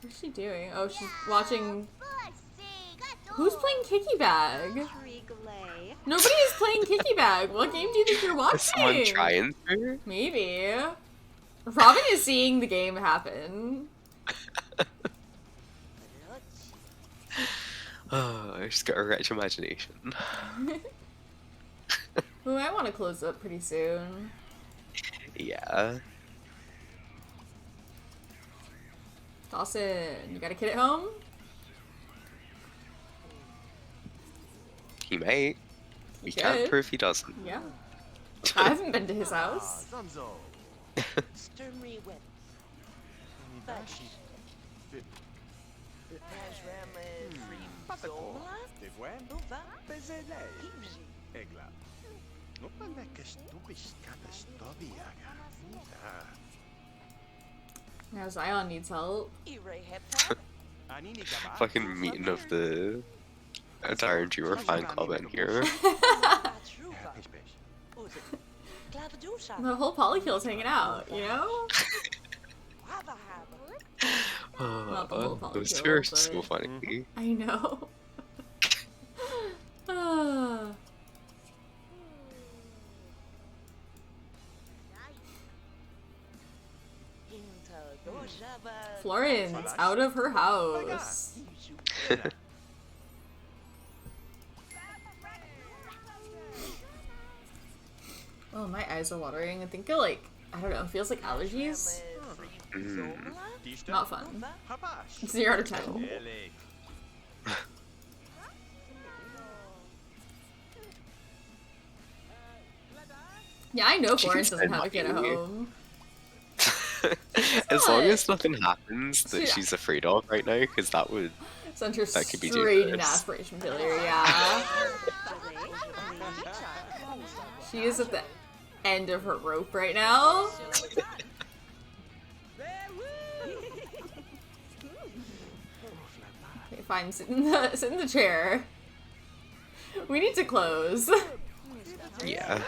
Speaker 1: What's she doing? Oh, she's watching. Who's playing Kicky Bag? Nobody is playing Kicky Bag. What game do you think you're watching?
Speaker 2: Is someone trying to?
Speaker 1: Maybe. Robin is seeing the game happen.
Speaker 2: Oh, I just got a rich imagination.
Speaker 1: Ooh, I want to close up pretty soon.
Speaker 2: Yeah.
Speaker 1: Dawson, you got a kid at home?
Speaker 2: He might. We can't
Speaker 1: should.
Speaker 2: prove he doesn't.
Speaker 1: Yeah. I haven't been to his house. Now Zion needs help.
Speaker 2: Fucking meeting of the Dirk Dreamer fan club in here.
Speaker 1: The whole Polykill's hanging out, you know? Not the whole
Speaker 2: Those
Speaker 1: Polykill,
Speaker 2: two are
Speaker 1: but-
Speaker 2: so funny.
Speaker 1: I know. Ah. Florence, out of her house. Oh, my eyes are watering. I think I don't know, it feels like allergies. Not fun. 0 out of 10. Yeah, I know
Speaker 2: She can
Speaker 1: Florence doesn't
Speaker 2: spend
Speaker 1: have a kid at
Speaker 2: money.
Speaker 1: home.
Speaker 2: As long
Speaker 1: not.
Speaker 2: as nothing happens that
Speaker 1: Yeah.
Speaker 2: she's afraid of right now, because that would.
Speaker 1: Sent her
Speaker 2: That could be
Speaker 1: straight into
Speaker 2: dangerous.
Speaker 1: aspiration failure, yeah. She is at the end of her rope right now. Okay, fine, sit in the chair. We need to close.
Speaker 2: Yeah.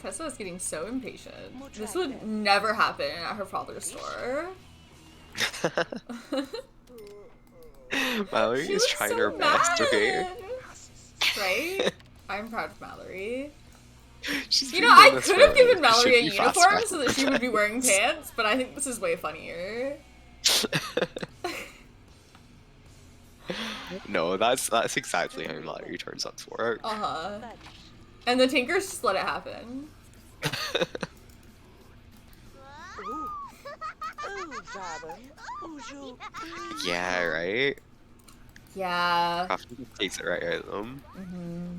Speaker 1: Tessa is getting so impatient. This would never happen at her father's store.
Speaker 2: Mallory
Speaker 1: She
Speaker 2: is
Speaker 1: looks
Speaker 2: trying
Speaker 1: so
Speaker 2: her best, okay?
Speaker 1: mad. Right? I'm proud of Mallory.
Speaker 2: She's
Speaker 1: You
Speaker 2: been
Speaker 1: know,
Speaker 2: doing
Speaker 1: I
Speaker 2: this
Speaker 1: could
Speaker 2: for,
Speaker 1: have given
Speaker 2: like, it should
Speaker 1: Mallory a
Speaker 2: be fast
Speaker 1: uniform so that she would be
Speaker 2: track.
Speaker 1: wearing pants, but I think this is way funnier.
Speaker 2: No, that's exactly how Mallory turns up to work.
Speaker 1: Uh-huh.
Speaker 3: Badish.
Speaker 1: And the Tinkers just let it happen.
Speaker 3: Ooh. Ooh, Robin. Ooh, you.
Speaker 2: Yeah, right?
Speaker 1: Yeah.
Speaker 2: Crafty just takes it right out of them.
Speaker 1: Mm-hmm.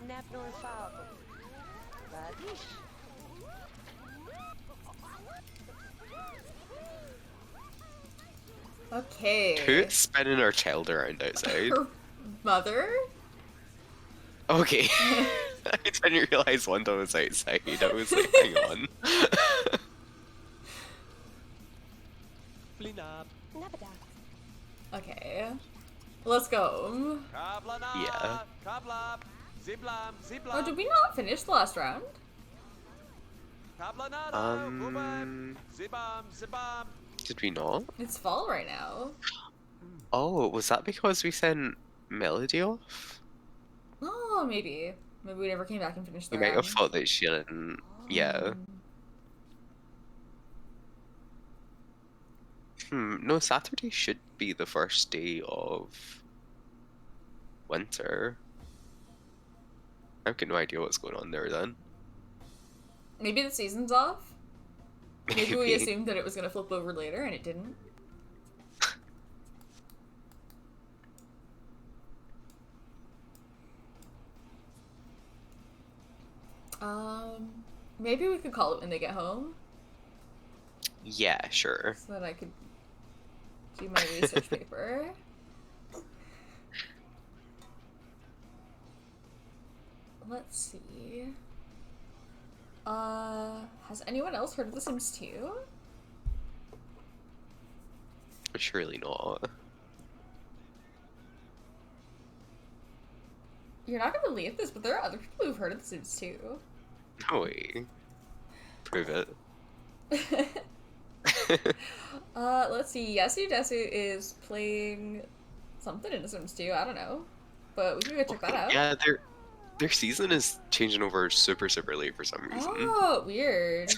Speaker 3: Napnor Fab. Badish.
Speaker 1: Okay.
Speaker 2: Who's spinning our child around outside?
Speaker 1: Her mother?
Speaker 2: Okay. I didn't realize Wanda was outside. I was like, hang on.
Speaker 4: Flinap.
Speaker 5: Nabada.
Speaker 1: Okay. Let's go.
Speaker 4: Kablana.
Speaker 2: Yeah.
Speaker 4: Kablap. Ziblam. Ziblam.
Speaker 1: Oh, did we not finish the last round?
Speaker 4: Kablanada.
Speaker 2: Um,
Speaker 4: Zibam. Zibam.
Speaker 2: did we not?
Speaker 1: It's fall right now.
Speaker 2: Oh, was that because we sent Melody off?
Speaker 1: Oh, maybe. Maybe we never came back and finished the
Speaker 2: You might have
Speaker 1: round.
Speaker 2: thought that she didn't. Yeah. No, Saturday should be the first day of winter. I've got no idea what's going on there then.
Speaker 1: Maybe the season's off? Maybe we assumed that it was going to flip over later and it didn't. Maybe we could call it when they get home
Speaker 2: Yeah, sure.
Speaker 1: so that I could do my research paper. Let's see. Has anyone else heard of The Sims 2?
Speaker 2: Surely not.
Speaker 1: You're not gonna believe this, but there are other people who've heard of The Sims 2.
Speaker 2: No way. Prove it.
Speaker 1: Let's see. Yasu Desu is playing something in The Sims 2. I don't know. But we can go check that out.
Speaker 2: Yeah, their season is changing over super late for some reason.
Speaker 1: Oh, weird.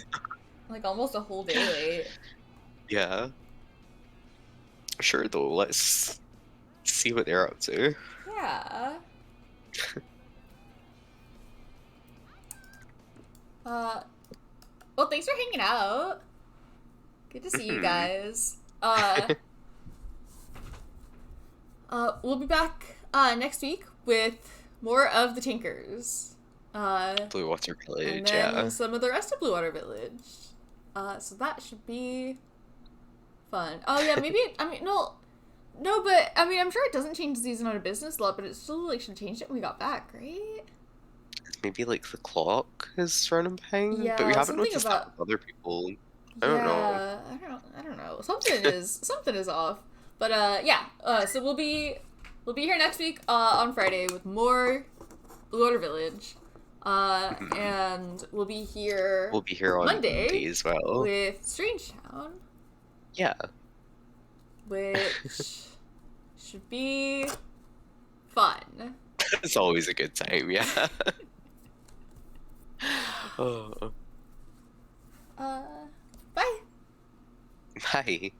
Speaker 1: Like almost a whole day late.
Speaker 2: Yeah. Sure though, let's see what they're up to.
Speaker 1: Yeah. Well, thanks for hanging out. Good to see you guys. We'll be back next week with more of the Tinkers.
Speaker 2: Blue Water
Speaker 1: And
Speaker 2: Village,
Speaker 1: then
Speaker 2: yeah.
Speaker 1: some of the rest of Blue Water Village. So that should be fun. Oh yeah, maybe no, but I mean, I'm sure it doesn't change the season out of business a lot, but it still like should change it when we got back, right?
Speaker 2: Maybe like the clock is running behind, but we
Speaker 1: Yeah,
Speaker 2: haven't
Speaker 1: something
Speaker 2: noticed
Speaker 1: about-
Speaker 2: that with other people. I don't know.
Speaker 1: Yeah, I don't know. Something is off. But yeah. So we'll be here next week on Friday with more Blue Water Village. And we'll be here
Speaker 2: on Monday as well.
Speaker 1: with Strange Town,
Speaker 2: Yeah.
Speaker 1: which should be fun.
Speaker 2: It's always a good time, yeah. Oh.
Speaker 1: Bye.
Speaker 2: Bye.